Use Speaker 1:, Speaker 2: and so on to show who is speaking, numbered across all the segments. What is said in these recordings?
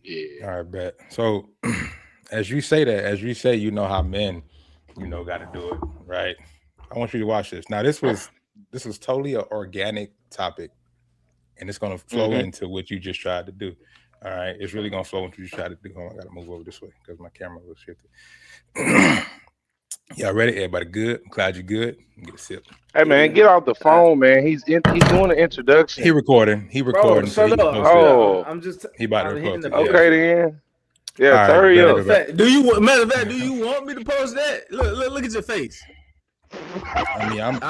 Speaker 1: Yeah.
Speaker 2: All right, bet. So, as you say that, as you say, you know how men, got to do it, right? I want you to watch this. Now, this was totally an organic topic, and it's gonna flow
Speaker 1: Mm-hmm.
Speaker 2: into what you just tried to do. All right, it's really gonna flow into what you tried to do. Oh, I gotta move over this way because my camera was shifted. Y'all ready? Everybody good? I'm glad you're good. Get a sip.
Speaker 1: Hey man, get off the phone, man. He's doing an
Speaker 2: He
Speaker 1: introduction.
Speaker 2: recording. He
Speaker 3: Bro,
Speaker 2: recording, so he
Speaker 3: shut
Speaker 2: can
Speaker 3: up.
Speaker 2: post it.
Speaker 1: Oh,
Speaker 3: I'm just.
Speaker 2: He about to
Speaker 3: I'm hitting
Speaker 2: post
Speaker 3: the
Speaker 2: it. Yeah.
Speaker 1: okay
Speaker 3: picture.
Speaker 1: then. Yeah,
Speaker 2: All
Speaker 1: so
Speaker 2: right,
Speaker 1: hurry
Speaker 2: bet,
Speaker 1: up.
Speaker 2: bet, bet.
Speaker 3: Matter of fact, do you want me to post that? Look at your face.
Speaker 2: I mean, I'm.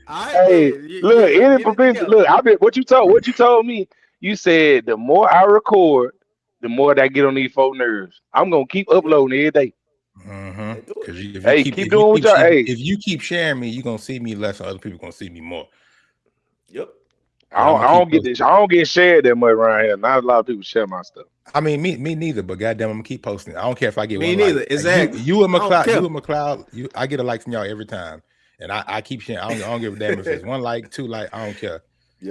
Speaker 3: I
Speaker 1: Hey,
Speaker 3: did.
Speaker 1: look, any
Speaker 3: Get it
Speaker 1: publicity.
Speaker 3: together.
Speaker 1: Look, I bet what you told me. You said the more I record, the more that get on these phone nerves. I'm gonna keep uploading every day.
Speaker 2: Mm-hmm.
Speaker 3: Hey, do it.
Speaker 2: Because if you
Speaker 1: Hey,
Speaker 2: keep
Speaker 1: keep
Speaker 2: if you
Speaker 1: doing what
Speaker 2: keep
Speaker 1: y'all.
Speaker 2: if,
Speaker 1: Hey,
Speaker 2: if you keep sharing me, you're gonna see me less, and other people gonna see me more.
Speaker 3: Yep.
Speaker 1: I
Speaker 2: But I'm
Speaker 1: don't,
Speaker 2: gonna
Speaker 1: I
Speaker 2: keep
Speaker 1: don't get
Speaker 2: posting.
Speaker 1: this. I don't get shared that much around here. Not a lot of people share my stuff.
Speaker 2: I mean, me neither. But goddamn, I'm gonna keep posting. I don't care if I get
Speaker 3: Me
Speaker 2: one like.
Speaker 3: neither. Exactly.
Speaker 2: You and
Speaker 3: I don't
Speaker 2: McLeod,
Speaker 3: care.
Speaker 2: I get a like from y'all every time, and I keep sharing. I don't give a damn if it's one like, two like. I don't care.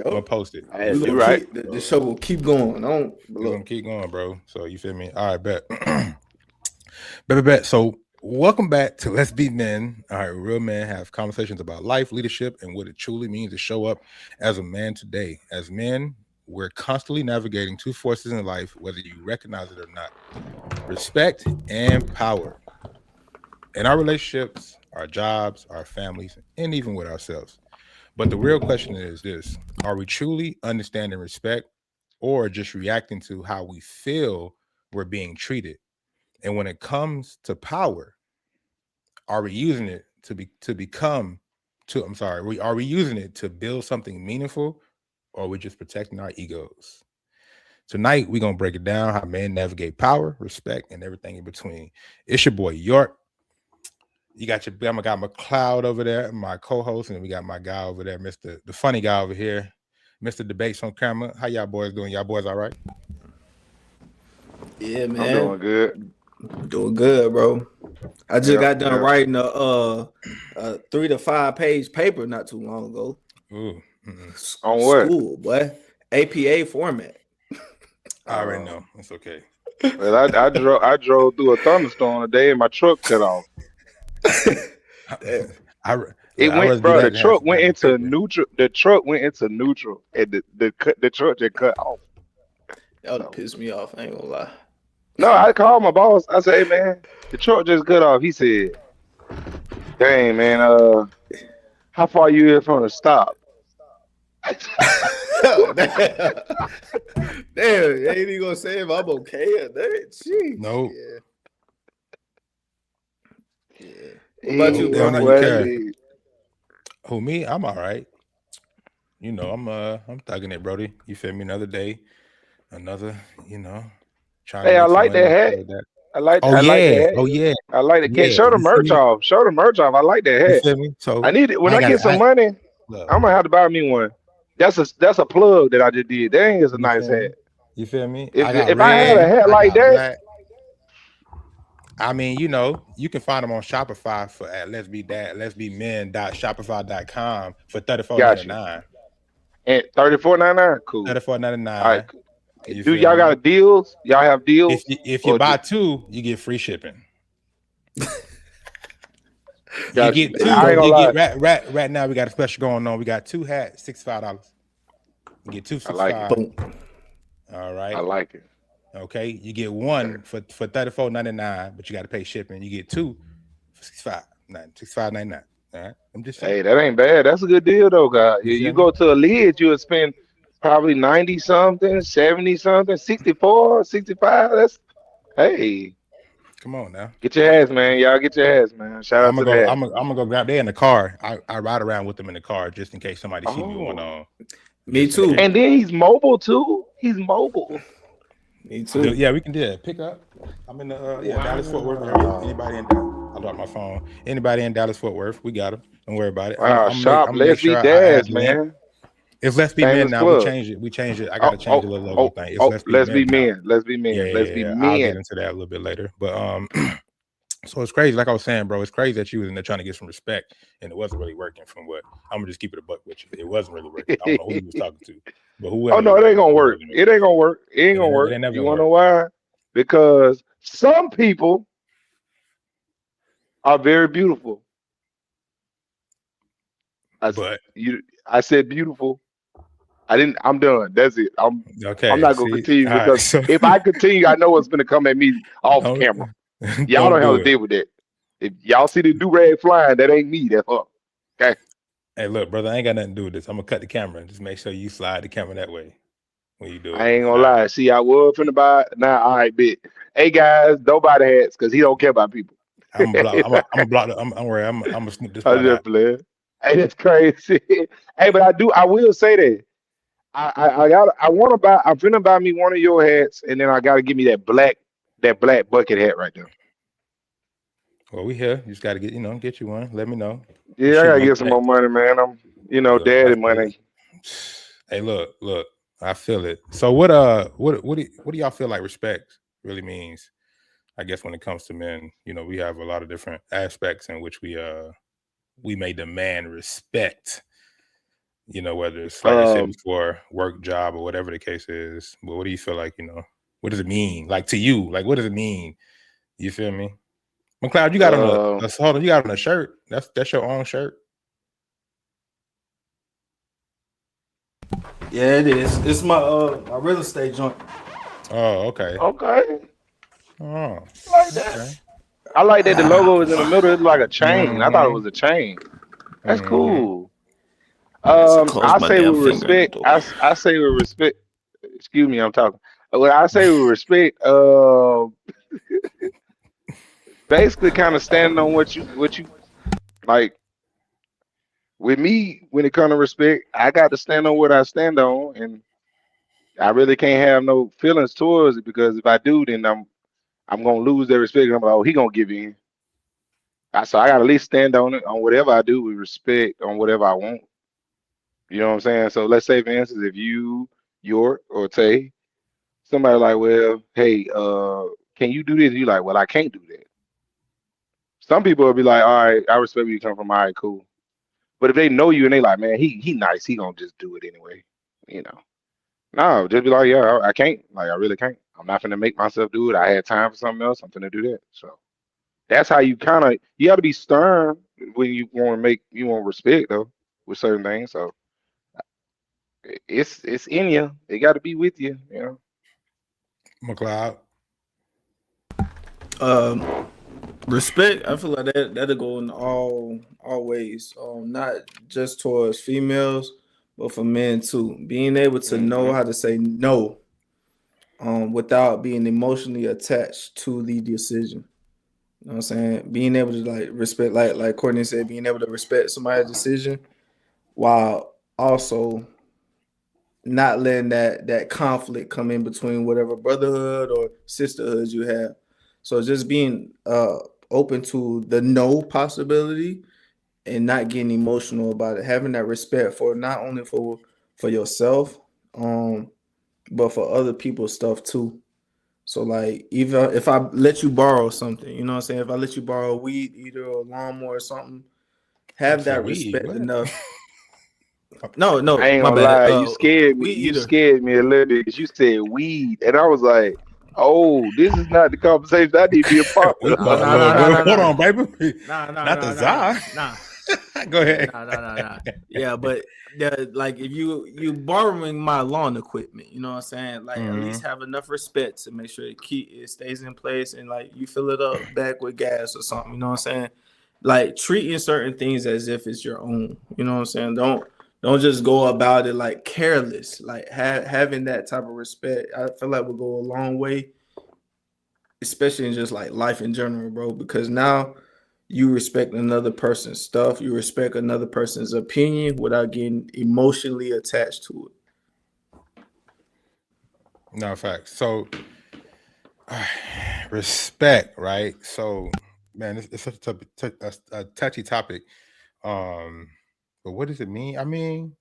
Speaker 2: I'm gonna
Speaker 3: Yep.
Speaker 2: post it.
Speaker 1: Hey,
Speaker 2: You
Speaker 3: We're
Speaker 2: feel
Speaker 1: you
Speaker 3: gonna
Speaker 2: me?
Speaker 1: right.
Speaker 3: keep the show will keep going. I don't
Speaker 2: We're gonna
Speaker 3: look.
Speaker 2: keep going, bro. So you feel me? All right, bet. Bet. So welcome back to Let's Be Men. All right, real men have conversations about life, leadership, and what it truly means to show up as a man today. As men, we're constantly navigating two forces in life, whether you recognize it or not: respect and power. In our relationships, our jobs, our families, and even with ourselves. But the real question is this: are we truly understanding respect or just reacting to how we feel we're being treated? And when it comes to power, are we using it to become to I'm sorry, are we using it to build something meaningful, or are we just protecting our egos? Tonight we're gonna break it down how men navigate power, respect, and everything in between. It's your boy York. You got your I got McLeod over there, my co-host, and we got my guy over there, Mr. the funny guy over here, Mr. Debates on camera. How y'all boys doing? Y'all boys all right?
Speaker 3: Yeah,
Speaker 1: I'm
Speaker 3: man.
Speaker 1: doing good.
Speaker 3: Doing good, bro. I just
Speaker 1: Yeah,
Speaker 3: got done
Speaker 1: yeah.
Speaker 3: writing a 3 to 5 page paper not too long ago.
Speaker 2: Ooh,
Speaker 1: On what?
Speaker 3: School, boy. APA format.
Speaker 2: I already
Speaker 1: Uh,
Speaker 2: know. It's okay.
Speaker 1: well, I drove through a thunderstorm today and my truck cut off.
Speaker 3: Damn.
Speaker 1: It
Speaker 2: I
Speaker 1: went,
Speaker 2: rather do
Speaker 1: bro. The
Speaker 2: that than have
Speaker 1: truck
Speaker 2: some
Speaker 1: went
Speaker 2: goddamn
Speaker 1: into
Speaker 2: paper.
Speaker 1: neutral. The truck went into neutral, and the truck just cut off.
Speaker 3: That would have
Speaker 1: So
Speaker 3: pissed me off. I ain't gonna lie.
Speaker 1: no, I called my boss. I said, "Hey man, the truck just cut off." He said, "Dang man, how far you here from the stop?"
Speaker 3: Damn. Damn, ain't even gonna say if I'm okay or that. Jeez.
Speaker 2: No,
Speaker 3: Yeah. Yeah. What about you,
Speaker 2: they
Speaker 1: Yeah,
Speaker 3: bro?
Speaker 2: don't
Speaker 3: How
Speaker 2: even
Speaker 3: you
Speaker 1: well,
Speaker 2: care.
Speaker 3: feeling?
Speaker 1: yeah.
Speaker 2: Who me? I'm all right. I'm thugging it, Brody. You feel me? Another day, another, trying to
Speaker 1: Hey, I
Speaker 2: make some
Speaker 1: like
Speaker 2: money
Speaker 1: that
Speaker 2: and
Speaker 1: hat.
Speaker 2: stuff like that.
Speaker 1: I like that hat.
Speaker 2: Oh yeah,
Speaker 1: I like it. Can't
Speaker 2: yeah.
Speaker 1: show the
Speaker 2: You see
Speaker 1: merch
Speaker 2: me?
Speaker 1: off. Show the merch off. I like that
Speaker 2: You
Speaker 1: hat.
Speaker 2: feel me?
Speaker 1: I
Speaker 2: So
Speaker 1: need it when
Speaker 2: I
Speaker 1: I
Speaker 2: ain't got
Speaker 1: get
Speaker 2: it.
Speaker 1: some
Speaker 2: I
Speaker 1: money.
Speaker 2: look.
Speaker 1: I'm gonna have to buy me one. That's a plug that I just did. Dang, is a
Speaker 2: You
Speaker 1: nice
Speaker 2: feel
Speaker 1: hat.
Speaker 2: me? You feel me? I got
Speaker 1: If I had a
Speaker 2: red.
Speaker 1: hat
Speaker 2: I
Speaker 1: like
Speaker 2: got
Speaker 1: that,
Speaker 2: black. I mean, you can find them on Shopify for at let's be men dot shopify.com for
Speaker 1: got you.
Speaker 2: $34.99.
Speaker 1: And 34.99, cool. All right,
Speaker 2: 34.99.
Speaker 1: cool.
Speaker 2: You
Speaker 1: Do
Speaker 2: feel
Speaker 1: y'all
Speaker 2: me?
Speaker 1: got deals? Y'all have
Speaker 2: If
Speaker 1: deals
Speaker 2: you if you
Speaker 1: or
Speaker 2: buy
Speaker 1: just
Speaker 2: two, you get free shipping. You
Speaker 1: got you?
Speaker 2: get
Speaker 3: There you
Speaker 1: I
Speaker 2: two.
Speaker 1: ain't
Speaker 3: go.
Speaker 1: gonna
Speaker 2: You
Speaker 1: lie.
Speaker 2: get right now. We got a special going on. We got two hats, $65. You get two
Speaker 1: I
Speaker 2: sixty
Speaker 1: like it.
Speaker 2: five.
Speaker 3: Boom.
Speaker 2: All
Speaker 1: I
Speaker 2: right.
Speaker 1: like it.
Speaker 2: Okay. You get
Speaker 1: Okay.
Speaker 2: one for $34.99, but you got to pay shipping. You get two for 65.99. All right. I'm just saying.
Speaker 1: Hey, that ain't bad. That's a good deal though, guys.
Speaker 2: You
Speaker 1: You
Speaker 2: feel me?
Speaker 1: go to a lid, you would spend probably 90 something, 70 something, 64, 65. That's hey,
Speaker 2: Come on now.
Speaker 1: get your hats, man. Y'all get your hats, man. Shout
Speaker 2: I'm
Speaker 1: out
Speaker 2: gonna
Speaker 1: to the
Speaker 2: go.
Speaker 1: hat.
Speaker 2: I'm gonna go grab. They in the car. I ride around with them in the car just in case somebody see me with one
Speaker 1: Oh.
Speaker 2: on.
Speaker 3: Me
Speaker 2: Just in
Speaker 3: too.
Speaker 2: case.
Speaker 1: And then he's mobile too. He's mobile.
Speaker 3: Me too.
Speaker 2: Yeah, we can do that. Pick up. I'm in the Dallas Fort Worth area.
Speaker 1: Wow.
Speaker 2: Anybody in Dallas? I dropped my phone. Anybody in Dallas Fort Worth? We got them. Don't worry about it.
Speaker 1: Wow. Shop.
Speaker 2: I'm gonna make
Speaker 1: Let's be
Speaker 2: sure I add
Speaker 1: dads,
Speaker 2: the link.
Speaker 1: man.
Speaker 2: It's Let's Be Men
Speaker 1: Shameless
Speaker 2: now. We
Speaker 1: plug.
Speaker 2: changed it. We changed it. I got
Speaker 1: Oh,
Speaker 2: to change
Speaker 1: oh,
Speaker 2: the little logo
Speaker 1: oh,
Speaker 2: thing. It's
Speaker 1: oh.
Speaker 2: Let's Be
Speaker 1: Let's be
Speaker 2: Men now.
Speaker 1: men. Let's be
Speaker 2: Yeah,
Speaker 1: men.
Speaker 2: yeah,
Speaker 1: Let's
Speaker 2: yeah,
Speaker 1: be
Speaker 2: yeah. I'll get
Speaker 1: men.
Speaker 2: into that a little bit later. But so it's crazy. Like I was saying, bro, it's crazy that you was in there trying to get some respect and it wasn't really working. From what I'm gonna just keep it a buck with you. It wasn't really working. I don't know who you was talking to. But whoever.
Speaker 1: Oh no, it ain't gonna work.
Speaker 2: It
Speaker 1: It ain't gonna work. It ain't gonna work.
Speaker 2: ain't never
Speaker 1: You
Speaker 2: gonna
Speaker 1: wanna know
Speaker 2: work.
Speaker 1: why? Because some people are very beautiful.
Speaker 2: But
Speaker 1: I said beautiful. I didn't. I'm done. That's it. I'm
Speaker 2: okay,
Speaker 1: not gonna
Speaker 2: see,
Speaker 1: continue
Speaker 2: all right,
Speaker 1: because
Speaker 2: so
Speaker 1: if I continue, I know what's gonna come at me off
Speaker 2: don't,
Speaker 1: camera. Y'all
Speaker 2: don't
Speaker 1: don't have
Speaker 2: do
Speaker 1: to
Speaker 2: it.
Speaker 1: deal with that. If y'all see the do-rag flying, that ain't me. That's her. Okay.
Speaker 2: Hey, look, brother, I ain't got nothing to do with this. I'm gonna cut the camera and just make sure you slide the camera that way when you do
Speaker 1: I
Speaker 2: it.
Speaker 1: ain't gonna
Speaker 2: All right.
Speaker 1: lie. See, I was finna buy it. Now, all right, bit. Hey guys, nobody hats because he don't care about people.
Speaker 2: I'm gonna block. I'm gonna block. I'm worried. I'm gonna snoop this
Speaker 1: I'm
Speaker 2: part out.
Speaker 1: just playing. Hey, that's crazy. Hey, but I will say that. I want to buy. I'm finna buy me one of your hats, and then I gotta give me that black bucket hat right there.
Speaker 2: Well, we here. You just gotta get get you one. Let me know.
Speaker 1: Yeah, I
Speaker 2: Shoot
Speaker 1: gotta
Speaker 2: my
Speaker 1: get some
Speaker 2: back.
Speaker 1: more money, man. I'm,
Speaker 2: Look, I
Speaker 1: daddy
Speaker 2: feel
Speaker 1: money.
Speaker 2: it. Hey, look. I feel it. So what do y'all feel like respect really means? I guess when it comes to men, we have a lot of different aspects in which we may demand respect. Whether it's like you said
Speaker 1: Um,
Speaker 2: before, work, job, or whatever the case is. But what do you feel like? What does it mean? Like to you, like what does it mean? You feel me? McLeod, you got on
Speaker 1: uh,
Speaker 2: hold on, you got on a shirt. That's your own shirt.
Speaker 3: Yeah, it is. It's my real estate joint.
Speaker 2: Oh, okay.
Speaker 1: okay,
Speaker 2: Oh,
Speaker 1: like that.
Speaker 2: okay.
Speaker 1: I like that the logo is in the middle. It's like a chain. I thought it
Speaker 2: Mm-hmm.
Speaker 1: was a chain. That's
Speaker 2: Mm-hmm.
Speaker 1: cool.
Speaker 3: Yes, I closed
Speaker 1: I
Speaker 3: my
Speaker 1: say
Speaker 3: damn
Speaker 1: with
Speaker 3: finger at the
Speaker 1: respect.
Speaker 3: door.
Speaker 1: I say with respect. Excuse me, I'm talking. When I say with respect, basically kind of standing on what you like. With me, when it comes to respect, I got to stand on what I stand on, and I really can't have no feelings towards it because if I do, then I'm gonna lose their respect. I'm like, oh, he gonna give in. So I got to at least stand on it on whatever I do with respect on whatever I want. You know what I'm saying? So let's say, for instance, if you, York or Tay, somebody like, well, hey, can you do this? You like, well, I can't do that. Some people will be like, all right, I respect where you come from. All right, cool. But if they know you and they like, man, he nice, he gonna just do it anyway. You know, no, just be like, yeah, I can't. Like, I really can't. I'm not gonna make myself do it. I had time for something else. I'm gonna do that. So that's how you got to be stern when you want respect though with certain things. So it's in you. It got to be with you. You know.
Speaker 2: McLeod.
Speaker 3: Um, Respect. I feel like that'll go in all ways. Not just towards females, but for men too. Being able to know
Speaker 1: Hmm.
Speaker 3: how to say no, without being emotionally attached to the decision. You know what I'm saying? Being able to like respect, like Courtney said, being able to respect somebody's decision while also not letting that conflict come in between whatever brotherhood or sisterhood you have. So just being open to the no possibility and not getting emotional about it, having that respect for not only for yourself, but for other people's stuff too. So like even if I let you borrow something, you know what I'm saying? If I let you borrow a weed eater or a lawnmower or something,
Speaker 2: You
Speaker 3: have
Speaker 2: said
Speaker 3: that
Speaker 2: weed.
Speaker 3: respect
Speaker 2: What?
Speaker 3: enough. No,
Speaker 1: I
Speaker 3: no,
Speaker 1: ain't
Speaker 3: my
Speaker 1: gonna
Speaker 3: bad.
Speaker 1: lie, you scared me.
Speaker 3: Weed
Speaker 1: You
Speaker 3: eater.
Speaker 1: scared me a little bit because you said weed, and I was like, "Oh, this is not the conversation I need to be a part
Speaker 2: We
Speaker 3: Nah,
Speaker 1: of."
Speaker 3: nah, nah,
Speaker 2: look,
Speaker 3: nah,
Speaker 2: look,
Speaker 3: nah,
Speaker 2: hold
Speaker 3: nah.
Speaker 2: on, baby.
Speaker 3: Nah, nah,
Speaker 2: Not the
Speaker 3: nah, nah, nah,
Speaker 2: czar.
Speaker 3: nah.
Speaker 2: Go
Speaker 3: Yeah,
Speaker 2: ahead.
Speaker 3: nah, nah, nah, nah. Yeah, but like if you borrowing my lawn equipment, you know what I'm saying? Like at
Speaker 2: Mm-hmm.
Speaker 3: least have enough respect to make sure it stays in place and like you fill it up back with gas or something. You know what I'm saying? Like treating certain things as if it's your own. You know what I'm saying? Don't just go about it like careless. Like having that type of respect, I feel like will go a long way, especially in just like life in general, bro. Because now you respect another person's stuff, you respect another person's opinion without getting emotionally attached to
Speaker 2: No facts. So respect, right? So man, it's such a touchy topic. But what does it mean? I mean,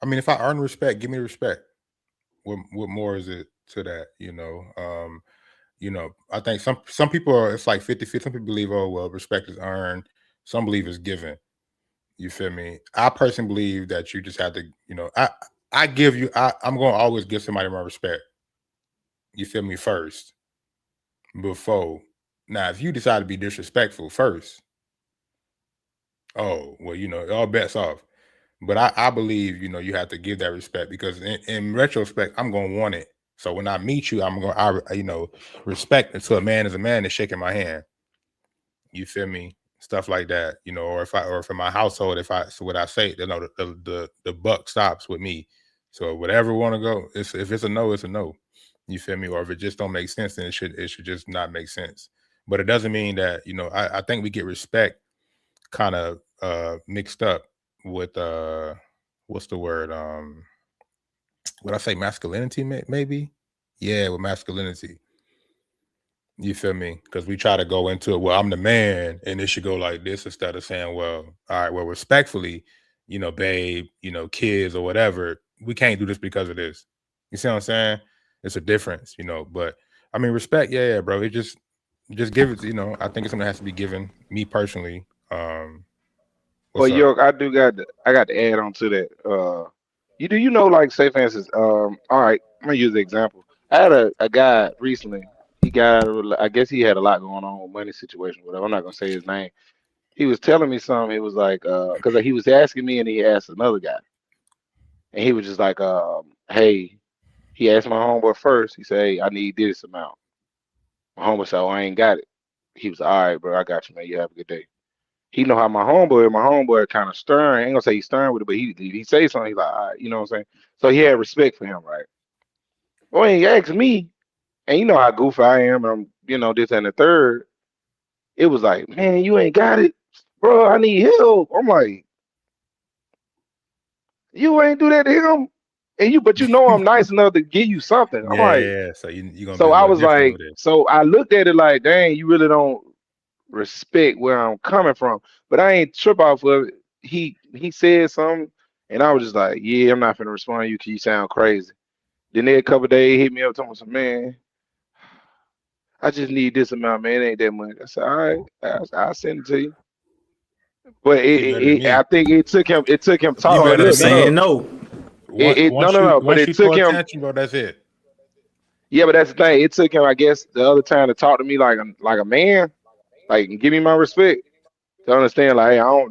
Speaker 2: if I earn respect, give me respect. What more is it to that? I think some people it's like 50-50. Some people believe, oh well, respect is earned. Some believe it's given. You feel me? I personally believe that you just have to, I'm gonna always give somebody my respect. You feel me first before. Now, if you decide to be disrespectful first, oh well, all bets off. But I believe you have to give that respect because in retrospect, I'm gonna want it. So when I meet you, respect until a man is a man is shaking my hand. You feel me? Stuff like that, or if in my household, what I say, the buck stops with me. So whatever want to go, if it's a no, it's a no. You feel me? Or if it just don't make sense, then it should just not make sense. But it doesn't mean that I think we get respect kind of mixed up with what's the word? Would I say masculinity? Maybe, yeah, with masculinity. You feel me? Because we try to go into it. Well, I'm the man, and it should go like this instead of saying, "Well, all right, well, respectfully, babe, kids or whatever. We can't do this because of this." You see what I'm saying? It's a difference, But I mean, respect, yeah, bro. It just give it. I think it's something that has to be given. Me personally.
Speaker 1: Well, York, I got to add on to that. Like say for instance, all right, I'm gonna use the example. I had a guy recently. He got, I guess he had a lot going on with money situation, whatever. I'm not gonna say his name. He was telling me something. It was like, because he was asking me, and he asked another guy, and he was just like, hey, he asked my homeboy first. He said, hey, I need this amount. My homeboy said, oh, I ain't got it. He was all right, bro. I got you, man. You have a good day. He know how my homeboy kind of stern. I ain't gonna say he's stern with it, but he say something, he's like, all right, you know what I'm saying? So he had respect for him, right? Well, he asked me, and you know how goofy I am, and I'm, this and the third. It was like, man, you ain't got it, bro. I need help. I'm like, you ain't do that to him, but I'm nice enough to give you something. I'm like,
Speaker 2: yeah. So you gonna.
Speaker 1: So
Speaker 2: be
Speaker 1: I was like, so I looked at it like, dang, you really don't respect where I'm coming from, but I ain't trip off of it. He said something, and I was just like, yeah, I'm not gonna respond to you because you sound crazy. Then a couple of days, he hit me up talking some, man, I just need this amount, man. It ain't that much. I said, all right, I'll send it to you. But I think it took him talking.
Speaker 3: Saying no.
Speaker 1: No. But it took him.
Speaker 2: Attention, bro, that's it.
Speaker 1: Yeah, but that's the thing. It took him, I guess, the other time to talk to me like a man, like give me my respect. To understand, like, hey, I'm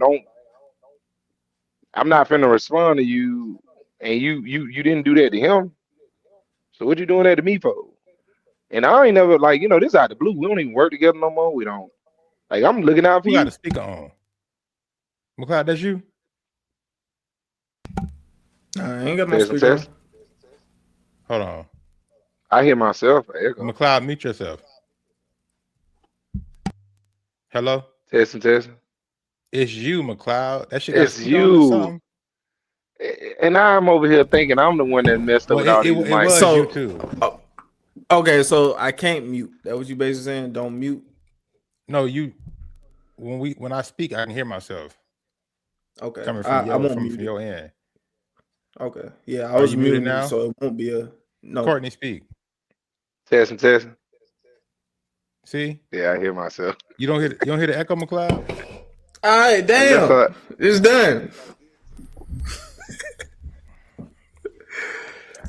Speaker 1: not finna respond to you, and you didn't do that to him. So what you doing that to me for? And I ain't never this out the blue. We don't even work together no more. We don't. Like, I'm looking out for you.
Speaker 2: Got a speaker on. McLeod, that's you.
Speaker 3: I ain't got no speaker on.
Speaker 2: Hold on.
Speaker 1: I hear myself.
Speaker 2: McLeod, mute yourself. Hello.
Speaker 1: Testing.
Speaker 2: It's you, McLeod. That shit.
Speaker 1: It's you. And I'm over here thinking I'm the one that messed up with all these mics.
Speaker 2: It was you too.
Speaker 3: Okay, so I can't mute. That what you basically saying? Don't mute.
Speaker 2: No, you. When I speak, I can hear myself.
Speaker 3: Okay.
Speaker 2: Coming from your end.
Speaker 3: Okay. Yeah, I was muted
Speaker 2: now,
Speaker 3: so it won't be a no.
Speaker 2: Courtney, speak.
Speaker 1: Testing.
Speaker 2: See?
Speaker 1: Yeah, I hear myself.
Speaker 2: You don't hear the echo, McLeod?
Speaker 3: All right, damn. It's done.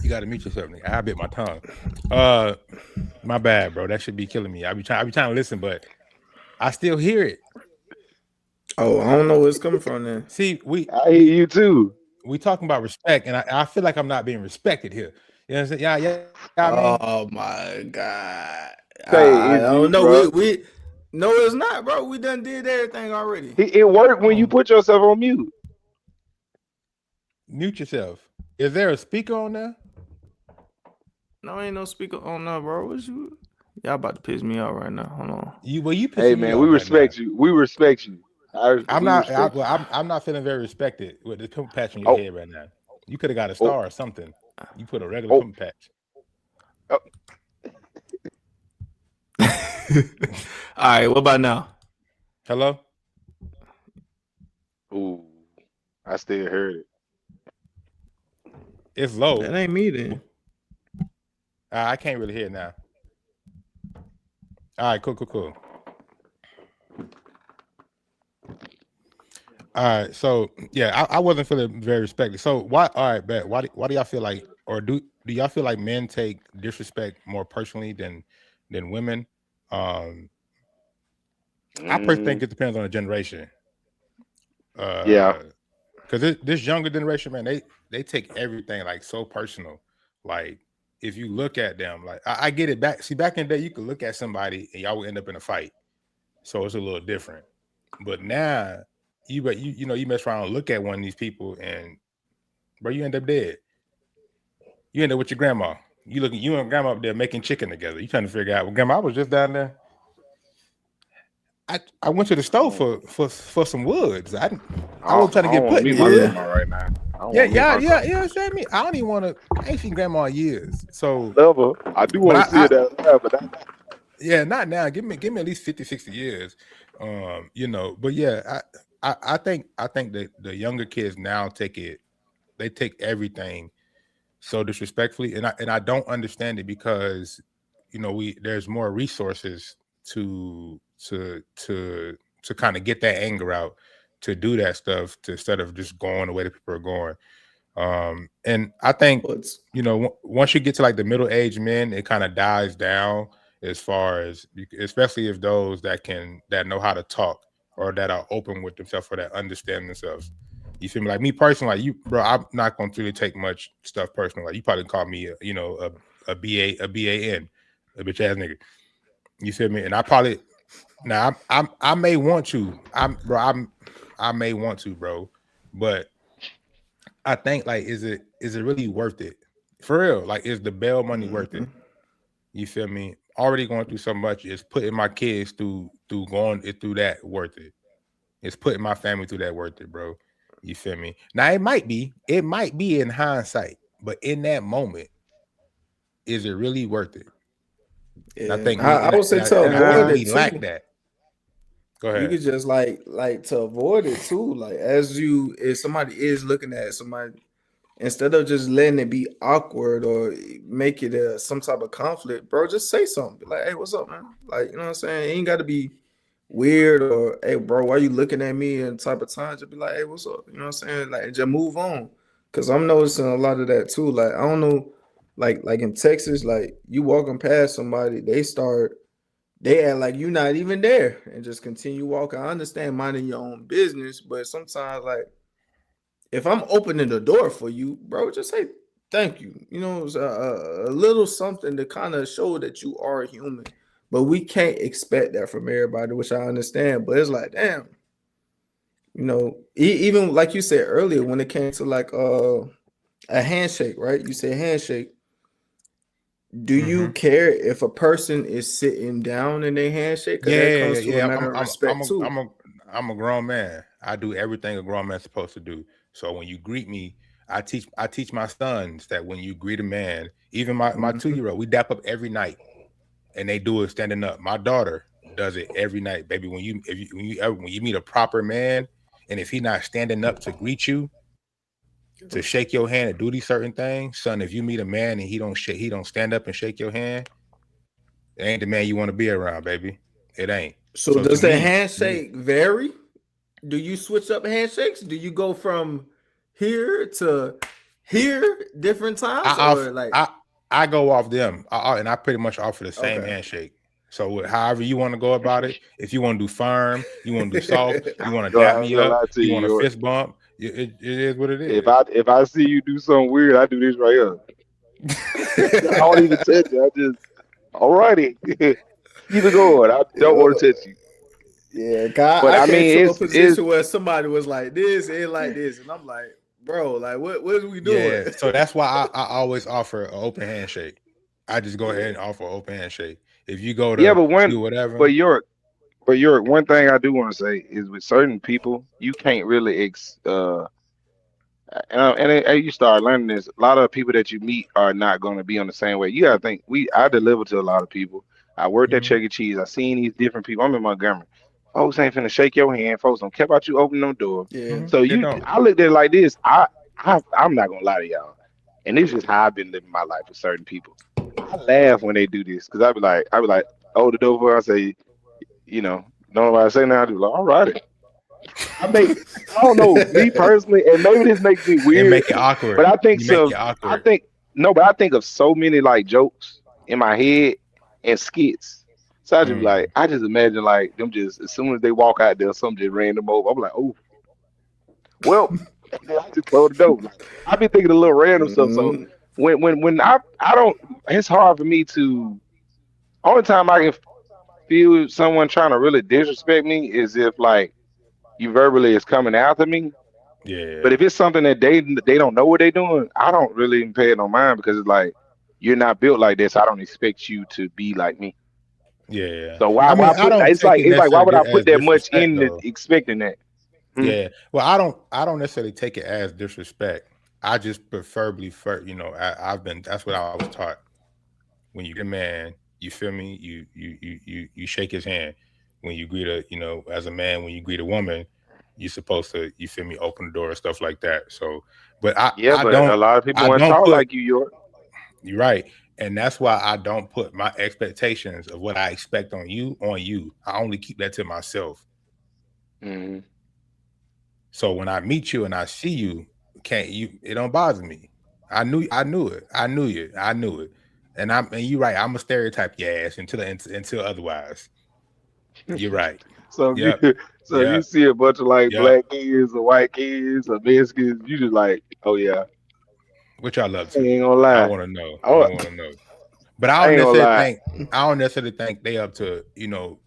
Speaker 2: You gotta mute yourself, nigga. I bit my tongue. My bad, bro. That should be killing me. I be trying to listen, but I still hear it.
Speaker 3: Oh, I don't know where it's coming from then.
Speaker 2: See,
Speaker 1: I hear you too.
Speaker 2: We talking about respect, and I feel like I'm not being respected here. You know what I'm saying? Yeah.
Speaker 3: Oh my God. I don't know. We no, it's not, bro. We done did everything already.
Speaker 1: It worked when you put yourself on mute.
Speaker 2: Mute yourself. Is there a speaker on there?
Speaker 3: No, ain't no speaker on there, bro. Y'all about to piss me off right now. Hold on.
Speaker 2: You pissing
Speaker 1: Hey man, we respect you. We respect you.
Speaker 2: I'm not feeling very respected with the pimp patch on your head right now. You could have got a star or something. You put a regular pimp patch.
Speaker 3: All right, what about now?
Speaker 2: Hello?
Speaker 1: Ooh, I still heard it.
Speaker 2: It's low.
Speaker 3: That ain't me then.
Speaker 2: I can't really hear it now. All right, cool. All All right, so yeah, I wasn't feeling very respected. So why? All right, bet. Why do y'all feel like, or do y'all feel like men take disrespect more personally than women? I personally think
Speaker 1: Mm,
Speaker 2: it depends on the generation.
Speaker 1: yeah.
Speaker 2: Because this younger generation, man, they take everything like so personal. Like if you look at them, like I get it back. See, back in the day, you could look at somebody and y'all would end up in a fight. So it's a little different. But now you know, you mess around and look at one of these people and bro, you end up dead. You end up with your grandma. You and grandma up there making chicken together. You trying to figure out, well, grandma, I was just down there. I went to the stove for some woods. I wasn't trying to
Speaker 1: I
Speaker 2: get
Speaker 1: don't want to
Speaker 2: put
Speaker 1: meet my
Speaker 2: there.
Speaker 1: grandma right now. I don't
Speaker 2: Yeah,
Speaker 1: want to meet my grandma.
Speaker 2: you understand me? I don't even want to. I ain't seen grandma in years. So,
Speaker 1: Love her. I do
Speaker 2: but
Speaker 1: want to see her down there, but
Speaker 2: yeah, not now. Give me at least 50, 60 years. You know, but yeah, I think that the younger kids now they take everything so disrespectfully, and I don't understand it because, you know, there's more resources to kind of get that anger out, to do that stuff, instead of just going the way that people are going. And I think, you know, once you get to like the middle-aged men, it kind of dies down, as far as, especially if those that know how to talk, or that are open with themselves, or that understand themselves. You feel me? Like me personally, like you, bro, I'm not going to really take much stuff personal. Like you probably call me, a BAN, a bitch ass nigga. You feel me? And I probably, now I may want to, I may want to, bro, but I think, like, is it really worth it? For real, like, is the bail money worth it? You feel me? Already going through so much, is putting my kids through that worth it? It's putting my family through that worth it, bro. You feel me? Now it might be in hindsight, but in that moment, is it really worth it?
Speaker 3: Yeah.
Speaker 2: And I think
Speaker 3: I would say to avoid it
Speaker 2: lack
Speaker 3: too.
Speaker 2: that. Go
Speaker 3: You
Speaker 2: ahead.
Speaker 3: could just like to avoid it too. Like if somebody is looking at somebody, instead of just letting it be awkward or make it some type of conflict, bro, just say something. Be like, hey, what's up, man? Like, you know what I'm saying? It ain't got to be weird or, hey, bro, why you looking at me? And type of time, just be like, hey, what's up? You know what I'm saying? Like, just move on. Cause I'm noticing a lot of that too. Like, I don't know, like in Texas, like you walking past somebody, they act like you're not even there and just continue walking. I understand minding your own business, but sometimes, like, if I'm opening the door for you, bro, just say thank you. You know, it's a little something to kind of show that you are human. But we can't expect that from everybody, which I understand. But it's like, damn, you know, even like you said earlier, when it came to like a handshake, right? You say handshake. Do you care if a person is sitting down in their handshake? Because that comes to a matter of respect too.
Speaker 2: I'm a grown man. I do everything a grown man's supposed to do. So when you greet me, I teach my sons that when you greet a man, even my 2-year-old, we dap up every night, and they do it standing up. My daughter does it every night, baby. When you meet a proper man, and if he's not standing up to greet you, to shake your hand and do these certain things, son, if you meet a man and he don't stand up and shake your hand, it ain't the man you want to be around, baby. It ain't.
Speaker 3: So does the handshake vary? Do you switch up handshakes? Do you go from here to here different times?
Speaker 2: I go off them, and I pretty much offer the same handshake. So however you want to go about it, if you want to do firm, you want to do soft, you want to dap me up, you want a fist bump, it is what it is.
Speaker 1: If I see you do something weird, I do this right here. I don't even touch you. I just, alrighty, keep it going. I don't want to touch you.
Speaker 3: Yeah, God,
Speaker 1: but
Speaker 3: I came to a position where somebody was like this and like this, and I'm like, bro, like what are we doing?
Speaker 2: Yeah, so that's why I always offer an open handshake. I just go ahead and offer an open handshake. If you go to do whatever.
Speaker 1: But York, one thing I do want to say is with certain people, you can't really and you start learning this. A lot of people that you meet are not going to be on the same way. You gotta think. I deliver to a lot of people. I worked at Chuck E. Cheese. I seen these different people. I'm in Montgomery. Folks ain't finna shake your hand. Folks don't care about you opening no door.
Speaker 3: Yeah.
Speaker 1: So I looked at it like this. I'm not gonna lie to y'all, and this is how I've been living my life with certain people. I laugh when they do this because I be like, hold the door for. I say, you know, don't nobody say now. I do like, all right. I don't know, me personally, and maybe this makes me
Speaker 2: And
Speaker 1: weird,
Speaker 2: make it awkward.
Speaker 1: but I think
Speaker 2: You make
Speaker 1: so.
Speaker 2: it
Speaker 1: I
Speaker 2: awkward.
Speaker 1: think no, but I think of so many like jokes in my head and skits. So I just be like, I just imagine like them just as soon as they walk out there, some just ran them over. I'm like, oh, well, I just close the door. Like, I be thinking a little random stuff. So
Speaker 3: Mhm.
Speaker 1: when I don't, it's hard for me to. Only time I can feel someone trying to really disrespect me is if like you verbally is coming after me. But
Speaker 2: Yeah.
Speaker 1: if it's something that they don't know what they're doing, I don't really even pay it no mind because it's like you're not built like this. I don't expect you to be like me.
Speaker 2: Yeah.
Speaker 1: So
Speaker 2: I mean,
Speaker 1: why
Speaker 2: I
Speaker 1: put
Speaker 2: don't
Speaker 1: it's
Speaker 2: take
Speaker 1: like
Speaker 2: it
Speaker 1: it's like why would
Speaker 2: necessarily
Speaker 1: I
Speaker 2: as
Speaker 1: put that much
Speaker 2: disrespect
Speaker 1: in it
Speaker 2: though.
Speaker 1: expecting that? Hmm?
Speaker 2: Yeah. Well, I don't necessarily take it as disrespect. I just preferably I've been that's what I was taught. When you get a man, you feel me, you shake his hand. When you greet as a man, when you greet a woman, you're supposed to, you feel me, open the door and stuff like that. So but
Speaker 1: Yeah, but a lot of people
Speaker 2: I
Speaker 1: weren't
Speaker 2: don't
Speaker 1: taught
Speaker 2: put
Speaker 1: like you, York.
Speaker 2: you're right. And that's why I don't put my expectations of what I expect on you. I only keep that to myself.
Speaker 1: Hmm.
Speaker 2: So when I meet you and I see you, it don't bother me. I knew it. I knew you. I knew it. And you're right. I'm a stereotype your ass until otherwise. You're right.
Speaker 1: So if
Speaker 2: Yep.
Speaker 1: you so if you
Speaker 2: Yep.
Speaker 1: see a bunch of like
Speaker 2: Yep.
Speaker 1: black kids or white kids or Mexicans, you just like, oh yeah,
Speaker 2: Which I love
Speaker 1: I
Speaker 2: to.
Speaker 1: ain't gonna
Speaker 2: I
Speaker 1: lie.
Speaker 2: want to know.
Speaker 1: Oh,
Speaker 2: I want to know. But
Speaker 1: I ain't gonna lie.
Speaker 2: I don't necessarily think they up to,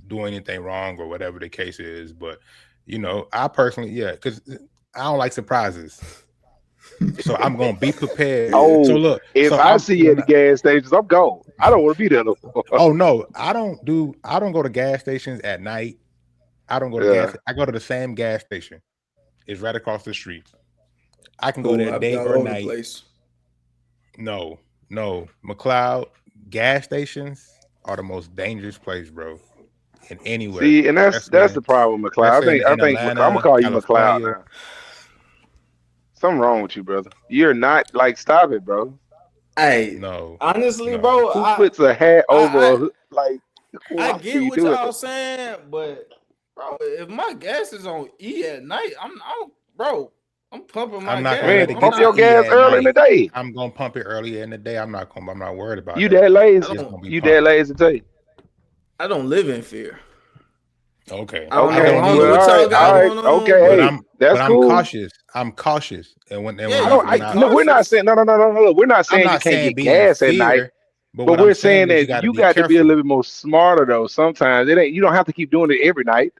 Speaker 2: doing anything wrong or whatever the case is. But, I personally, because I don't like surprises. So I'm gonna be prepared. So
Speaker 1: Oh,
Speaker 2: look,
Speaker 1: if
Speaker 2: so
Speaker 1: I see you at the gas stations, I'm gone. I don't want to be there no more.
Speaker 2: oh no, I don't go to gas stations at night. I don't go to
Speaker 1: Yeah.
Speaker 2: I go to the same gas station. It's right across the street. I can go
Speaker 3: Oh,
Speaker 2: there
Speaker 3: I've been
Speaker 2: day
Speaker 3: all
Speaker 2: or
Speaker 3: over the
Speaker 2: night.
Speaker 3: place.
Speaker 2: No. McLeod gas stations are the most dangerous place, bro. In anywhere.
Speaker 1: See, and that's the problem, McLeod.
Speaker 2: Especially
Speaker 1: I
Speaker 2: in
Speaker 1: think I'm gonna
Speaker 2: Atlanta,
Speaker 1: call you McLeod
Speaker 2: California.
Speaker 1: now. Something wrong with you, brother. You're not like stop it, bro.
Speaker 3: Hey,
Speaker 2: No.
Speaker 3: honestly,
Speaker 2: No.
Speaker 3: bro,
Speaker 1: Who puts a hat over
Speaker 3: I,
Speaker 1: a hood? Like
Speaker 3: I
Speaker 1: why
Speaker 3: get
Speaker 1: you
Speaker 3: what
Speaker 1: do it?
Speaker 3: y'all saying, but bro, if my gas is on E at night, I'm pumping my
Speaker 2: I'm not gonna
Speaker 3: gas.
Speaker 2: let
Speaker 1: Man,
Speaker 2: it
Speaker 3: I'm
Speaker 2: get
Speaker 1: pump
Speaker 2: to
Speaker 1: your
Speaker 3: not.
Speaker 2: E
Speaker 1: gas
Speaker 2: at
Speaker 1: early in the
Speaker 2: night.
Speaker 1: day.
Speaker 2: I'm gonna pump it earlier in the day. I'm not worried about
Speaker 1: You
Speaker 2: that.
Speaker 1: that lazy?
Speaker 2: It's gonna be
Speaker 1: You that
Speaker 2: pumping.
Speaker 1: lazy too?
Speaker 3: I don't live in fear.
Speaker 2: Okay.
Speaker 3: I don't
Speaker 2: I
Speaker 3: know.
Speaker 1: Okay.
Speaker 2: don't
Speaker 3: I don't know
Speaker 2: either.
Speaker 1: Well,
Speaker 3: what y'all
Speaker 2: I
Speaker 3: got
Speaker 1: all
Speaker 2: don't.
Speaker 1: right.
Speaker 3: going on,
Speaker 1: Okay.
Speaker 2: But
Speaker 3: but
Speaker 1: Hey, that's
Speaker 2: I'm
Speaker 1: cool.
Speaker 2: cautious. I'm cautious. And
Speaker 3: yeah, you can be
Speaker 2: when I
Speaker 1: No, we're not
Speaker 3: cautious.
Speaker 1: saying no. We're not
Speaker 2: I'm
Speaker 1: saying you
Speaker 2: not
Speaker 1: can't
Speaker 2: saying
Speaker 1: get
Speaker 2: be in
Speaker 1: gas at night,
Speaker 2: fear, but
Speaker 1: but
Speaker 2: what I'm
Speaker 1: we're saying
Speaker 2: saying is you
Speaker 1: that
Speaker 2: got to
Speaker 1: you
Speaker 2: be
Speaker 1: got to be a
Speaker 2: careful.
Speaker 1: little bit more smarter though. Sometimes it ain't. You don't have to keep doing it every night.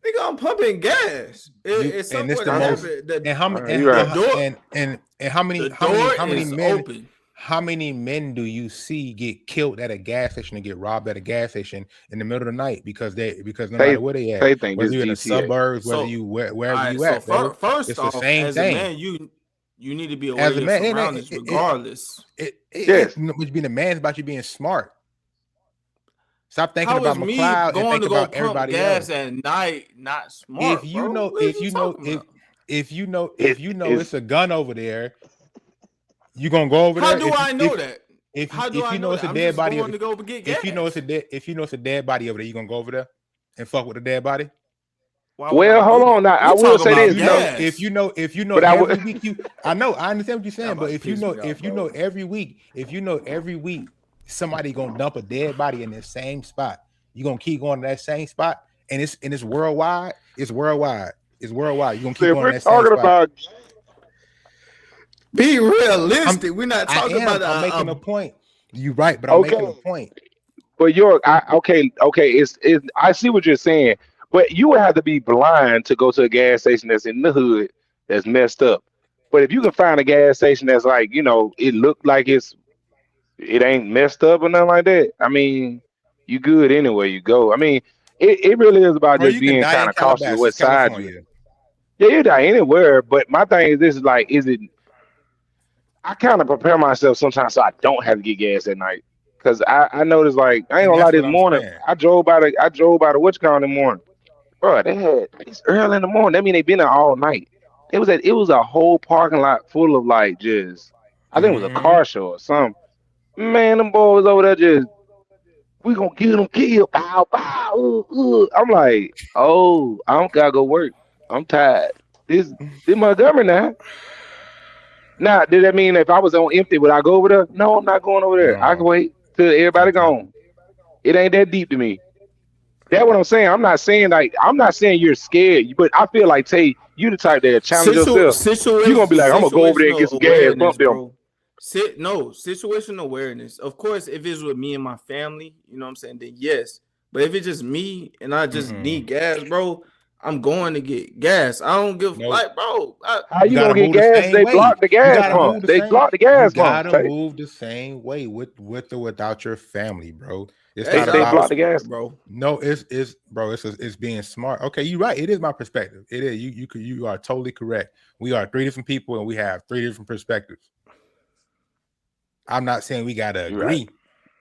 Speaker 3: Nigga, I'm pumping gas. It's
Speaker 2: And it's
Speaker 3: somewhere
Speaker 2: the
Speaker 3: to
Speaker 1: All right.
Speaker 2: most.
Speaker 3: happen.
Speaker 2: And how many
Speaker 1: You're right.
Speaker 3: The door,
Speaker 2: and
Speaker 3: the door is
Speaker 2: men
Speaker 3: open.
Speaker 2: how many men do you see get killed at a gas station and get robbed at a gas station in the middle of the night because no
Speaker 1: They
Speaker 2: matter where they at,
Speaker 1: they think
Speaker 2: whether
Speaker 1: this
Speaker 2: you're in the
Speaker 1: GTA.
Speaker 2: suburbs,
Speaker 3: So,
Speaker 2: wherever
Speaker 3: all right.
Speaker 2: you
Speaker 3: So
Speaker 2: at, brother,
Speaker 3: first
Speaker 2: it's the
Speaker 3: off,
Speaker 2: same
Speaker 3: as a
Speaker 2: thing.
Speaker 3: man, you need to be aware
Speaker 2: As
Speaker 3: of
Speaker 2: a
Speaker 3: your
Speaker 2: man,
Speaker 3: surroundings, regardless.
Speaker 1: Yes.
Speaker 2: being a man is about you being smart. Stop thinking
Speaker 3: How
Speaker 2: about
Speaker 3: is me
Speaker 2: McLeod and
Speaker 3: going
Speaker 2: think
Speaker 3: to go
Speaker 2: about
Speaker 3: pump
Speaker 2: everybody
Speaker 3: gas
Speaker 2: else.
Speaker 3: at night not
Speaker 2: If
Speaker 3: smart,
Speaker 2: you
Speaker 3: bro?
Speaker 2: know,
Speaker 3: What are you talking about?
Speaker 2: if you
Speaker 1: It
Speaker 2: know
Speaker 1: is
Speaker 2: it's a gun over there, you gonna go over
Speaker 3: How
Speaker 2: there.
Speaker 3: do I know that? How do
Speaker 2: If
Speaker 3: I
Speaker 2: you know
Speaker 3: know
Speaker 2: it's
Speaker 3: that?
Speaker 2: a
Speaker 3: I'm
Speaker 2: dead
Speaker 3: just
Speaker 2: body,
Speaker 3: going to go get gas.
Speaker 2: if you know it's a dead body over there, you gonna go over there and fuck with the dead body.
Speaker 3: Why would I
Speaker 1: well. Hold
Speaker 3: do
Speaker 1: on.
Speaker 3: that?
Speaker 1: Now I
Speaker 3: We
Speaker 1: will
Speaker 3: talking
Speaker 1: say
Speaker 3: about
Speaker 1: this.
Speaker 3: gas.
Speaker 2: If you know
Speaker 1: But I
Speaker 2: every
Speaker 1: would.
Speaker 2: week I understand what you're saying,
Speaker 3: Y'all
Speaker 2: but
Speaker 3: about to piss me off,
Speaker 2: if you
Speaker 3: bro.
Speaker 2: know every week somebody gonna dump a dead body in the same spot, you gonna keep going to that same spot, and it's worldwide. It's worldwide. You're gonna keep
Speaker 1: If
Speaker 2: going to
Speaker 1: we're
Speaker 2: that same
Speaker 1: talking
Speaker 2: spot.
Speaker 1: about
Speaker 3: Be realistic. We're not talking about
Speaker 2: I'm making a point. You're right, but I'm making a
Speaker 1: okay,
Speaker 2: point.
Speaker 1: but okay. It's I see what you're saying, but you would have to be blind to go to a gas station that's in the hood that's messed up. But if you can find a gas station that's like it looked like it ain't messed up or nothing like that. I mean, you good anywhere you go. I mean, it really is about
Speaker 2: Bro,
Speaker 1: just
Speaker 2: you can
Speaker 1: being
Speaker 2: die
Speaker 1: kind
Speaker 2: in
Speaker 1: of cautious of
Speaker 2: Calabasas,
Speaker 1: what side you.
Speaker 2: California.
Speaker 1: Yeah, you die anywhere. But my thing is, this is like, is it? I kind of prepare myself sometimes so I don't have to get gas at night. Cause I noticed like I ain't
Speaker 2: And
Speaker 1: gonna lie,
Speaker 2: that's
Speaker 1: this
Speaker 2: what I'm
Speaker 1: morning
Speaker 2: saying.
Speaker 1: I drove by the what's called in the morning. Bro, it's early in the morning. That mean they been there all night. It was a whole parking lot full of like just I think it was a
Speaker 2: Mm-hmm.
Speaker 1: car show or something. Man, them boys over there just we gonna get them killed. Bow, bow, I'm like, oh, I don't gotta go work. I'm tired. This Montgomery now. Now, did that mean if I was on empty, would I go over there? No, I'm not going over there. I can
Speaker 2: No,
Speaker 1: wait till everybody
Speaker 2: okay.
Speaker 1: gone. It ain't that deep to me. That's what I'm saying. I'm not saying you're scared, but I feel like Tay, you the type that challenge yourself. You're gonna be like, I'm gonna go over there and get
Speaker 3: Situational
Speaker 1: some gas,
Speaker 3: awareness,
Speaker 1: bump them.
Speaker 3: bro. Situational awareness. Of course, if it's with me and my family, you know what I'm saying, then yes. But if it's just me and I just need gas, bro, I'm going to get gas. I don't give
Speaker 2: Nope.
Speaker 3: like, bro.
Speaker 1: How you gonna
Speaker 2: gotta
Speaker 1: get
Speaker 2: move the
Speaker 1: gas?
Speaker 2: same
Speaker 1: They
Speaker 2: way.
Speaker 1: blocked the
Speaker 2: You
Speaker 1: gas
Speaker 2: gotta
Speaker 1: pump.
Speaker 2: move the
Speaker 1: They
Speaker 2: same.
Speaker 1: blocked the
Speaker 2: You
Speaker 1: gas
Speaker 2: gotta
Speaker 1: pump. Tay.
Speaker 2: move the same way with or without your family, bro. It's
Speaker 1: They
Speaker 2: not
Speaker 1: say
Speaker 3: Y'all
Speaker 1: block
Speaker 2: about
Speaker 1: the gas.
Speaker 3: bro.
Speaker 2: no. It's bro. It's being smart. Okay, you're right. It is my perspective. It is you are totally correct. We are three different people and we have three different perspectives. I'm not saying we gotta
Speaker 1: You're right.
Speaker 2: agree,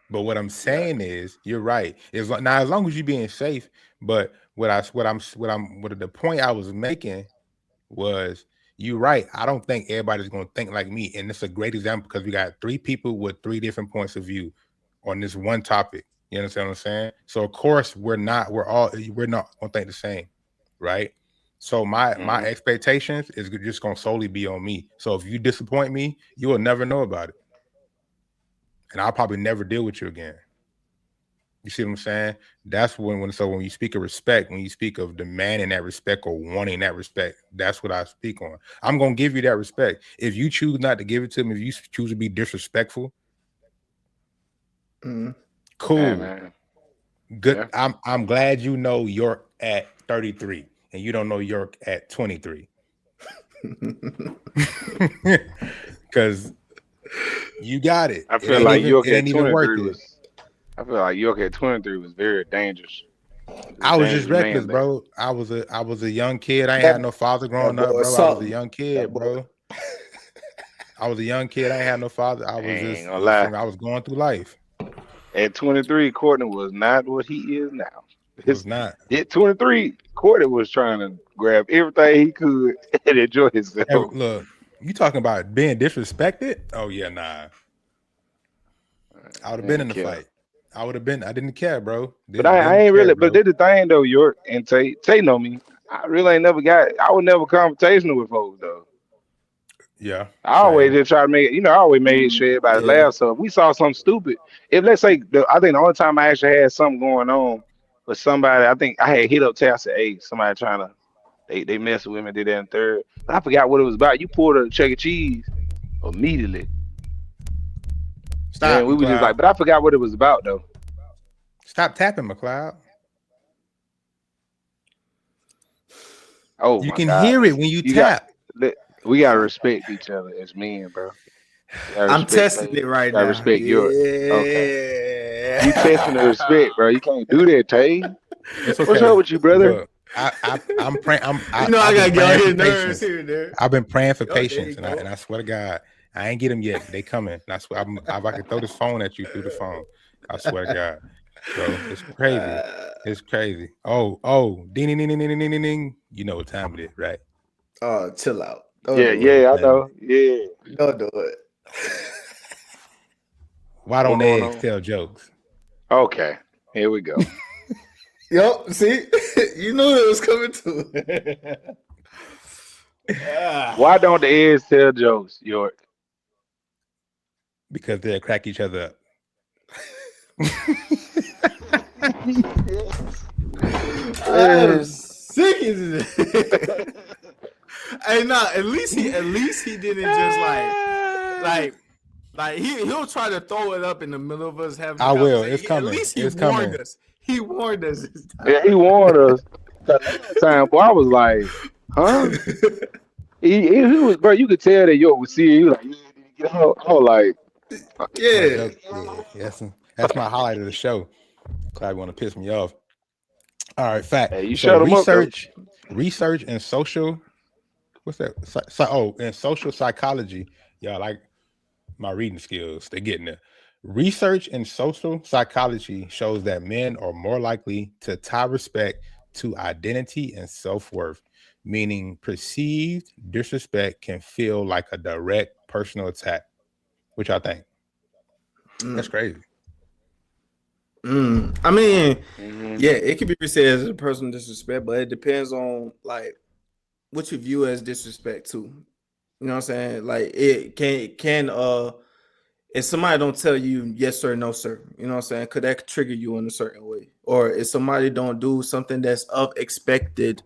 Speaker 2: but what I'm saying is you're right. It's like now as long as you're being safe. But the point I was making was you're right. I don't think everybody's gonna think like me, and it's a great example because we got three people with three different points of view on this one topic. You understand what I'm saying? So of course we're not gonna think the same, right? So my expectations is just gonna solely be on me. So if you disappoint me, you will never know about it, and I'll probably never deal with you again. You see what I'm saying? That's when you speak of respect, when you speak of demanding that respect or wanting that respect, that's what I speak on. I'm gonna give you that respect. If you choose not to give it to me, if you choose to be disrespectful, cool,
Speaker 1: Yeah, man.
Speaker 2: good.
Speaker 1: Yeah.
Speaker 2: I'm glad you know York at 33 and you don't know York at 23, because you got it.
Speaker 1: I
Speaker 2: It
Speaker 1: feel
Speaker 2: ain't
Speaker 1: like
Speaker 2: even
Speaker 1: York
Speaker 2: it
Speaker 1: at
Speaker 2: ain't even
Speaker 1: 23
Speaker 2: worth it.
Speaker 1: was. I feel like York at 23 was very dangerous.
Speaker 2: I was just
Speaker 1: Dangerous
Speaker 2: reckless,
Speaker 1: man there.
Speaker 2: bro. I was a young kid. I ain't
Speaker 3: That,
Speaker 2: had no father
Speaker 3: that
Speaker 2: growing up,
Speaker 3: boy
Speaker 2: bro. I was a
Speaker 3: something.
Speaker 2: young
Speaker 3: That
Speaker 2: kid,
Speaker 3: boy.
Speaker 2: bro. I was a young kid. I ain't had no father. I
Speaker 1: I
Speaker 2: was
Speaker 1: ain't
Speaker 2: just,
Speaker 1: gonna
Speaker 2: you feel
Speaker 1: lie.
Speaker 2: me? I was going through life.
Speaker 1: At 23, Courtney was not what he is now.
Speaker 2: Was
Speaker 1: His,
Speaker 2: not.
Speaker 1: at 23, Courtney was trying to grab everything he could and enjoy
Speaker 2: Hey,
Speaker 1: himself.
Speaker 2: look, you talking about being disrespected? Oh yeah, nah. I would have been
Speaker 1: And
Speaker 2: in the
Speaker 1: care.
Speaker 2: fight. I would have been. I didn't care, bro.
Speaker 1: But I
Speaker 2: Didn't
Speaker 1: ain't
Speaker 2: care,
Speaker 1: really. But
Speaker 2: bro.
Speaker 1: did the thing though, York and Tay know me. I really ain't never got. I was never confrontational with folks though.
Speaker 2: Yeah,
Speaker 1: I always
Speaker 2: same.
Speaker 1: just try to make it. I always made sure everybody
Speaker 3: Yeah.
Speaker 1: laugh. So if we saw something stupid, if let's say, I think the only time I actually had something going on was somebody. I think I had hit up Tay. I said, "Hey, somebody trying to they messing with me." Did that in third, but I forgot what it was about. You pulled a Chuck E. Cheese immediately, and
Speaker 2: Stop,
Speaker 1: we were just like,
Speaker 2: McLeod.
Speaker 1: but I forgot what it was about though.
Speaker 2: Stop tapping, McLeod.
Speaker 1: Oh
Speaker 2: You
Speaker 1: my
Speaker 2: can
Speaker 1: God,
Speaker 2: hear it when you
Speaker 1: you got.
Speaker 2: tap.
Speaker 1: We gotta respect each other as men, bro. You gotta
Speaker 3: I'm
Speaker 1: respect
Speaker 3: testing
Speaker 1: Tay.
Speaker 3: it
Speaker 1: You
Speaker 3: right
Speaker 1: gotta
Speaker 3: now.
Speaker 1: respect yours. Okay. You testing the
Speaker 3: Yeah.
Speaker 1: respect, bro. You can't do that, Tay.
Speaker 2: It's
Speaker 1: What's up
Speaker 2: okay.
Speaker 1: with you, brother?
Speaker 2: Look, I'm praying.
Speaker 3: You know I
Speaker 2: I've been
Speaker 3: gotta get on
Speaker 2: praying for
Speaker 3: his nerves
Speaker 2: patience.
Speaker 3: here and there.
Speaker 2: I've been praying for
Speaker 3: Oh, there
Speaker 2: patience,
Speaker 3: you
Speaker 2: and
Speaker 3: go.
Speaker 2: I swear to God, I ain't get them yet. They coming. And I swear, if I could throw this phone at you through the phone, I swear to God, bro, it's crazy. It's crazy. Ding ding ding ding ding ding ding ding. You know what time it is, right?
Speaker 3: Oh, chill out. Don't
Speaker 1: Yeah,
Speaker 3: do
Speaker 2: You know
Speaker 3: it.
Speaker 1: yeah,
Speaker 2: what
Speaker 1: I
Speaker 2: time it
Speaker 1: know.
Speaker 2: is.
Speaker 1: Yeah.
Speaker 3: Don't do it.
Speaker 2: Why
Speaker 1: What
Speaker 2: don't
Speaker 1: going
Speaker 2: eggs
Speaker 1: on?
Speaker 2: tell jokes?
Speaker 1: Okay. Here we go.
Speaker 3: Yup, see? You knew it was coming to.
Speaker 1: Why don't the eggs tell jokes, York?
Speaker 2: Because they'll crack each other up.
Speaker 3: I'm sick of it. Hey, nah, at least he didn't just like he'll try to throw it up in the middle of us having a
Speaker 2: I will. It's
Speaker 3: conversation. At
Speaker 2: coming.
Speaker 3: least he
Speaker 2: It's
Speaker 3: warned
Speaker 2: coming.
Speaker 3: us. He warned us this
Speaker 1: Yeah, he warned us. The last time, boy, I was like, huh?
Speaker 3: time.
Speaker 1: He was, bro. You could tell that York was serious. He was like, yeah, did you get out? I was like,
Speaker 2: My
Speaker 3: Yeah.
Speaker 2: joke. Yeah, that's my highlight of the show. Clyde want to piss me off. All right, fact.
Speaker 1: hey, you
Speaker 2: So
Speaker 1: shut him up though.
Speaker 2: research and social. What's that? In social psychology, y'all like my reading skills. They're getting there. Research in social psychology shows that men are more likely to tie respect to identity and self-worth, meaning perceived disrespect can feel like a direct personal attack, which I think that's crazy.
Speaker 3: I mean,
Speaker 1: Mhm.
Speaker 3: yeah, it could be said as a personal disrespect, but it depends on like what you view as disrespect too. You know what I'm saying? Like it can if somebody don't tell you yes sir, no sir, you know what I'm saying? Could that trigger you in a certain way? Or if somebody don't do something that's of expected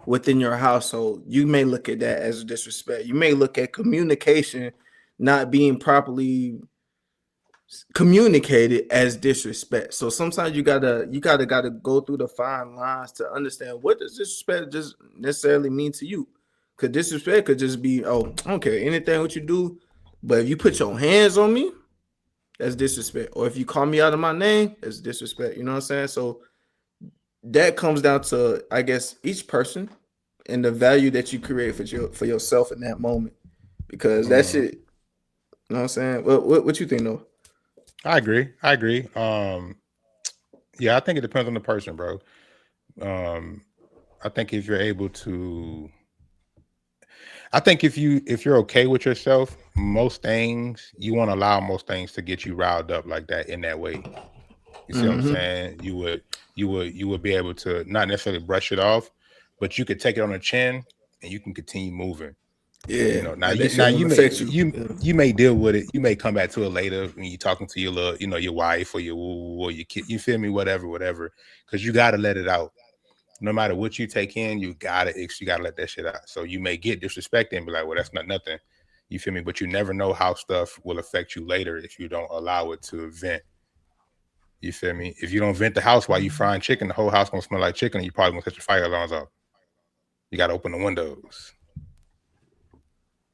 Speaker 3: within your household, you may look at that as disrespect. You may look at communication not being properly communicated as disrespect. So sometimes you gotta go through the fine lines to understand what does disrespect just necessarily mean to you. Because disrespect could just be, oh, I don't care anything what you do, but if you put your hands on me, that's disrespect. Or if you call me out of my name, that's disrespect. You know what I'm saying? So that comes down to, I guess, each person and the value that you create for yourself in that moment. Because that shit, you know what I'm saying? What you think though?
Speaker 2: I agree. Yeah, I think it depends on the person, bro. I think if you're able to, I think if you're okay with yourself, most things you want to allow most things to get you riled up like that in that way. You see what I'm saying? You would be able to not necessarily brush it off, but you could take it on the chin and you can continue moving.
Speaker 3: Yeah.
Speaker 2: You know, now
Speaker 3: like
Speaker 2: you may deal with it. You may come back to it later when you're talking to your little, your wife or your kid. You feel me? Whatever. Because you got to let it out. No matter what you take in, you gotta let that shit out. So you may get disrespected and be like, well, that's not nothing. You feel me? But you never know how stuff will affect you later if you don't allow it to vent. You feel me? If you don't vent the house while you frying chicken, the whole house gonna smell like chicken and you probably gonna set your fire alarms off. You gotta open the windows.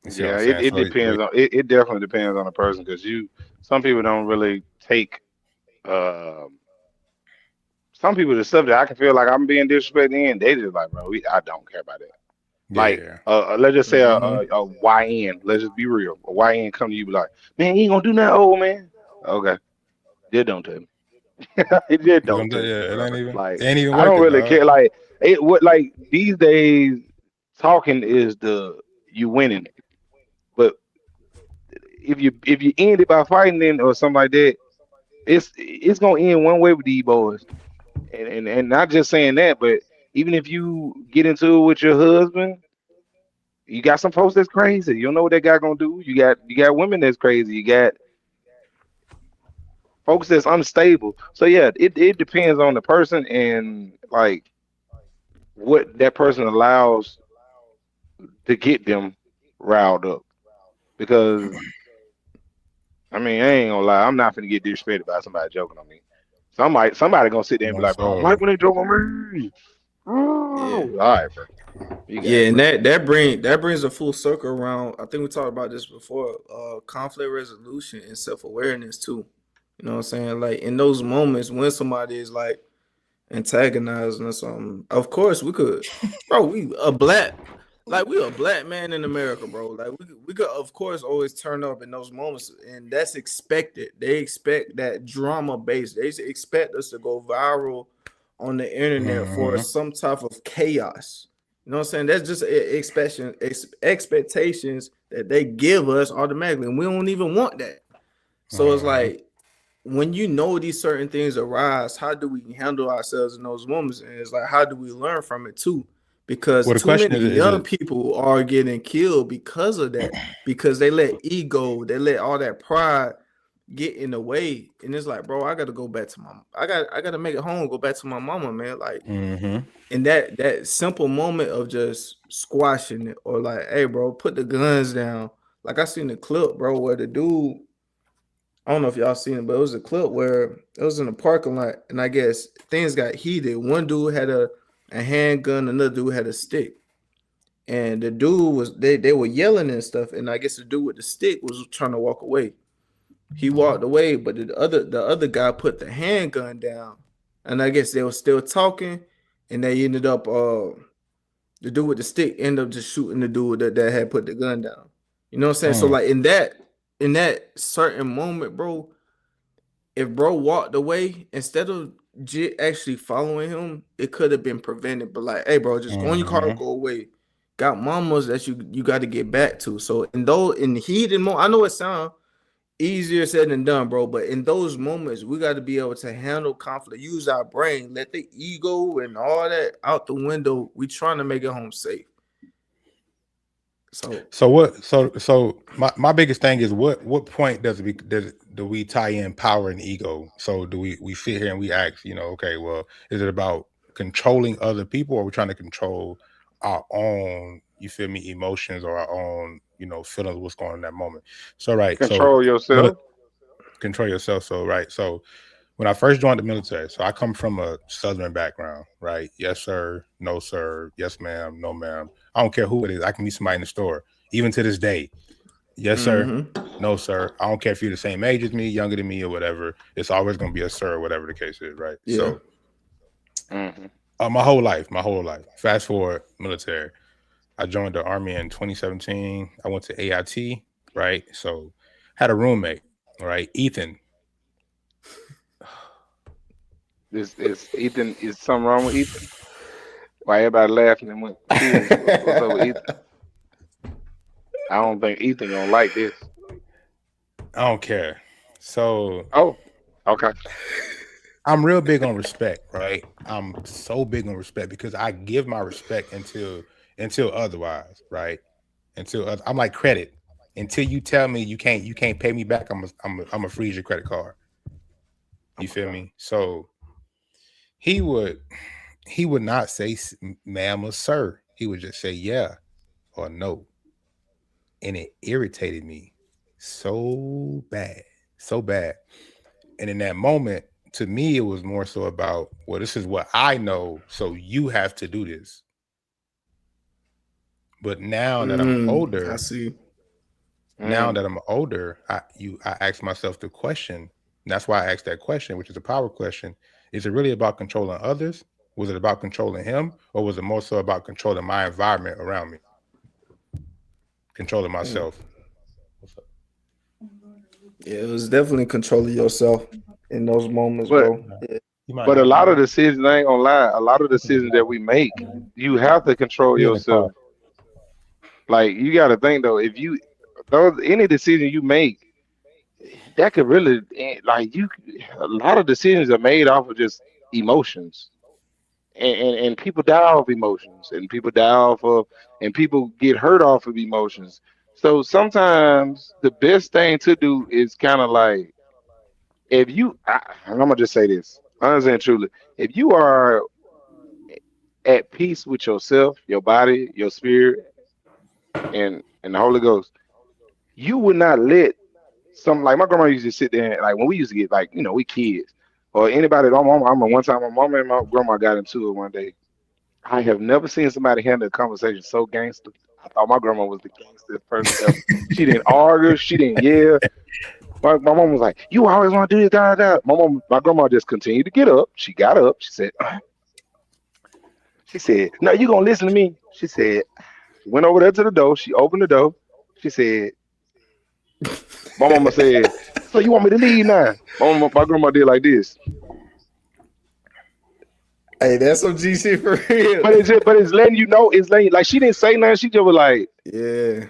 Speaker 1: Yeah, it depends on it definitely depends on the person, because some people don't really take some people the subject. I can feel like I'm being disrespected and they just like, bro, I don't care about that. Like let's just say a YN, let's just be real. A YN come to you be like, man, you ain't gonna do nothing, old man. Okay. Just don't tell me. It just don't tell me. Like
Speaker 2: ain't even
Speaker 1: I don't really
Speaker 2: dog.
Speaker 1: care. Like these days talking is you winning. But if you end it by fighting then or something like that, it's gonna end one way with these boys. And not just saying that, but even if you get into it with your husband, you got some folks that's crazy. You don't know what that guy gonna do. You got women that's crazy. You got folks that's unstable. So yeah, it depends on the person and like what that person allows to get them riled up. Because I mean, I ain't gonna lie, I'm not gonna get disrespected by somebody joking on me. Somebody gonna sit there and be like, bro, like when they joke on me. Oh, all right, bro.
Speaker 3: Yeah, and that brings a full circle around. I think we talked about this before. Conflict resolution and self-awareness too. You know what I'm saying? Like in those moments when somebody is like antagonizing or something, of course we could, bro. We a black man in America, bro. Like we could of course always turn up in those moments, and that's expected. They expect that drama base. They expect us to go viral on the internet for some type of chaos. You know what I'm saying? That's just expectations that they give us automatically, and we don't even want that. So it's like when you know these certain things arise, how do we handle ourselves in those moments? And it's like, how do we learn from it too? Because too many young people are getting killed because of that, because they let ego, they let all that pride get in the way. And it's like, bro, I gotta go back to I gotta make it home, go back to my mama, man. Like in that simple moment of just squashing it, or like, hey bro, put the guns down. Like I seen the clip, bro, where the dude, I don't know if y'all seen it, but it was a clip where it was in the parking lot, and I guess things got heated. One dude had a handgun, another dude had a stick. And the dude was they were yelling and stuff, and I guess the dude with the stick was trying to walk away. He walked away, but the other guy put the handgun down, and I guess they were still talking, and they ended up the dude with the stick ended up just shooting the dude that had put the gun down. You know what I'm saying? So like in that certain moment, bro, if bro walked away instead of actually following him, it could have been prevented. But like, hey, bro, just go in your car, go away. Got mamas that you got to get back to. So in the heat and more, I know it sounds easier said than done, bro. But in those moments, we got to be able to handle conflict, use our brain, let the ego and all that out the window. We trying to make it home safe. So
Speaker 2: My biggest thing is what point do we tie in power and ego? So do we sit here and we ask, okay, well, is it about controlling other people, or are we trying to control our own, you feel me, emotions, or our own, feelings of what's going on in that moment? So
Speaker 1: Control yourself.
Speaker 2: control yourself. So so when I first joined the military, so I come from a Southern background, right? Yes, sir. No, sir. Yes, ma'am. No, ma'am. I don't care who it is. I can meet somebody in the store, even to this day. Yes, sir. No, sir. I don't care if you're the same age as me, younger than me, or whatever. It's always going to be a sir, whatever the case is, right?
Speaker 3: Yeah.
Speaker 2: So my whole life. Fast forward, military. I joined the Army in 2017. I went to AIT, right? So had a roommate, right? Ethan.
Speaker 1: Is Ethan? Is something wrong with Ethan? Why everybody laughing and went cool? What's up with Ethan? I don't think Ethan gonna like this.
Speaker 2: I don't care. So
Speaker 1: Oh, okay.
Speaker 2: I'm real big on respect, right? I'm so big on respect because I give my respect until otherwise, right? I'm like credit. Until you tell me you can't pay me back, I'm a freeze your credit card. You feel me? So he would not say ma'am or sir. He would just say yeah or no. And it irritated me so bad. And in that moment, to me, it was more so about, well, this is what I know, so you have to do this. But now that I'm older,
Speaker 3: I see.
Speaker 2: Now that I'm older, I ask myself the question. And that's why I asked that question, which is a power question. Is it really about controlling others? Was it about controlling him? Or was it more so about controlling my environment around me? Controlling myself.
Speaker 3: Yeah, it was definitely controlling yourself in those moments, bro. Yeah.
Speaker 1: But a lot of decisions, I ain't gonna lie, a lot of decisions that we make, you have to control yourself. Like, you got to think though, if you any decision you make, that could really like a lot of decisions are made off of just emotions. And people die off emotions, and people die off of, and people get hurt off of emotions. So sometimes the best thing to do is kind of like, if I'm gonna just say this, honestly and truly, if you are at peace with yourself, your body, your spirit, and the Holy Ghost, you would not let like my grandma used to sit there, and, like when we used to get, like, we kids or anybody. My mom, I remember one time my mom and my grandma got into it one day. I have never seen somebody handle a conversation so gangster. I thought my grandma was the gangster person ever. She didn't argue, she didn't yell. My mom was like, "You always want to do this, da da." My grandma just continued to get up. She got up. She said, "No, you gonna listen to me?" She said, went over there to the door. She opened the door. She said, my mama said, "So you want me to leave now?" My grandma did like this.
Speaker 3: Hey, that's some G shit for real.
Speaker 1: But it's letting you know. It's letting, like, she didn't say nothing. She just was like,
Speaker 3: yeah,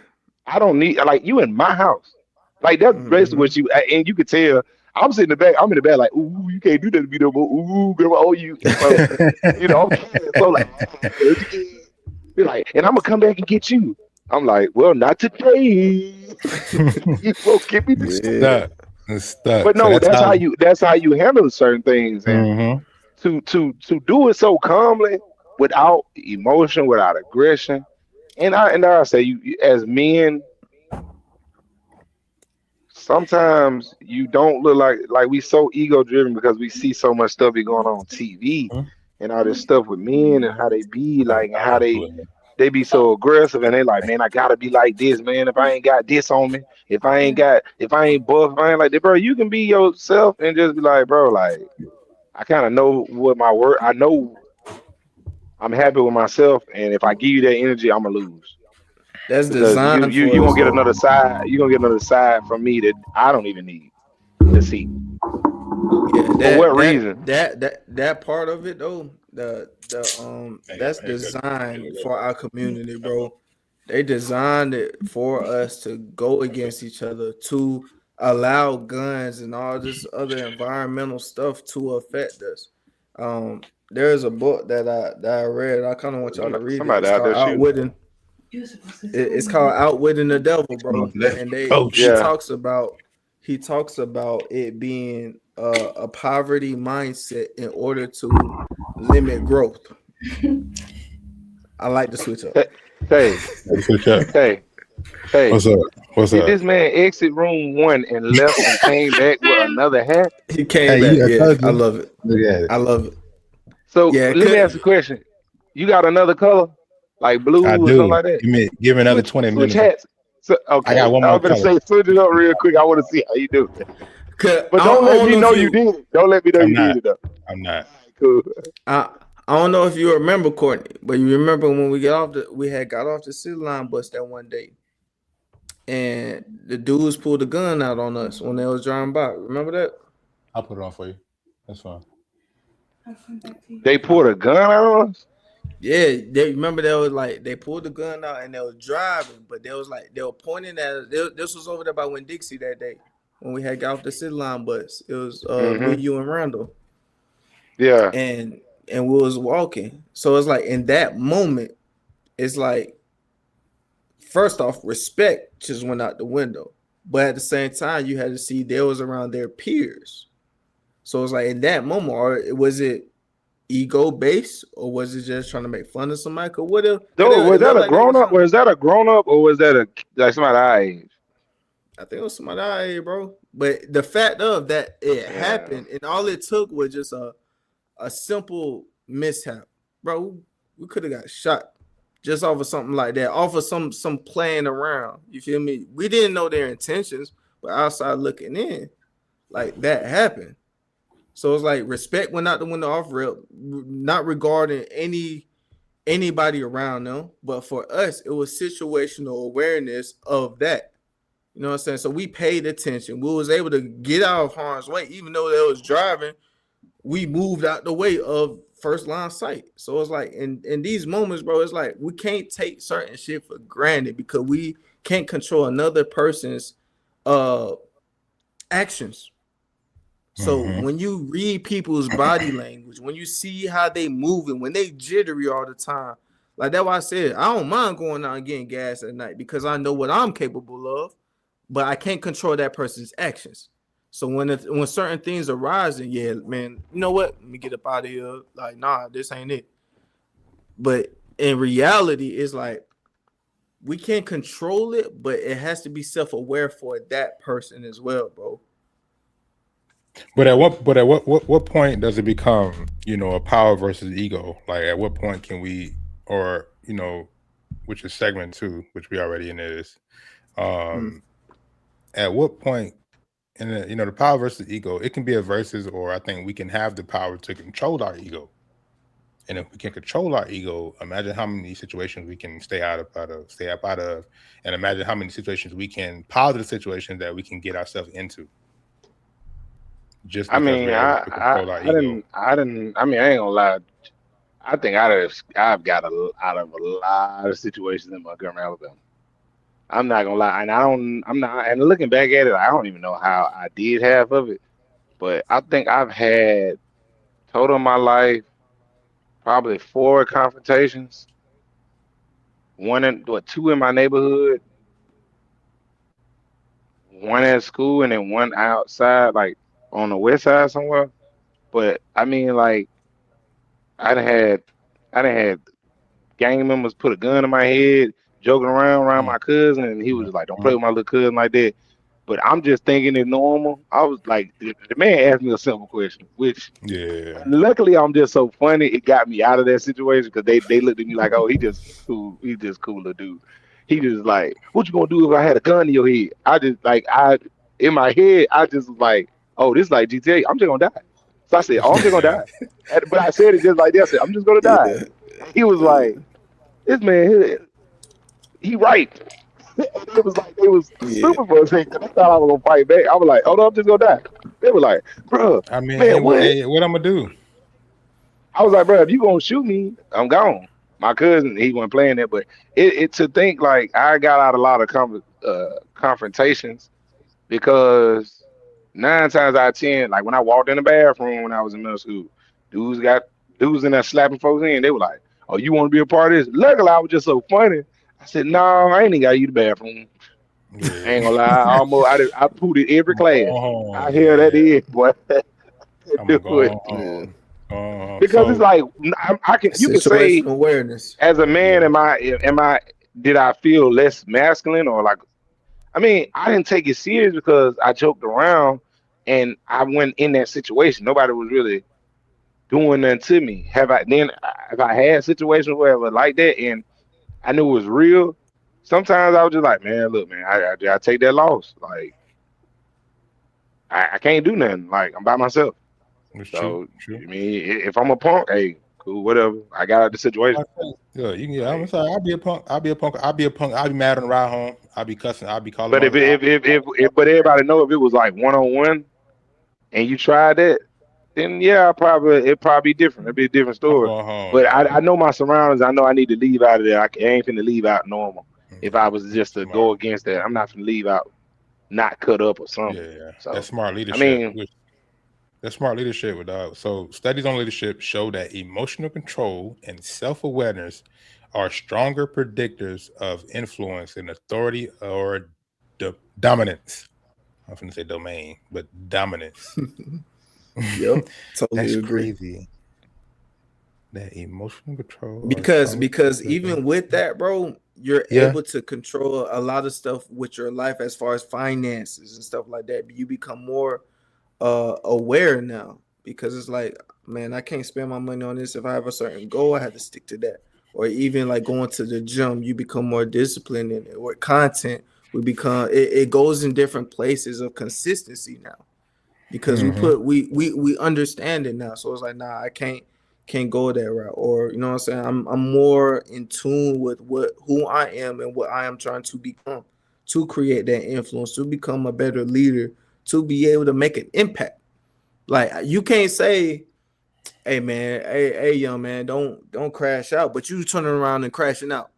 Speaker 1: I don't need, like, you in my house. Like, that's basically what you, and you could tell. I'm sitting in the back. I'm in the back like, ooh, you can't do that to me no more. Ooh, grandma, oh, you. So, I'm kidding. So, like, be like, and I'm gonna come back and get you. I'm like, well, not today. You won't give me the stuff. But no, so that's how you handle certain things, and to do it so calmly, without emotion, without aggression. And I say, you as men, sometimes you don't look like we so ego driven because we see so much stuff be going on TV and all this stuff with men and how they be like, and how they be so aggressive, and they like, man, I gotta be like this, man. If I ain't got this on me, if I ain't buff, if I ain't like that, bro, you can be yourself and just be like, bro, like, I kind of know what my word, I know I'm happy with myself, and if I give you that energy, I'm gonna lose.
Speaker 3: That's
Speaker 1: because
Speaker 3: designed
Speaker 1: you gonna get another side. You gonna get another side from me that I don't even need to see.
Speaker 3: Yeah,
Speaker 1: for what reason?
Speaker 3: That part of it though, that's designed for our community, bro. They designed it for us to go against each other, to allow guns and all this other environmental stuff to affect us. There's a book that I read. I kind of want y'all to read it. It's called Outwitting. It's called Outwitting the Devil, bro. And he talks about it being a poverty mindset in order to limit growth. I like to switch up.
Speaker 1: Hey,
Speaker 2: What's up?
Speaker 1: Did this man exit room 1 and left and came back with another hat?
Speaker 3: He came back. Yeah, I love it. I love it.
Speaker 1: So let me ask you a question. You got another color, like blue or something like that?
Speaker 2: Give me another 20 minutes.
Speaker 1: Switch hats. So, okay,
Speaker 2: I got one more.
Speaker 1: I'm gonna say switch it up real quick. I want to see how you do it. But don't let me know you did it. Don't let me know you did it though.
Speaker 2: I'm not.
Speaker 1: Cool.
Speaker 3: I don't know if you remember, Courtney, but you remember when we got off the city line bus that one day, and the dudes pulled a gun out on us when they was driving by. Remember that?
Speaker 2: I'll put it on for you. That's fine.
Speaker 1: They pulled a gun out on us?
Speaker 3: Yeah, they was like they pulled the gun out and they was driving, but they were pointing at us. This was over there by Winn-Dixie that day when we had got off the city line bus. It was me, you, and Randall.
Speaker 1: Yeah.
Speaker 3: And we was walking. So it's like in that moment, it's like, first off, respect just went out the window. But at the same time, you had to see they was around their peers. So it's like in that moment, or was it ego based, or was it just trying to make fun of somebody? Was
Speaker 1: that a grown up? Was that a grown up, or was that somebody our age?
Speaker 3: I think it was somebody our age, bro. But the fact of that it happened, and all it took was just a simple mishap, bro. We could have got shot just off of something like that, off of some playing around. You feel me? We didn't know their intentions, but outside looking in, like that happened. So it's like respect went out the window off rip, not regarding anybody around them, but for us, it was situational awareness of that. You know what I'm saying? So we paid attention. We was able to get out of harm's way, even though they was driving. We moved out the way of first line sight. So it's like in these moments, bro, it's like we can't take certain shit for granted because we can't control another person's actions. So when you read people's body language, when you see how they moving, when they jittery all the time, like that's why I said I don't mind going out and getting gas at night because I know what I'm capable of, but I can't control that person's actions. So when certain things are rising, yeah, man, you know what? Let me get up out of here. Like, nah, this ain't it. But in reality, it's like we can't control it, but it has to be self-aware for that person as well, bro.
Speaker 2: But at what point does it become, a power versus ego? Like at what point can we, or which is segment 2, which we already in this. At what point, and the power versus ego, it can be a versus, or I think we can have the power to control our ego. And if we can control our ego, imagine how many situations we can stay up out of, and imagine how many situations positive situations that we can get ourselves into. Just because
Speaker 1: I ain't gonna lie. I think I've got out of a lot of situations in Montgomery, Alabama. I'm not gonna lie, and I'm not. And looking back at it, I don't even know how I did half of it, but I think I've had total in my life probably 4 confrontations. 2 in my neighborhood, 1 at school, and then 1 outside, like on the west side somewhere. But I mean, like, I done had gang members put a gun in my head, joking around my cousin, and he was like, "Don't play with my little cousin like that." But I'm just thinking it's normal. I was like, the man asked me a simple question, which luckily I'm just so funny. It got me out of that situation because they looked at me like, "Oh, he just cool. He just cooler dude." He just like, "What you gonna do if I had a gun in your head?" I just like in my head, I just was like, "Oh, this is like GTA. I'm just gonna die." So I said, "Oh, I'm just gonna die." But I said it just like that. I said, "I'm just gonna die." He was like, "This man, he right." It was like, it was stupid for a second. I thought I was gonna fight back. I was like, "Oh no, I'm just gonna die." They were like, "Bro,
Speaker 2: I mean,
Speaker 1: man, what
Speaker 2: I'm gonna do?"
Speaker 1: I was like, "Bro, if you gonna shoot me, I'm gone." My cousin, he wasn't playing that, but it to think like I got out a lot of confrontations because 9 times out of 10, like when I walked in the bathroom when I was in middle school, dudes in there slapping folks in. They were like, "Oh, you want to be a part of this?" Luckily, I was just so funny. I said, no, I ain't even got to use the bathroom. I
Speaker 2: Yeah.
Speaker 1: ain't gonna lie. I pooted every
Speaker 2: I'm gonna
Speaker 1: class.
Speaker 2: go home.
Speaker 1: I hear that
Speaker 2: Yeah.
Speaker 1: is, boy.
Speaker 2: I'm
Speaker 1: Do
Speaker 2: gonna go
Speaker 1: it.
Speaker 3: Yeah.
Speaker 2: home.
Speaker 1: Because it's
Speaker 2: So
Speaker 1: like you can say
Speaker 3: Situational awareness.
Speaker 1: as a man,
Speaker 2: yeah.
Speaker 1: did I feel less masculine or like I mean, I didn't take it serious because I joked around and I went in that situation. Nobody was really doing nothing to me. If I had situations where it was like that and I knew it was real, sometimes I was just like, man, look, man, I take that loss. Like I can't do nothing. Like I'm by myself.
Speaker 2: It's true.
Speaker 1: So
Speaker 2: True.
Speaker 1: I mean, if I'm a punk, hey, cool, whatever. I got out the situation.
Speaker 2: Yeah, I'm
Speaker 1: Like,
Speaker 2: sorry. I'll be a punk. I'll be a punk. I'll be a punk. I'll be mad on the ride home. I'll be cussing. I'll be calling
Speaker 1: but
Speaker 2: my.
Speaker 1: but everybody know if it was like 1-on-one and you tried that, then yeah, it'd probably be different. It'd be a different
Speaker 2: I'm
Speaker 1: story.
Speaker 2: going home,
Speaker 1: But
Speaker 2: dog.
Speaker 1: I know my surroundings. I know I need to leave out of there. I ain't finna leave out normal. If I
Speaker 2: Yeah,
Speaker 1: was just to
Speaker 2: smart.
Speaker 1: go against that, I'm not finna leave out not cut up or
Speaker 2: Yeah,
Speaker 1: something.
Speaker 2: yeah. That's
Speaker 1: So
Speaker 2: smart
Speaker 1: I
Speaker 2: leadership.
Speaker 1: mean,
Speaker 2: That's smart leadership, dog. So studies on leadership show that emotional control and self-awareness are stronger predictors of influence and authority or dominance. I'm going to say domain, but dominance.
Speaker 3: Yep, totally
Speaker 2: That's
Speaker 3: agree.
Speaker 2: crazy. That emotional control are
Speaker 3: Because
Speaker 2: stronger
Speaker 3: even with that, bro, you're
Speaker 2: Yeah.
Speaker 3: able to control a lot of stuff with your life as far as finances and stuff like that. You become more aware now because it's like, man, I can't spend my money on this. If I have a certain goal, I have to stick to that. Or even like going to the gym, you become more disciplined in it. Or content, it goes in different places of consistency now because we understand it now. So it's like, nah, I can't go that route. Or you know what I'm saying? I'm more in tune with who I am and what I am trying to become to create that influence, to become a better leader, to be able to make an impact. Like you can't say, hey man, hey young man, don't crash out, but you turning around and crashing out.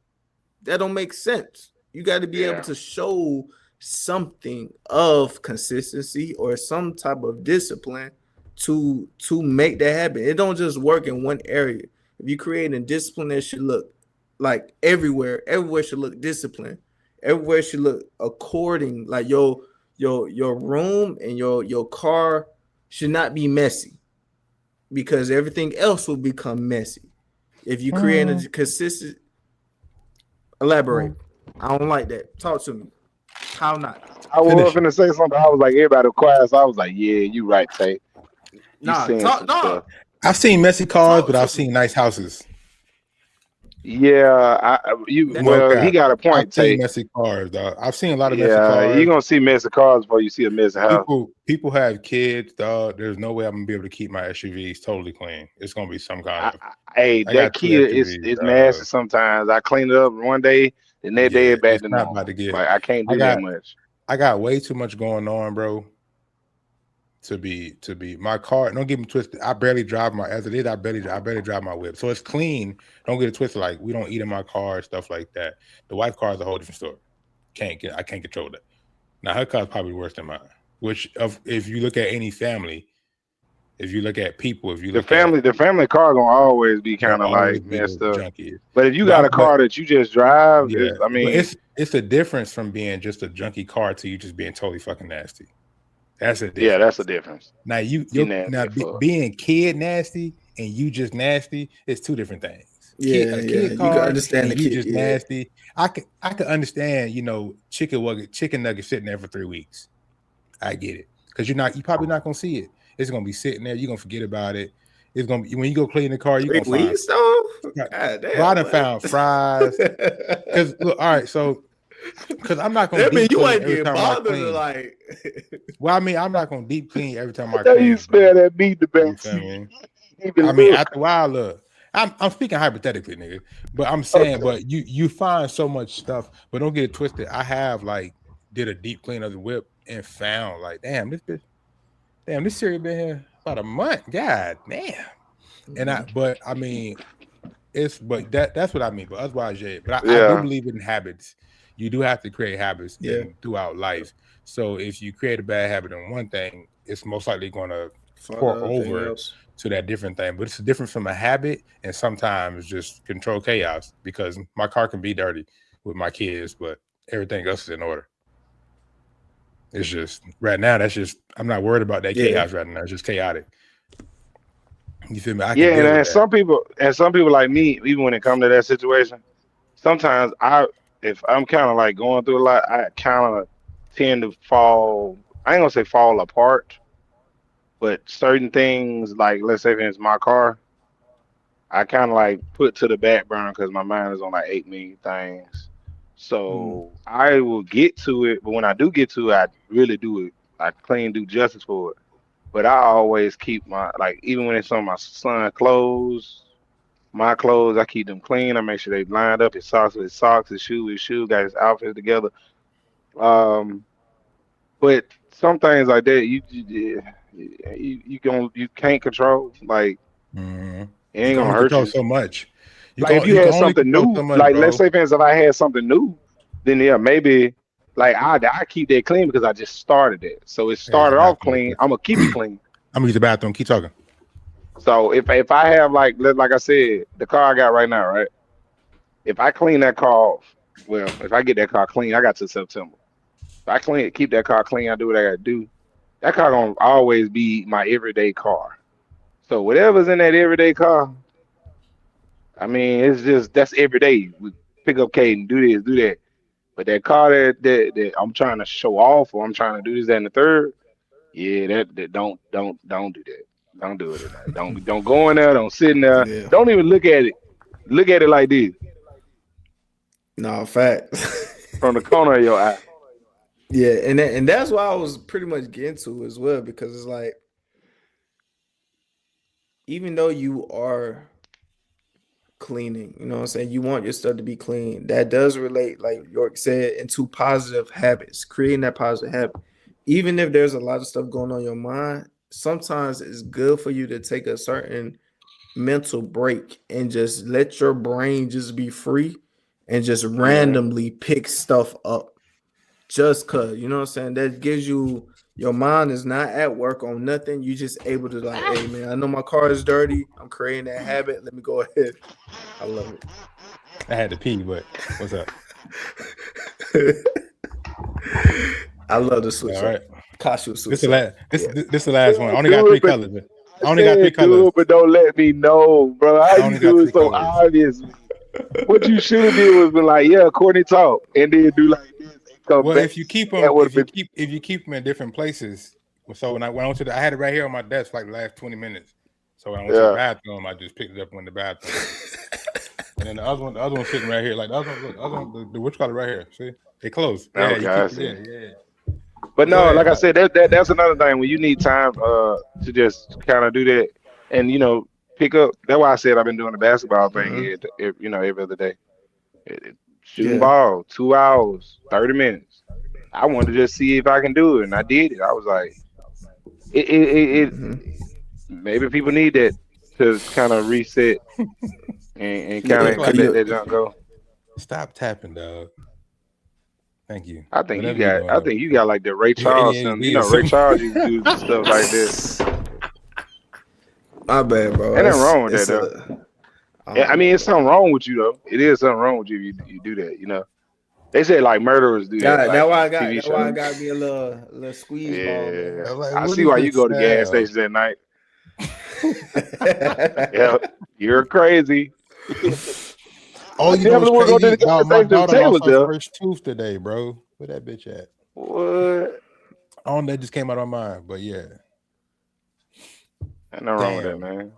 Speaker 3: That don't make sense. You got to be able
Speaker 1: yeah,
Speaker 3: to show something of consistency or some type of discipline to make that happen. It don't just work in one area. If you create a discipline, that should look like everywhere. Everywhere should look disciplined. Everywhere should look according. Like your room and your car should not be messy because everything else will become messy. If you create a consistent, elaborate. I don't like that. Talk to me. How not?
Speaker 1: I was
Speaker 2: Finish.
Speaker 1: gonna say something. I was like, everybody quiet. So I was like, yeah, you right, Tate. You
Speaker 3: Nah,
Speaker 1: saying
Speaker 3: talk.
Speaker 1: some
Speaker 3: Nah,
Speaker 1: stuff.
Speaker 2: I've seen messy cars,
Speaker 3: talk
Speaker 2: but I've
Speaker 3: to me.
Speaker 2: seen nice houses.
Speaker 1: Yeah,
Speaker 2: No
Speaker 1: well, he
Speaker 2: cap.
Speaker 1: got a
Speaker 2: I've
Speaker 1: point,
Speaker 2: seen
Speaker 1: Tate.
Speaker 2: messy cars, dog. I've seen a lot of messy
Speaker 1: Yeah, you're
Speaker 2: cars.
Speaker 1: gonna see messy cars before you see a messy house.
Speaker 2: People have kids, dog. There's no way I'm gonna be able to keep my SUVs totally clean. It's gonna be some kind of.
Speaker 1: Hey,
Speaker 2: I
Speaker 1: that
Speaker 2: got two
Speaker 1: Kia is
Speaker 2: SUVs.
Speaker 1: is nasty sometimes. I clean it up one day, the next day
Speaker 2: Yeah,
Speaker 1: it's back
Speaker 2: it's
Speaker 1: to
Speaker 2: not about
Speaker 1: normal.
Speaker 2: to get.
Speaker 1: Like I can't
Speaker 2: I
Speaker 1: do that
Speaker 2: got
Speaker 1: much.
Speaker 2: I got way too much going on, bro. To be my car. Don't get me twisted. I barely drive my as it is. I barely drive my whip, so it's clean. Don't get it twisted. Like we don't eat in my car, stuff like that. The wife car is a whole different story. I can't control that. Now her car is probably worse than mine. Which if you look at any family, if you look at people, if you
Speaker 1: The
Speaker 2: look at
Speaker 1: family car gonna always be
Speaker 2: gonna
Speaker 1: kind of
Speaker 2: always
Speaker 1: like
Speaker 2: be
Speaker 1: messed
Speaker 2: the
Speaker 1: up.
Speaker 2: junkiest.
Speaker 1: But if you got
Speaker 2: But
Speaker 1: a car that you just drive,
Speaker 2: yeah,
Speaker 1: I
Speaker 2: but
Speaker 1: mean,
Speaker 2: it's a difference from being just a junky car to you just being totally fucking nasty. That's a
Speaker 1: yeah, that's a
Speaker 2: difference.
Speaker 1: difference.
Speaker 2: Now
Speaker 1: You nasty for
Speaker 2: being kid nasty and you just nasty is two different things.
Speaker 3: Yeah,
Speaker 2: A
Speaker 3: yeah.
Speaker 2: kid
Speaker 3: You can
Speaker 2: car
Speaker 3: understand
Speaker 2: and
Speaker 3: the
Speaker 2: you
Speaker 3: kid.
Speaker 2: just
Speaker 3: Yeah.
Speaker 2: nasty. I could understand, chicken nugget sitting there for 3 weeks. I get it. Because you probably not gonna see it. It's gonna be sitting there, you're gonna forget about it. It's gonna be when you go clean the car, you're
Speaker 3: 3
Speaker 2: gonna find
Speaker 3: weeks though. God
Speaker 2: bro, I
Speaker 3: damn.
Speaker 2: done found fries. Because look, all right, so because I'm not gonna
Speaker 3: That mean
Speaker 2: deep
Speaker 3: you
Speaker 2: clean
Speaker 3: ain't
Speaker 2: every
Speaker 3: getting
Speaker 2: time I
Speaker 3: bothered to
Speaker 2: clean.
Speaker 3: like.
Speaker 2: Well, I mean, I'm not gonna deep clean every time
Speaker 1: I
Speaker 2: I
Speaker 1: know you
Speaker 2: clean, bro.
Speaker 1: smell that meat in the
Speaker 2: You
Speaker 1: back
Speaker 2: feel
Speaker 1: seat.
Speaker 2: me?
Speaker 1: Even
Speaker 2: I mean,
Speaker 1: look.
Speaker 2: after a while, look, I'm speaking hypothetically, nigga. But I'm saying, but you find so much stuff, but don't get it twisted. I have like did a deep clean of the whip and found like, damn, this cereal been here about a month. God damn. And but I mean, but that's what I mean. But otherwise, yeah. But I do
Speaker 1: Yeah,
Speaker 2: believe in habits. You do have to create habits
Speaker 3: Yeah.
Speaker 2: throughout life. So if you create a bad habit in one thing, it's most likely going to
Speaker 3: For
Speaker 2: pour
Speaker 3: the other thing
Speaker 2: over
Speaker 3: else.
Speaker 2: to that different thing. But it's different from a habit and sometimes just control chaos because my car can be dirty, with my kids, but everything else is in order. It's just right now. That's just I'm not worried about that chaos right now. It's just chaotic. You feel me? I can
Speaker 1: Yeah,
Speaker 2: deal with
Speaker 1: and
Speaker 2: that.
Speaker 1: some people like me, even when it comes to that situation, sometimes if I'm kind of like going through a lot, I kind of tend to fall. I ain't gonna say fall apart, but certain things, like let's say if it's my car, I kind of like put to the back burner because my mind is on like 8 million things. So I will get to it, but when I do get to it, I really do it. I clean, do justice for it. But I always keep my like even when it's on my son clothes, my clothes, I keep them clean. I make sure they lined up. His socks with his socks, his shoe with his shoe, got his outfits together. Um, but some things like that, you can't control. Like
Speaker 2: Mhm.
Speaker 1: it
Speaker 2: You
Speaker 1: ain't
Speaker 2: can
Speaker 1: gonna
Speaker 2: only
Speaker 1: hurt
Speaker 2: control
Speaker 1: you.
Speaker 2: so much.
Speaker 1: Like if you
Speaker 2: You can
Speaker 1: had
Speaker 2: only
Speaker 1: something
Speaker 2: control so
Speaker 1: new,
Speaker 2: much,
Speaker 1: like let's
Speaker 2: bro.
Speaker 1: say for instance, if I had something new, then yeah, maybe like I keep that clean because I just started it. So it
Speaker 2: Yeah, use the
Speaker 1: started off
Speaker 2: bathroom real
Speaker 1: clean.
Speaker 2: quick.
Speaker 1: I'm gonna keep it clean.
Speaker 2: I'm gonna use the bathroom. Keep talking.
Speaker 1: So if I have like I said, the car I got right now, right? If I clean that car off, well, if I get that car clean, I got to September. If I keep that car clean, I do what I gotta do. That car gonna always be my everyday car. So whatever's in that everyday car, I mean, it's just that's every day. We pick up Caden, do this, do that. But that car that I'm trying to show off, or I'm trying to do this, that, and the third, yeah, that don't do that. Don't do it at night. Don't go in there. Don't sit in there.
Speaker 3: Yeah.
Speaker 1: Don't even look at it. Look at it like this
Speaker 3: No, fact.
Speaker 1: from the corner of your eye.
Speaker 3: Yeah, and that's why I was pretty much getting to as well, because it's like, even though you are cleaning, you know what I'm saying, you want your stuff to be clean. That does relate, like York said, into positive habits, creating that positive habit. Even if there's a lot of stuff going on in your mind, sometimes it's good for you to take a certain mental break and just let your brain just be free and just
Speaker 1: Mhm.
Speaker 3: randomly pick stuff up. Just cause, you know what I'm saying? That gives you, your mind is not at work on nothing. You just able to like, hey man, I know my car is dirty. I'm creating that habit. Let me go ahead. I love it.
Speaker 2: I had to pee, but what's up?
Speaker 3: I love the switch
Speaker 2: All right.
Speaker 3: up. Costume
Speaker 2: This
Speaker 3: switch
Speaker 2: the
Speaker 3: up.
Speaker 2: last. This
Speaker 3: Yeah.
Speaker 2: this the last one. I only got
Speaker 1: Do
Speaker 2: three
Speaker 1: it, but
Speaker 2: colors. I
Speaker 1: I
Speaker 2: only got three
Speaker 1: said do
Speaker 2: colors.
Speaker 1: it, but don't let me know, bro. How
Speaker 2: I
Speaker 1: you
Speaker 2: only got
Speaker 1: do
Speaker 2: three
Speaker 1: it so
Speaker 2: colors.
Speaker 1: obviously? What you should have did was been like, yeah, Courtney talk, and then do like this and come
Speaker 2: Well,
Speaker 1: back.
Speaker 2: if you keep
Speaker 1: That
Speaker 2: them,
Speaker 1: would have been.
Speaker 2: if you keep them in different places. So when I went to I had it right here on my desk for like the last 20 minutes. So when I went to the
Speaker 1: Yeah.
Speaker 2: bathroom, I just picked it up in the bathroom. And then the other one's sitting right here. Like the other one, look, the other one, the which color right here? See, they close. Yeah,
Speaker 1: Okay,
Speaker 2: you
Speaker 1: I
Speaker 2: keep
Speaker 1: see.
Speaker 2: yeah.
Speaker 1: But
Speaker 2: Go
Speaker 1: no,
Speaker 2: ahead.
Speaker 1: like I said, that's another thing when you need time to just kind of do that and pick up. That's why I said I've been doing the basketball thing every other day. Shooting
Speaker 3: Yeah.
Speaker 1: ball, 2 hours, 30 minutes. I wanted to just see if I can do it, and I did it. I was like, it maybe people need that to kind of reset and kind
Speaker 3: Yeah.
Speaker 1: of
Speaker 2: Look like
Speaker 1: let that junk go.
Speaker 2: stop tapping, dog. Thank you.
Speaker 1: I think
Speaker 2: Whatever you're doing.
Speaker 1: I think you got like the Ray
Speaker 2: You got
Speaker 1: Charles
Speaker 2: ADHD
Speaker 1: syndrome. You
Speaker 2: or
Speaker 1: know, Ray
Speaker 2: something.
Speaker 1: Charles used to do stuff like that.
Speaker 3: My bad, bro.
Speaker 1: Ain't nothing wrong with that
Speaker 3: It's
Speaker 1: though.
Speaker 3: I
Speaker 1: Yeah, I
Speaker 3: don't
Speaker 1: mean,
Speaker 3: know,
Speaker 1: it's something
Speaker 3: man.
Speaker 1: wrong with you though. It is something wrong with you if you do that. They say like murderers do that,
Speaker 3: Yeah,
Speaker 1: like TV
Speaker 3: that's why I
Speaker 1: shows.
Speaker 3: got me a little squeeze ball,
Speaker 1: Yeah,
Speaker 3: man.
Speaker 2: I'm like,
Speaker 1: I
Speaker 2: what
Speaker 1: see
Speaker 2: is
Speaker 1: why you
Speaker 2: this
Speaker 1: go to gas
Speaker 2: sound?
Speaker 1: stations at night. Yeah, you're crazy.
Speaker 2: Oh,
Speaker 1: I
Speaker 2: you know what's
Speaker 1: definitely would go to
Speaker 2: crazy,
Speaker 1: the gas
Speaker 2: dog? My
Speaker 1: station if
Speaker 2: daughter
Speaker 1: Tay
Speaker 2: lost
Speaker 1: was
Speaker 2: her
Speaker 1: there.
Speaker 2: first tooth today, bro. Where that bitch at?
Speaker 1: What?
Speaker 2: I don't know. That just came out of my mind, but yeah.
Speaker 1: Ain't nothing wrong with that,
Speaker 2: Damn.
Speaker 1: man.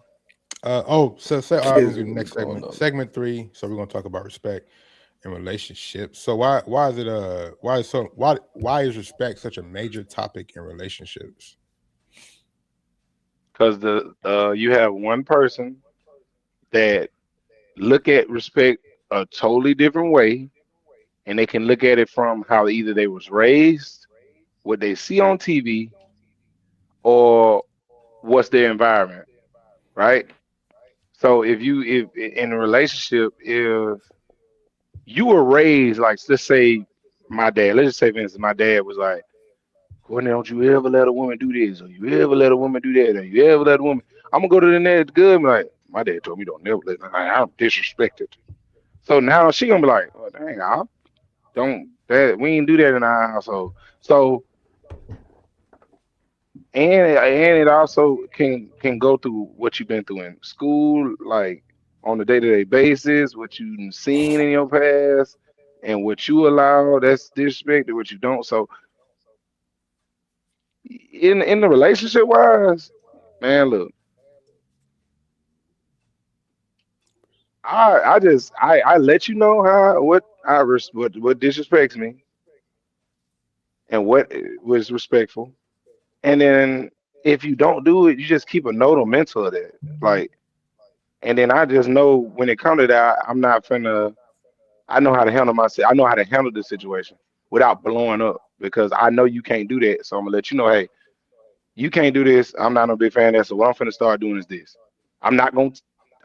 Speaker 2: So all right, we're gonna
Speaker 3: Kids
Speaker 2: do the
Speaker 3: really
Speaker 2: next
Speaker 3: going
Speaker 2: segment.
Speaker 3: on.
Speaker 2: Segment 3. So we're gonna talk about respect in relationships. So why is it why is respect such a major topic in relationships?
Speaker 1: Because you have one person that look at respect a totally different way, and they can look at it from how either they was raised, what they see on TV, or what's their environment, right? So if in a relationship, if you were raised like, let's say my dad, let's just say for instance, my dad was like, Courtney, don't you ever let a woman do this, or you ever let a woman do that, or you ever let a woman. I'm gonna go to the next good and be like, my dad told me don't never let. I'm disrespected. So now she gonna be like, oh, dang, Don't that we ain't do that in our household. So and it also can go through what you've been through in school, like on a day-to-day basis, what you've seen in your past, and what you allow that's disrespect and what you don't. So in the relationship wise, man, look, I let you know how what disrespects me and what was respectful, and then if you don't do it, you just keep a note on mental of that, like. And then I just know when it comes to that, I'm not finna. I know how to handle myself. I know how to handle the situation without blowing up because I know you can't do that. So I'm gonna let you know, hey, you can't do this. I'm not a big fan of that. So what I'm finna start doing is this. I'm not gonna.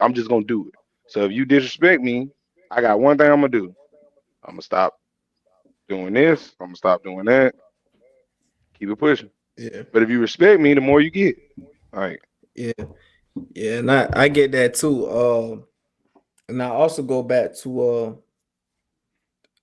Speaker 1: I'm just gonna do it. So if you disrespect me, I got one thing I'm gonna do. I'm gonna stop doing this. I'm gonna stop doing that. Keep it pushing.
Speaker 3: Yeah,
Speaker 1: But if you respect me, the more you get. Like,
Speaker 3: yeah, yeah, and I get that too. And I also go back to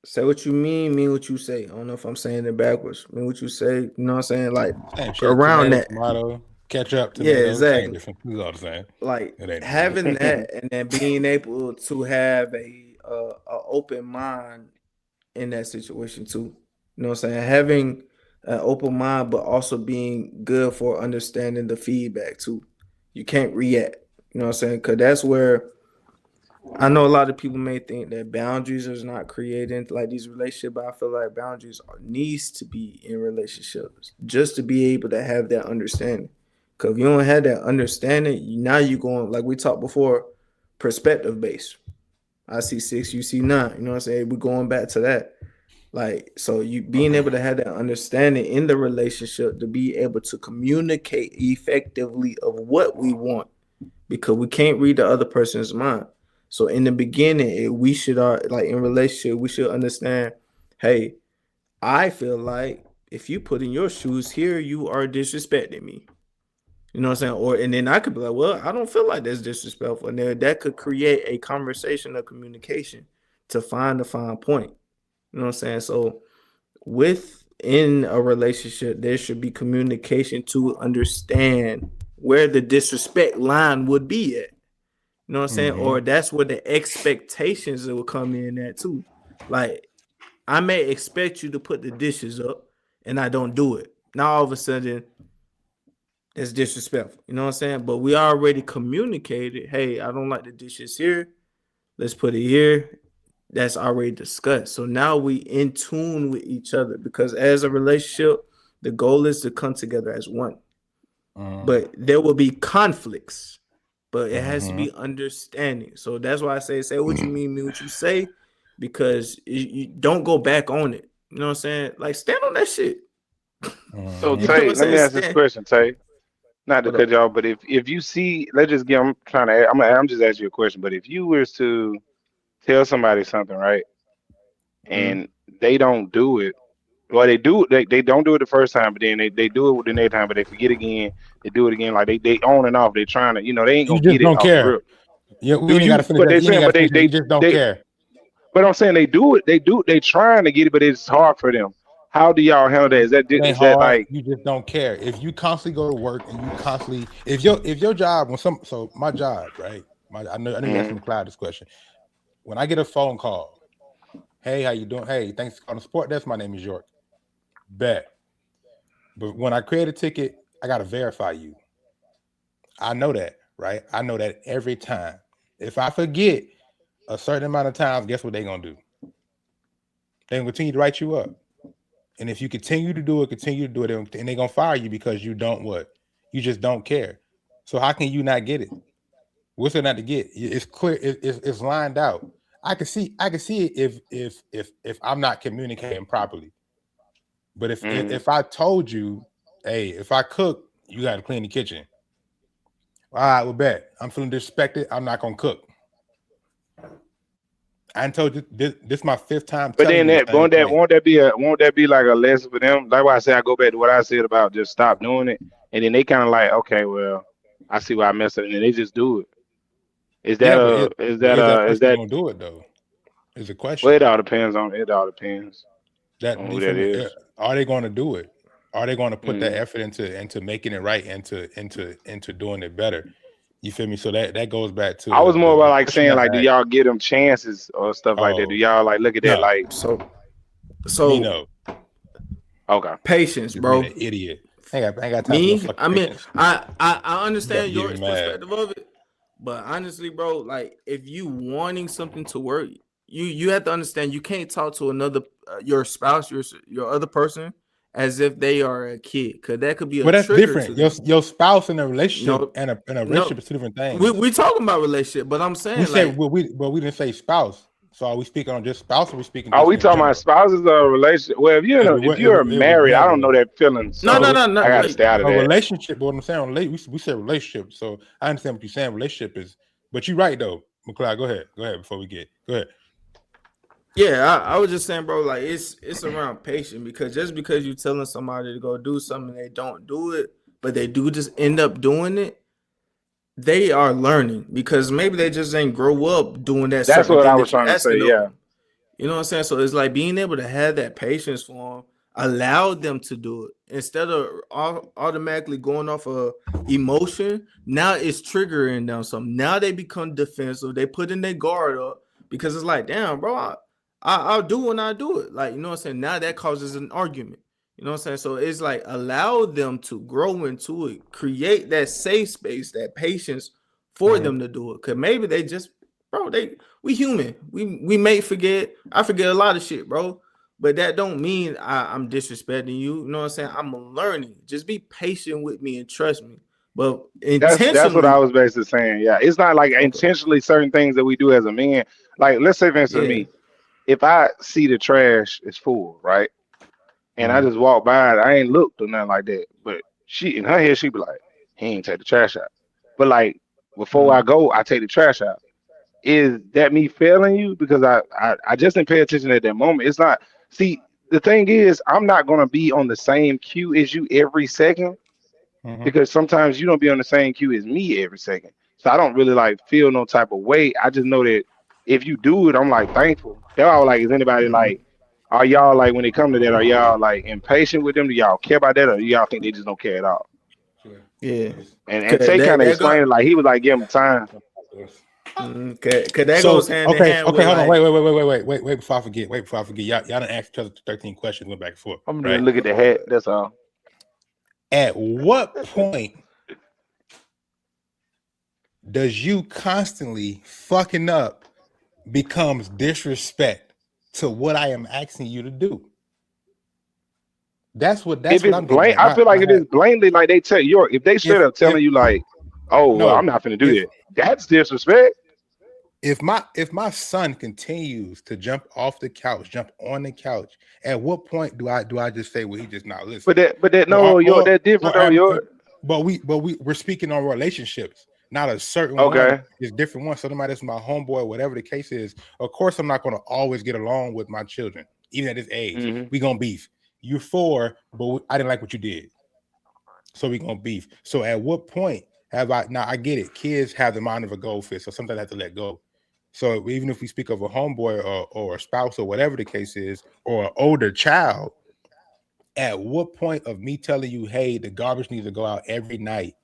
Speaker 3: say what you mean what you say. I don't know if I'm saying it backwards. Mean what you say. You know what I'm saying? Like
Speaker 2: Same shit.
Speaker 3: around
Speaker 2: Tomato,
Speaker 3: that.
Speaker 2: tomato, ketchup,
Speaker 3: Yeah,
Speaker 2: tomato, same
Speaker 3: exactly.
Speaker 2: difference. It's all the same.
Speaker 3: Like
Speaker 2: It ain't different.
Speaker 3: having that and then being able to have a open mind in that situation too. You know what I'm saying? Having an open mind, but also being good for understanding the feedback too. You can't react. You know what I'm saying? Because that's where I know a lot of people may think that boundaries is not created like these relationships, but I feel like boundaries needs to be in relationships just to be able to have that understanding. Because if you don't have that understanding, now you're going like we talked before, perspective based. I see six, you see nine. You know what I'm saying? We're going back to that. Like, so you being able to have that understanding in the relationship to be able to communicate effectively of what we want because we can't read the other person's mind. So in the beginning, we should like in relationship, we should understand, hey, I feel like if you put in your shoes here, you are disrespecting me. You know what I'm saying? Or and then I could be like, well, I don't feel like that's disrespectful. And then that could create a conversation or communication to find a fine point. You know what I'm saying? So within a relationship, there should be communication to understand where the disrespect line would be at. You know what I'm saying?
Speaker 2: Mhm.
Speaker 3: Or that's where the expectations will come in at too. Like I may expect you to put the dishes up and I don't do it. Now all of a sudden it's disrespectful. You know what I'm saying? But we already communicated, hey, I don't like the dishes here. Let's put it here. That's already discussed. So now we in tune with each other because as a relationship, the goal is to come together as one. But there will be conflicts, but it has to be understanding. So that's why I say what you mean what you say, because you don't go back on it. You know what I'm saying? Like stand on that shit.
Speaker 1: so
Speaker 3: You know what
Speaker 1: Tay,
Speaker 3: I'm
Speaker 1: let me
Speaker 3: saying?
Speaker 1: ask this
Speaker 3: Stand.
Speaker 1: question, Tay. Not to
Speaker 3: What
Speaker 1: cut
Speaker 3: up?
Speaker 1: you off, but if you see, let's just get. I'm trying to. I'm just asking you a question. But if you was to tell somebody something, right,
Speaker 3: Mm.
Speaker 1: and they don't do it, well, they do. They don't do it the first time, but then they do it the next time, but they forget again. They do it again. Like they on and off. They trying to. They ain't
Speaker 2: You
Speaker 1: gonna
Speaker 2: just
Speaker 1: get it
Speaker 2: don't
Speaker 1: off the
Speaker 2: care.
Speaker 1: rip.
Speaker 2: Yeah, we
Speaker 1: Do
Speaker 2: ain't got to
Speaker 1: you?
Speaker 2: finish
Speaker 1: But
Speaker 2: that.
Speaker 1: they
Speaker 2: You ain't
Speaker 1: saying,
Speaker 2: got
Speaker 1: but
Speaker 2: to finish that. You just don't
Speaker 1: they.
Speaker 2: care.
Speaker 1: But I'm saying they do it. They do. They trying to get it, but it's hard for them. How do y'all handle that?
Speaker 2: It ain't
Speaker 1: Is that
Speaker 2: hard.
Speaker 1: like?
Speaker 2: You just don't care. If you constantly go to work and you constantly, if your job so my job, right? I know you asked
Speaker 1: Mhm.
Speaker 2: McLeod this question. When I get a phone call, hey, how you doing? Hey, thanks for calling the support desk. My name is York. Bet. But when I create a ticket, I gotta verify you. I know that, right? I know that every time. If I forget a certain amount of times, guess what they're gonna do? They're gonna continue to write you up. And if you continue to do it, and they're gonna fire you because you don't what? You just don't care. So how can you not get it? What's there not to get? It's clear. It's lined out. I can see it if I'm not communicating properly. But
Speaker 1: Mhm.
Speaker 2: if I told you, hey, if I cook, you got to clean the kitchen. All right, well, bet I'm feeling disrespected. I'm not gonna cook. I told you this is my fifth time
Speaker 1: But
Speaker 2: telling
Speaker 1: then
Speaker 2: you the
Speaker 1: that
Speaker 2: same thing.
Speaker 1: won't that be like a lesson for them? Like why I say I go back to what I said about just stop doing it, and then they kind of like, okay, well, I see why I messed up, and then they just do it. Is that
Speaker 2: Yeah, but
Speaker 1: a is
Speaker 2: is
Speaker 1: that
Speaker 2: that
Speaker 1: a is
Speaker 2: person
Speaker 1: that
Speaker 2: gonna do it though? Is a
Speaker 1: Well,
Speaker 2: question.
Speaker 1: it all depends on
Speaker 2: That
Speaker 1: who
Speaker 2: you
Speaker 1: that
Speaker 2: feel me?
Speaker 1: is.
Speaker 2: Are they going to do it? Are they going to put that
Speaker 1: Mm.
Speaker 2: effort into making it right, into doing it better? You feel me? So that goes back to
Speaker 1: I was more about
Speaker 2: the
Speaker 1: like
Speaker 2: question
Speaker 1: saying
Speaker 2: that
Speaker 1: like, do
Speaker 2: I asked.
Speaker 1: y'all give them chances or stuff like that? Do
Speaker 2: Oh
Speaker 1: y'all like look at that
Speaker 2: no,
Speaker 1: like,
Speaker 3: So
Speaker 2: me no,
Speaker 1: okay,
Speaker 3: patience,
Speaker 2: just being
Speaker 3: bro.
Speaker 2: an idiot. I ain't got time for no
Speaker 3: Me,
Speaker 2: fucking
Speaker 3: I mean,
Speaker 2: patience.
Speaker 3: I
Speaker 2: You about to
Speaker 3: understand
Speaker 2: get
Speaker 3: your
Speaker 2: me mad.
Speaker 3: perspective of it, but honestly, bro, like if you wanting something to work, you have to understand you can't talk to another your spouse, your other person as if they are a kid, because that could be a
Speaker 2: But that's
Speaker 3: trigger to
Speaker 2: different. Your
Speaker 3: them.
Speaker 2: your spouse in a relationship
Speaker 3: No,
Speaker 2: and a
Speaker 3: no,
Speaker 2: relationship is two different things.
Speaker 3: we talking about relationship, but I'm
Speaker 2: We
Speaker 3: saying
Speaker 2: said
Speaker 3: like
Speaker 2: we didn't say spouse. So are we speaking on just spouse or are we speaking
Speaker 1: are
Speaker 2: just
Speaker 1: we
Speaker 2: in
Speaker 1: talking about
Speaker 2: general?
Speaker 1: spouses or a relationship? Well, if you're
Speaker 2: It was
Speaker 1: married, I don't know
Speaker 2: general.
Speaker 1: that feeling,
Speaker 3: no, no,
Speaker 1: so
Speaker 3: no, no,
Speaker 1: I got to
Speaker 3: like
Speaker 1: stay out of
Speaker 2: A
Speaker 1: that.
Speaker 2: relationship, but what I'm saying, we said relationship. So I understand what you're saying. Relationship is, but you're right though, McLeod. Go ahead before we go ahead.
Speaker 3: yeah, I was just saying, bro, like it's around patience because just because you telling somebody to go do something, they don't do it, but they do just end up doing it. They are learning because maybe they just ain't grow up doing that
Speaker 1: That's
Speaker 3: certain
Speaker 1: what I
Speaker 3: thing
Speaker 1: was
Speaker 3: that you
Speaker 1: trying to say.
Speaker 3: asking of
Speaker 1: Yeah,
Speaker 3: them. You know what I'm saying? So it's like being able to have that patience for them, allow them to do it instead of automatically going off of emotion. Now it's triggering them something. Now they become defensive. They put in their guard up because it's like, damn, bro, I'll do when I do it. Like, you know what I'm saying? Now that causes an argument. You know what I'm saying? So it's like allow them to grow into it, create that safe space, that patience for them to do it. Cause maybe they just, bro, we human. We may forget. I forget a lot of shit, bro. But that don't mean I'm disrespecting you. You know what I'm saying? I'm learning. Just be patient with me and trust me. But
Speaker 1: that's what I
Speaker 3: intentionally,
Speaker 1: was basically saying. Yeah, it's not like
Speaker 3: okay,
Speaker 1: intentionally certain things that we do as a man. Like, let's say, for instance,
Speaker 3: yeah,
Speaker 1: me, if I see the trash is full, right, and I just walk by it, I ain't looked or nothing like that. But she in her head, she be like, he ain't take the trash out. But like before I go, I take the trash out. Is that me failing you because I just didn't pay attention at that moment? It's not. See, the thing is, I'm not gonna be on the same queue as you every second because sometimes you don't be on the same queue as me every second. So I don't really like feel no type of way. I just know that if you do it, I'm like thankful. They're all like, is anybody like, are y'all like when it come to that, are y'all like impatient with them? Do y'all care about that, or do y'all think they just don't care at all?
Speaker 3: yeah.
Speaker 1: And
Speaker 3: Cause
Speaker 1: Tay kind of
Speaker 3: that
Speaker 1: explained
Speaker 3: go,
Speaker 1: it like he was like, give him time.
Speaker 3: cause that
Speaker 2: So
Speaker 3: goes hand in
Speaker 2: okay,
Speaker 3: hand with
Speaker 2: hold on,
Speaker 3: like,
Speaker 2: wait before I forget. Y'all done asked each other 13 questions, went back and forth,
Speaker 1: I'm gonna
Speaker 2: right?
Speaker 1: look at the hat. That's all.
Speaker 2: At what point does you constantly fucking up becomes disrespect to what I am asking you to do? That's what
Speaker 1: If it's
Speaker 2: I'm getting
Speaker 1: blank,
Speaker 2: at.
Speaker 1: I feel like if it's blatantly like they tell you, if they straight up
Speaker 2: If
Speaker 1: telling you like, oh well,
Speaker 2: no,
Speaker 1: I'm not gonna do
Speaker 2: if
Speaker 1: that. That's disrespect.
Speaker 2: if my son continues to jump off the couch, jump on the couch, at what point do I just say, well, he just not
Speaker 1: But
Speaker 2: listening?
Speaker 1: that no, yo, that's different though, yo.
Speaker 2: We're speaking on relationships, not a certain one.
Speaker 1: Okay.
Speaker 2: It's different one. So somebody that's my homeboy, whatever the case is. Of course, I'm not going to always get along with my children, even at this age.
Speaker 1: Hmm.
Speaker 2: We gonna beef. You're 4, but I didn't like what you did, so we gonna beef. So at what point have I? Now I get it. Kids have the mind of a goldfish, so sometimes I have to let go. So even if we speak of a homeboy or a spouse or whatever the case is, or an older child, at what point of me telling you, hey, the garbage needs to go out every night,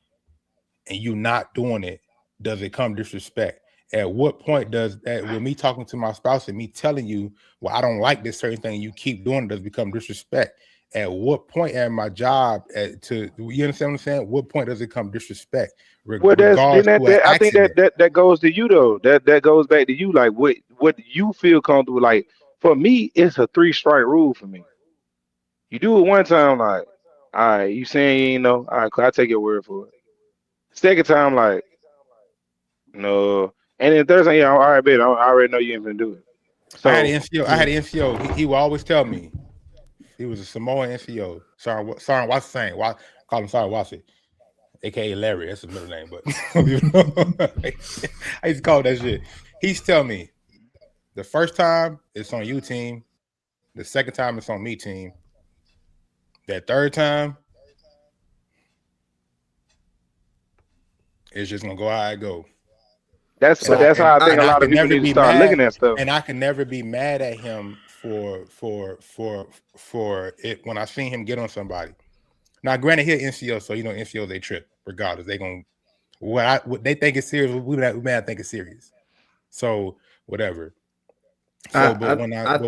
Speaker 2: and you not doing it, does it come disrespect? At what point does that, with me talking to my spouse and me telling you, well, I don't like this certain thing, you keep doing it, does it become disrespect? At what point at my job, you understand what I'm saying? What point does it come disrespect?
Speaker 1: Well, that's then
Speaker 2: Regards to an
Speaker 1: I think
Speaker 2: accident.
Speaker 1: that goes to you though. That goes back to you. Like what you feel comfortable. Like for me, it's a 3 strike rule for me. You do it one time, like, all right, you saying you ain't know, all right, cool, I take your word for it. Second time, like, no, and then third time, yeah, all right, bet, I already know you ain't gonna do it.
Speaker 2: I had
Speaker 1: So
Speaker 2: an NCO. I had an NCO. He would always tell me he was a Samoan NCO. Sorry, what's the saying? Why call him Sorry Wasi, aka Larry? That's his middle name, but I used to call that shit. He's telling me the first time it's on you team, the second time it's on me team, that third time it's just gonna go how I go.
Speaker 1: That's
Speaker 2: And
Speaker 1: that's how I think a
Speaker 2: I
Speaker 1: lot of
Speaker 2: can
Speaker 1: people
Speaker 2: never
Speaker 1: need to
Speaker 2: be
Speaker 1: start
Speaker 2: mad,
Speaker 1: looking at stuff.
Speaker 2: and I can never be mad at him for it when I seen him get on somebody. Now, granted, he an NCO, so NCOs they trip regardless. They gonna what they think is serious. We may not think it's serious. So whatever. So, but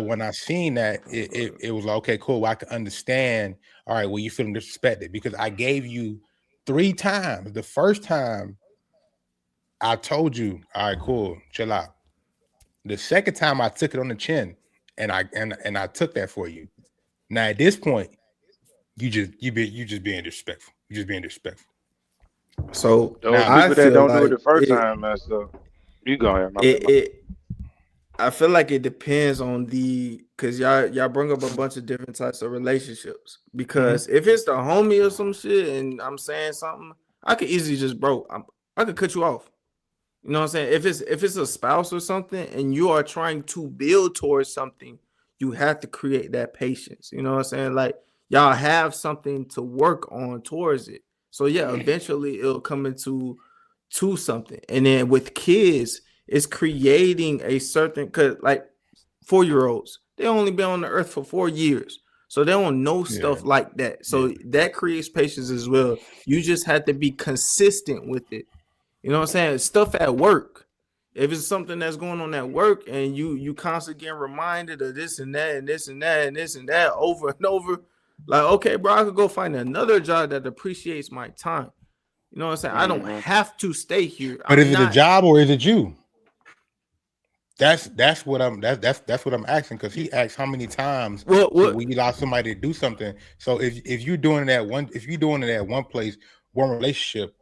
Speaker 2: when I seen that, it was like, okay, cool. Well, I can understand. All right, well, you feeling disrespected because I gave you 3 times. The first time I told you, all right, cool, chill out. The second time I took it on the chin, and I took that for you. Now at this point, you just being disrespectful. You're just being disrespectful.
Speaker 3: So
Speaker 1: Those
Speaker 3: I
Speaker 1: people that
Speaker 3: feel
Speaker 1: don't do it
Speaker 3: like
Speaker 1: the first time, that's you go ahead.
Speaker 3: I feel like it depends on because y'all bring up a bunch of different types of relationships. Because if it's the homie or some shit and I'm saying something, I could easily just I could cut you off. You know what I'm saying? If it's a spouse or something and you are trying to build towards something, you have to create that patience. You know what I'm saying? Like y'all have something to work on towards it. So yeah, eventually it'll come into something. And then with kids, it's creating a certain because like 4-year-olds, they only been on the earth for 4 years. So they don't know stuff like that. So that creates patience as well. You just have to be consistent with it. You know what I'm saying? Stuff at work. If it's something that's going on at work and you constantly getting reminded of this and that and this and that and this and that over and over, like, okay, bro, I could go find another job that appreciates my time. You know what I'm saying? I don't have to stay here.
Speaker 2: But is it a job or is it you? That's what I'm asking, because he asked how many times when you allow somebody to do something. So if you're doing it at one place, one relationship,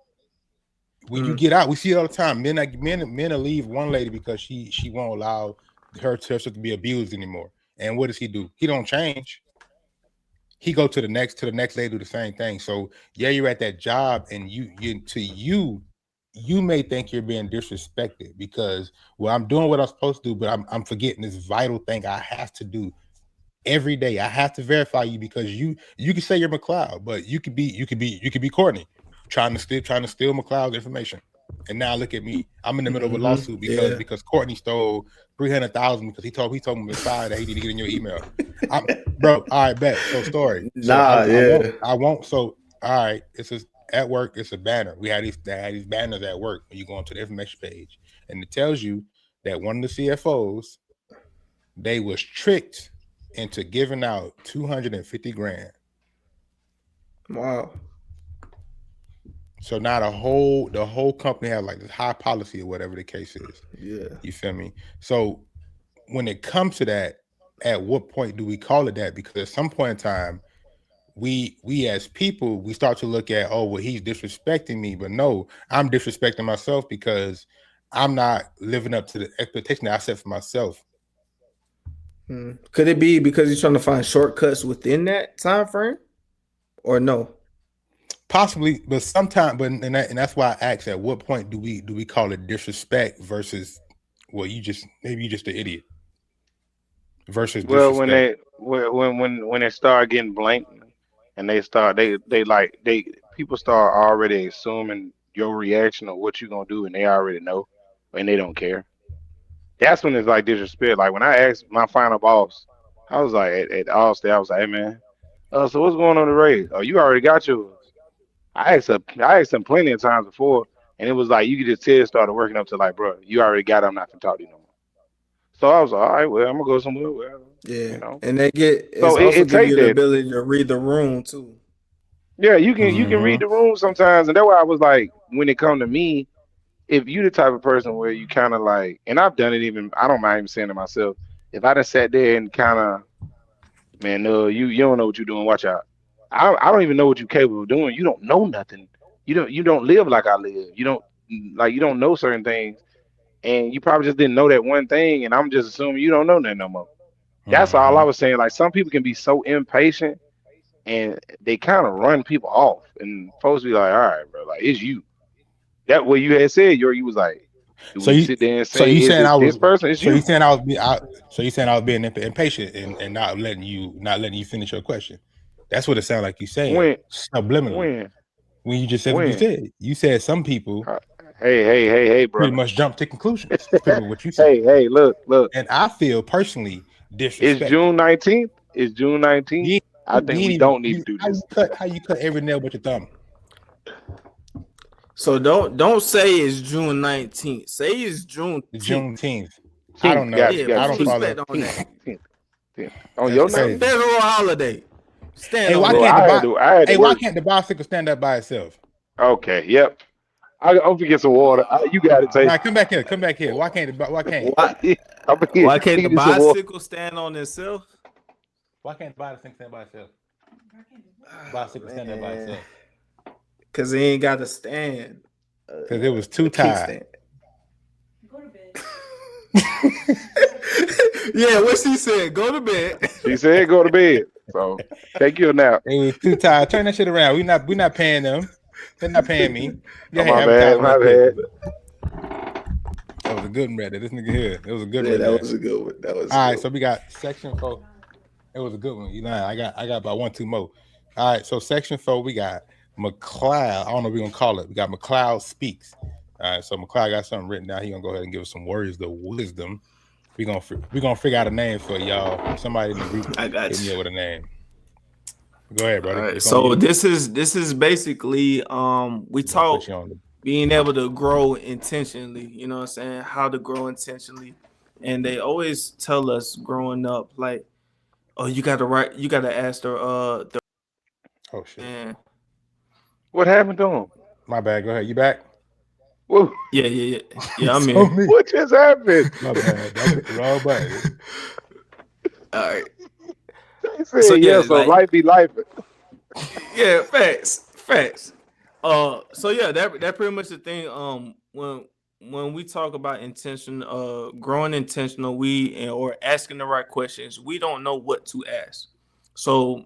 Speaker 2: when you get out, we see it all the time. Men will leave one lady because she won't allow her to be abused anymore. And what does he do? He don't change. He go to the next lady, do the same thing. So yeah, you're at that job, and you may think you're being disrespected because, well, I'm doing what I'm supposed to do, but I'm forgetting this vital thing I have to do every day. I have to verify you because you can say you're McLeod, but you could be Courtney trying to steal McLeod's information. And now look at me. I'm in the middle of a lawsuit because Courtney stole $300,000 because he told me inside that he didn't get in your email. Bro, all right, bet. So story. I won't. So all right, it's just at work. It's a banner. We had these banners at work when you go onto the information page, and it tells you that one of the CFOs, they was tricked into giving out $250,000.
Speaker 3: Wow.
Speaker 2: So now the whole company has like this high policy or whatever the case is.
Speaker 3: Yeah.
Speaker 2: You feel me? So when it comes to that, at what point do we call it that? Because at some point in time, we as people, we start to look at, oh, well, he's disrespecting me. But no, I'm disrespecting myself because I'm not living up to the expectation that I set for myself.
Speaker 3: Could it be because he's trying to find shortcuts within that time frame, or no?
Speaker 2: Possibly, but sometimes, and that's why I asked, at what point do we call it disrespect versus, well, maybe you just an idiot versus disrespect.
Speaker 1: When they start getting blanked and people start already assuming your reaction or what you're gonna do, and they already know and they don't care. That's when it's like disrespect. Like when I asked my final boss, I was like at Allstate, I was like, hey man, so what's going on the raise? Oh, you already got yours. I asked him plenty of times before, and it was like you could just tell it started working up to like, bro, you already got it, I'm not gonna talk to you no more. So I was like, all right, well, I'm gonna go somewhere. Well,
Speaker 3: and they give you the ability to read the room too.
Speaker 1: Yeah, you can read the room sometimes, and that's why I was like, when it come to me, if you the type of person where you kind of like, and I've done it, I don't mind even saying it myself. If I just sat there and kind of, man, no, you don't know what you're doing. Watch out. I don't even know what you're capable of doing. You don't know nothing. You don't live like I live. You don't know certain things, and you probably just didn't know that one thing. And I'm just assuming you don't know that no more. That's all I was saying. Like some people can be so impatient, and they kind of run people off, and folks be like, all right, bro, like it's you. That what you had said, you was like,
Speaker 2: so you sit there and say, so you saying I was
Speaker 1: this person? It's
Speaker 2: so
Speaker 1: you
Speaker 2: saying I was being impatient and not letting you finish your question. That's what it sounded like you saying. Subliminally. When you just said what you said. You said some people
Speaker 1: Hey,
Speaker 2: Pretty
Speaker 1: brother.
Speaker 2: much jump to conclusions. Because of what you said.
Speaker 1: Hey, look.
Speaker 2: And I feel personally
Speaker 1: It's
Speaker 2: disrespected.
Speaker 1: June 19th. It's June 19th.
Speaker 2: You,
Speaker 1: I think we don't need to do this.
Speaker 2: How you cut every nail but your thumb?
Speaker 3: So don't say it's June 19th. Say it's June.
Speaker 2: The Juneteenth. I don't know.
Speaker 3: Yeah,
Speaker 2: I don't follow.
Speaker 3: respect on that.
Speaker 1: On your
Speaker 3: It's a
Speaker 1: name.
Speaker 3: federal holiday. Stand
Speaker 2: Hey,
Speaker 3: on
Speaker 2: why
Speaker 3: that.
Speaker 1: Well,
Speaker 2: can't
Speaker 1: I
Speaker 2: the
Speaker 1: had to- I had to
Speaker 2: Hey, why
Speaker 1: work.
Speaker 2: can't the bicycle stand up by itself?
Speaker 1: Okay, yep. I'm gonna get some water. You got it, Tay.
Speaker 2: Nah, come back here. Come back here. Why can't
Speaker 3: Why can't the bicycle stand on itself?
Speaker 2: Why can't the bicycle stand by itself? Bicycle stand up by itself.
Speaker 3: Cause it ain't got to stand.
Speaker 2: Because it was too tired.
Speaker 4: Go to bed.
Speaker 3: Yeah, what she said. Go to bed.
Speaker 1: She said go to bed. So take your nap.
Speaker 2: It was too tired. Turn that shit around. We not paying them. They're not paying me.
Speaker 1: Oh, my bad.
Speaker 2: That was a good one right there. This nigga here. It was a good
Speaker 3: Yeah,
Speaker 2: one.
Speaker 3: that was a good one. That was
Speaker 2: All right, so we got section 4. It was a good one. You know, I got about 1, 2 more. All right, so section 4, we got McLeod. I don't know what we're gonna call it. We got McLeod Speaks. All right, so McLeod got something written down. He gonna go ahead and give us some words of wisdom. We gonna figure out a name for y'all. Somebody in the group
Speaker 3: I got
Speaker 2: hit me
Speaker 3: you.
Speaker 2: up with a name. Go ahead, brother.
Speaker 3: All right,
Speaker 2: It's on
Speaker 3: so
Speaker 2: you.
Speaker 3: this is basically we
Speaker 2: I'll
Speaker 3: talk
Speaker 2: put you on the-
Speaker 3: being able to grow intentionally, you know what I'm saying? How to grow intentionally. And they always tell us growing up, like, oh, you gotta ask the
Speaker 2: Oh shit.
Speaker 3: man.
Speaker 1: What happened to him?
Speaker 2: My bad. Go ahead. You back?
Speaker 1: Whoa,
Speaker 3: Yeah, I'm
Speaker 2: So
Speaker 3: in.
Speaker 2: me.
Speaker 1: what just happened?
Speaker 2: My bad. That was the wrong button.
Speaker 3: All right.
Speaker 1: They said,
Speaker 3: So,
Speaker 1: yeah,
Speaker 3: yeah,
Speaker 1: so
Speaker 3: like-
Speaker 1: life be life.
Speaker 3: Yeah, facts. So yeah, that pretty much the thing. When we talk about growing intentional, or asking the right questions, we don't know what to ask. So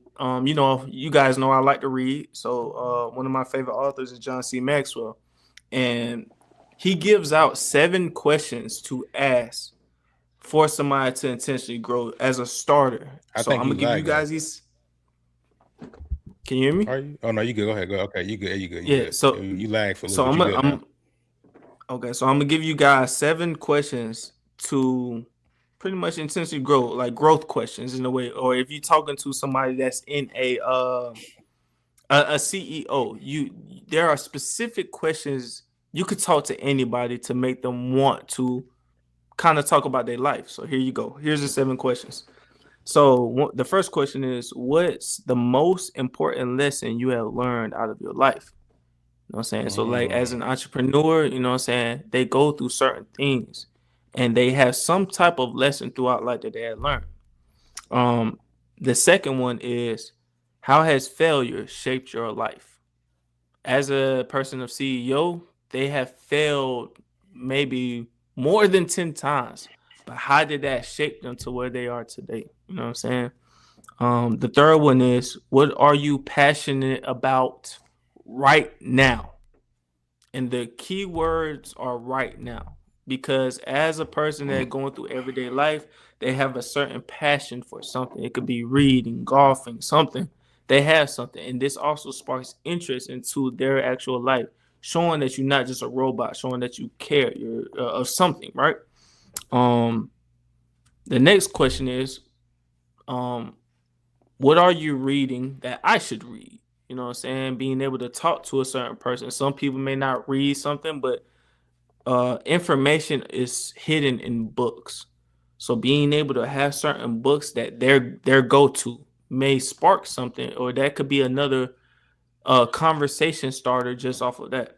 Speaker 3: you guys know I like to read. So one of my favorite authors is John C. Maxwell, and he gives out 7 questions to ask for somebody to intentionally grow as a starter.
Speaker 2: I
Speaker 3: So
Speaker 2: think
Speaker 3: I'm gonna
Speaker 2: he's
Speaker 3: give you guys these. Can you hear me?
Speaker 2: Are you? Oh no, you good. Go ahead. Go. Okay, you good. You good.
Speaker 3: Yeah,
Speaker 2: Good.
Speaker 3: so-
Speaker 2: you lag for a
Speaker 3: So
Speaker 2: little bit. You good now.
Speaker 3: Okay, so I'm gonna give you guys 7 questions to pretty much intentionally grow, like growth questions in a way. Or if you're talking to somebody that's in a CEO, there are specific questions you could talk to anybody to make them want to kind of talk about their life. So here you go. Here's the 7 questions. So the first question is, what's the most important lesson you have learned out of your life? You know what I'm saying? So like as an entrepreneur, you know what I'm saying, they go through certain things and they have some type of lesson throughout life that they had learned. The second one is, how has failure shaped your life? As a person of CEO, they have failed maybe more than 10 times, but how did that shape them to where they are today? You know what I'm saying? The third one is, what are you passionate about right now? And the key words are right now, because as a person that's going through everyday life, they have a certain passion for something. It could be reading, golfing, something. They have something, and this also sparks interest into their actual life, showing that you're not just a robot, showing that you care, you're of something, right? The next question is, what are you reading that I should read? You know what I'm saying? Being able to talk to a certain person. Some people may not read something, but information is hidden in books. So being able to have certain books that their go-to may spark something, or that could be another conversation starter just off of that.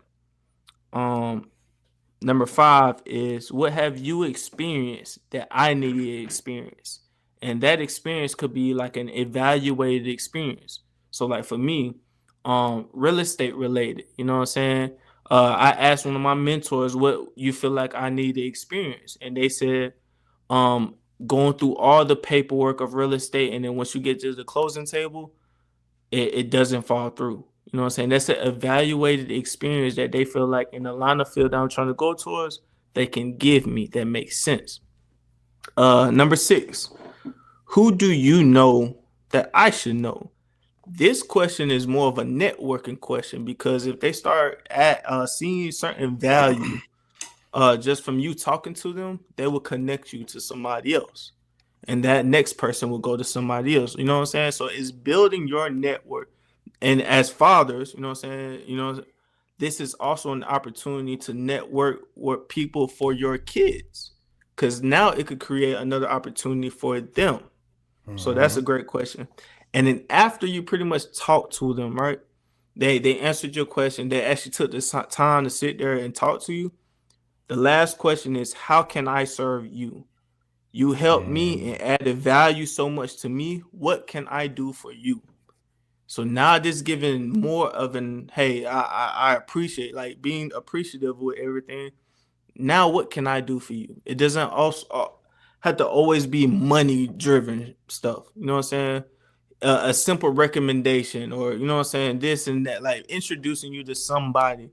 Speaker 3: Number 5 is, what have you experienced that I needed to experience? And that experience could be like an evaluated experience. So like for me, real estate related, you know what I'm saying? I asked one of my mentors what you feel like I need to experience. And they said, going through all the paperwork of real estate, and then once you get to the closing table, it doesn't fall through. You know what I'm saying? That's an evaluated experience that they feel like in the line of field that I'm trying to go towards, they can give me that makes sense. Number 6, who do you know that I should know This question is more of a networking question because if they start at seeing certain value just from you talking to them, they will connect you to somebody else. And that next person will go to somebody else. You know what I'm saying? So it's building your network. And as fathers, you know what I'm saying? You know, this is also an opportunity to network with people for your kids. Because now it could create another opportunity for them. So that's a great question. And then after you pretty much talk to them, right? They answered your question. They actually took the time to sit there and talk to you. The last question is, how can I serve you? You helped me and added value so much to me. What can I do for you? So now this giving more of an, hey, I appreciate, like being appreciative with everything. Now what can I do for you? It doesn't also have to always be money driven stuff. You know what I'm saying? A simple recommendation, or you know what I'm saying, this and that, like introducing you to somebody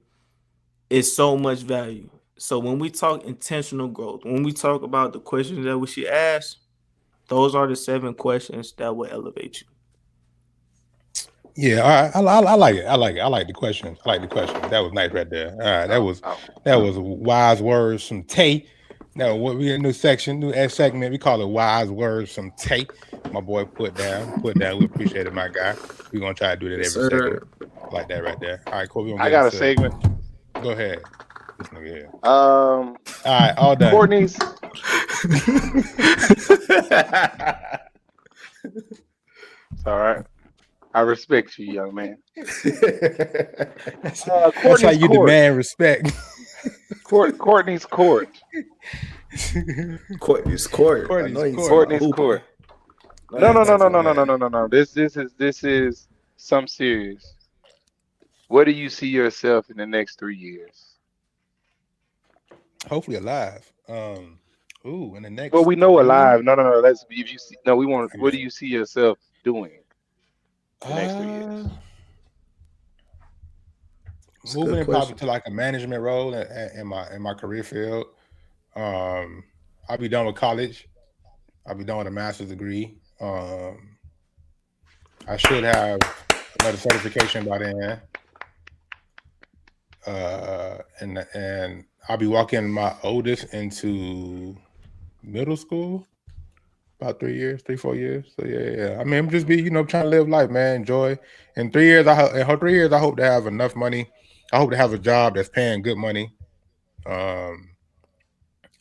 Speaker 3: is so much value. So when we talk intentional growth, when we talk about the questions that we should ask, those are the 7 questions that will elevate you.
Speaker 2: Yeah, I like it. I like it. I like the questions. I like the question. That was nice right there. All right, that was wise words from Tay. Now what we in a new section, new segment. We call it wise words from Tay. My boy put down. We appreciate it, my guy. We're gonna try to do that every segment. Like that right there. All right, Kobe.
Speaker 1: I got a segment.
Speaker 2: Go ahead. This nigga here.
Speaker 1: All
Speaker 2: right, all done.
Speaker 1: Courtney's. All right. I respect you, young man.
Speaker 2: That's how you demand respect.
Speaker 1: Courtney's court.
Speaker 3: Courtney's court.
Speaker 1: Courtney's court. No. This is some serious. Where do you see yourself in the next 3 years?
Speaker 2: Hopefully alive. In the next.
Speaker 1: Well, we know alive. No. Let's. If you see, no, we want. What do you see yourself doing? The next 3 years.
Speaker 2: Moving probably to like a management role in my career field. I'll be done with college. I'll be done with a master's degree. I should have another certification by then. And I'll be walking my oldest into middle school. About 3 years, 4 years. So yeah. I mean, I'm just trying to live life, man. Enjoy. In 3 years, I hope to have enough money. I hope to have a job that's paying good money. I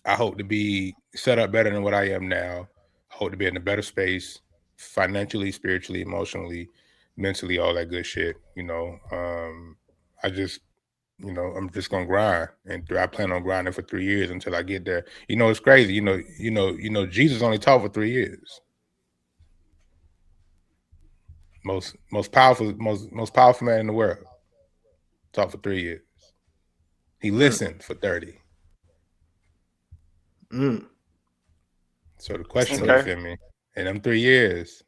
Speaker 2: hope to be set up better than what I am now. I hope to be in a better space, financially, spiritually, emotionally, mentally, all that good shit. I'm just gonna grind, and I plan on grinding for 3 years until I get there. It's crazy. Jesus only taught for 3 years. Most powerful man in the world taught for 3 years. He listened for 30. So the question is, feel me? In them 3 years,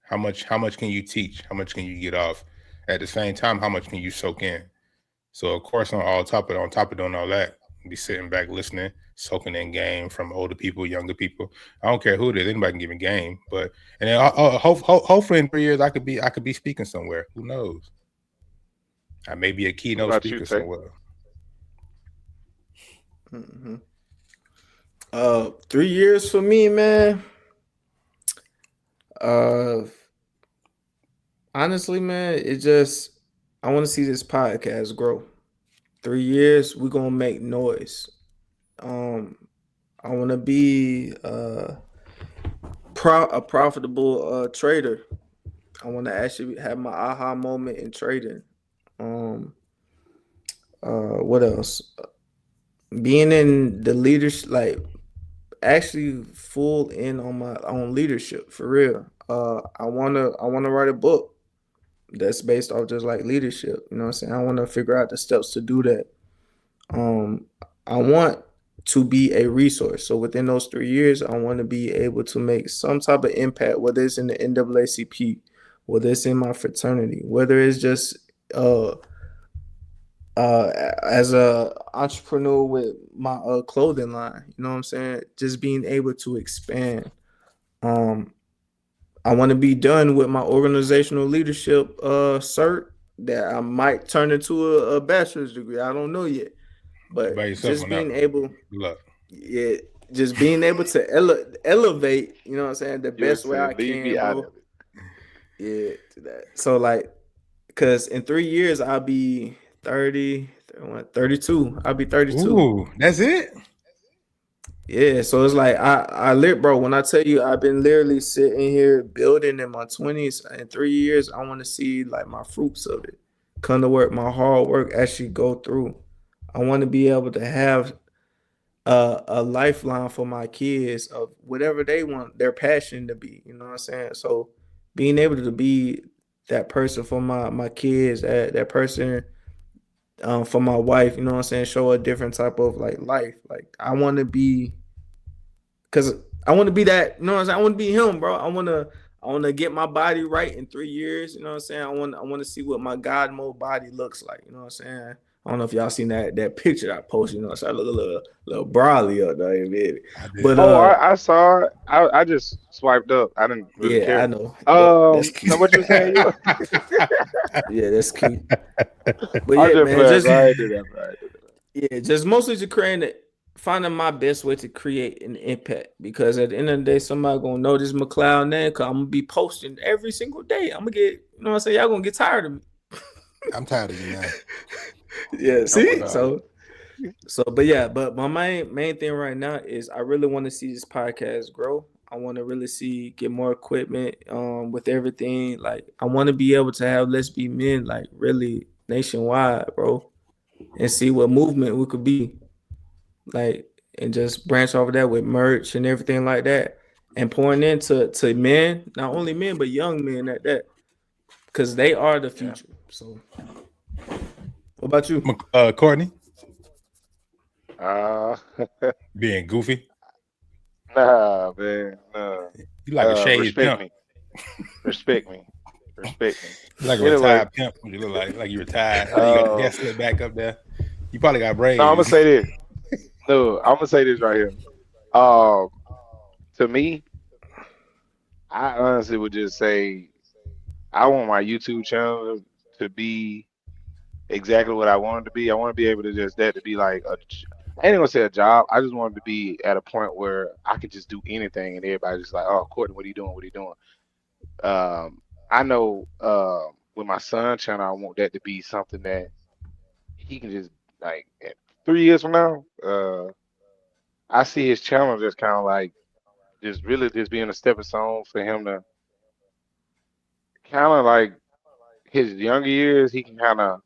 Speaker 2: how much can you teach? How much can you get off? At the same time, how much can you soak in? So of course, on top of doing all that, be sitting back listening, soaking in game from older people, younger people. I don't care who it is, anybody can give me game. But and then hopefully in 3 years I could be speaking somewhere. Who knows? I may be a keynote speaker somewhere.
Speaker 3: 3 years for me, man. Honestly, man, I want to see this podcast grow. 3 years, we're gonna make noise. I want to be a profitable trader. I want to actually have my aha moment in trading. What else? Being in the leadership, like actually full in on my own leadership for real. I wanna write a book that's based off just like leadership. You know what I'm saying? I want to figure out the steps to do that. I want to be a resource. So within those 3 years, I want to be able to make some type of impact, whether it's in the NAACP, whether it's in my fraternity, whether it's just as a entrepreneur with my clothing line. You know what I'm saying? Just being able to expand. I want to be done with my organizational leadership cert that I might turn into a bachelor's degree. I don't know yet, but
Speaker 2: By yourself
Speaker 3: just
Speaker 2: on that
Speaker 3: being
Speaker 2: one.
Speaker 3: able,
Speaker 2: Good luck.
Speaker 3: yeah, just being able to elevate, you know what I'm saying, the
Speaker 1: You
Speaker 3: best way I
Speaker 1: said leave me
Speaker 3: can,
Speaker 1: out
Speaker 3: bro.
Speaker 1: of it.
Speaker 3: Yeah, to that. So like, cause in 3 years I'll be 30, 31, 32. I'll be 32.
Speaker 2: Ooh, that's it.
Speaker 3: Yeah, so it's like I lit, bro. When I tell you I've been literally sitting here building in my 20s. In 3 years, I want to see like my fruits of it come to work, my hard work actually go through. I want to be able to have a lifeline for my kids of whatever they want their passion to be. You know what I'm saying? So being able to be that person for my kids, that person for my wife, you know what I'm saying, show a different type of like life. Like I want to be, cause I want to be that, you know what I'm saying? I want to be him, bro. I want to get my body right in 3 years. You know what I'm saying? I want to see what my God mode body looks like. You know what I'm saying? I don't know if y'all seen that picture that I posted. You know, so I look a little brawly up there, baby.
Speaker 2: I did.
Speaker 3: But
Speaker 1: Oh, I saw it. I just swiped up. I didn't really
Speaker 3: yeah, I
Speaker 1: care.
Speaker 3: know. That's cute.
Speaker 1: Now what you were saying? You?
Speaker 3: Yeah, that's cute. But
Speaker 1: I
Speaker 3: yeah,
Speaker 1: just
Speaker 3: man,
Speaker 1: played.
Speaker 3: just
Speaker 1: I did that. Right.
Speaker 3: yeah, just mostly to create finding my best way to create an impact, because at the end of the day, somebody gonna know this McLeod name, cause I'm gonna be posting every single day. I'm gonna get, you know what I'm saying? Y'all gonna get tired of me.
Speaker 2: I'm tired of you now.
Speaker 3: Yeah, see?
Speaker 1: God.
Speaker 3: But my main thing right now is I really want to see this podcast grow. I want to really see get more equipment with everything. Like I want to be able to have Let's Be Men like really nationwide, bro, and see what movement we could be. Like, and just branch off of that with merch and everything like that. And pouring into men, not only men, but young men at that. Because they are the future. So what about you?
Speaker 2: Courtney,
Speaker 1: Uh,
Speaker 2: being goofy.
Speaker 1: nah, man. Nah.
Speaker 2: You like a shade
Speaker 1: Respect
Speaker 2: pimp.
Speaker 1: me. Respect me. Respect me.
Speaker 2: You like a
Speaker 1: Anyway.
Speaker 2: retired pimp. You look like you retired. You got the hair slicked back up there. You probably got braids.
Speaker 1: No, I'm gonna say this. No, I'm gonna say this right here. To me, I honestly would just say I want my YouTube channel to be exactly what I want it to be. I want to be able to just that to be like I ain't gonna say a job. I just want it to be at a point where I could just do anything and everybody's just like, oh, Courtney, what are you doing? What are you doing? I know with my son channel, I want that to be something that he can just like 3 years from now. I see his channel just kind of like just really just being a stepping stone for him to kind of like his younger years. He can kind of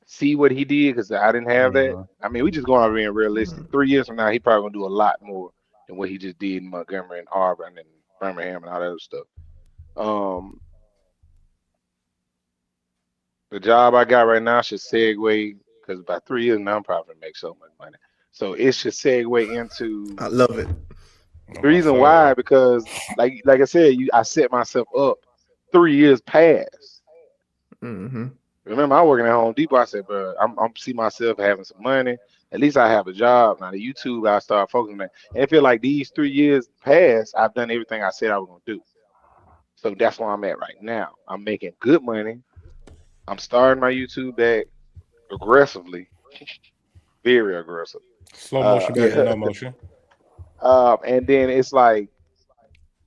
Speaker 1: see what he did because I didn't have that. I mean, we just going out being realistic. 3 years from now, he probably gonna do a lot more than what he just did in Montgomery and Auburn and Birmingham and all that other stuff. The job I got right now should segue because by 3 years now I'm probably gonna make so much money. So it should segue into
Speaker 3: I love it.
Speaker 1: the reason why, because like I said, I set myself up 3 years past.
Speaker 3: Mm-hmm.
Speaker 1: Remember, I'm working at Home Depot. I said, bro, I'm see myself having some money. At least I have a job. Now the YouTube, I start focusing on that. And I feel like these 3 years past, I've done everything I said I was gonna do. So that's where I'm at right now. I'm making good money. I'm starting my YouTube back aggressively, very aggressive.
Speaker 2: Slow motion better than no motion.
Speaker 1: And then it's like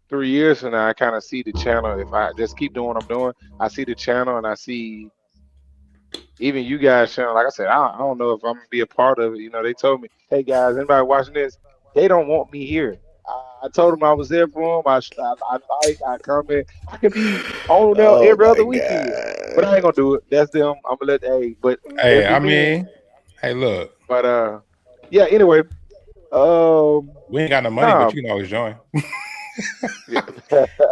Speaker 1: 3 years from now, I kind of see the channel. If I just keep doing what I'm doing, I see the channel and I see even you guys channel. Like I said, I don't know if I'm gonna be a part of it. You know, they told me, hey guys, anybody watching this, they don't want me here. I told them I was there for them. I comment. I can be on there every other weekend, but I ain't gonna do it. That's them. I'm gonna let but
Speaker 2: hey, I mean, hey, look.
Speaker 1: But yeah. Anyway,
Speaker 2: we ain't got no money, but you can always join.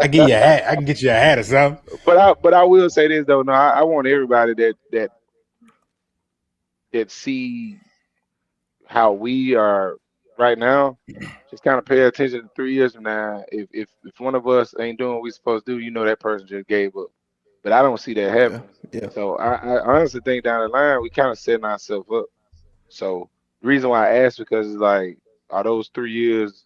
Speaker 2: I get you a hat. I can get you a hat or something.
Speaker 1: But I will say this though. No, I want everybody that see how we are right now, just kind of pay attention to 3 years from now. If one of us ain't doing what we supposed to do, you know that person just gave up. But I don't see that happening.
Speaker 3: Yeah.
Speaker 1: So I honestly think down the line we kind of setting ourselves up. So the reason why I asked because it's like, are those 3 years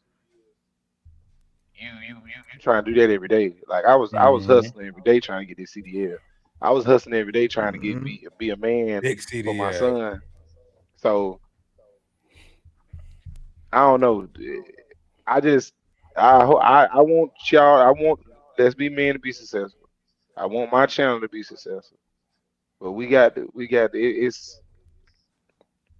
Speaker 1: you trying to do that every day. Like I was
Speaker 2: Mhm.
Speaker 1: hustling every day trying to get this CDL. I was hustling every day trying to get
Speaker 3: Mhm.
Speaker 1: be a man
Speaker 2: Big
Speaker 1: for my
Speaker 2: CDL.
Speaker 1: son. So I don't know. I just I want y'all. I want Let's Be Men to be successful. I want my channel to be successful. But it's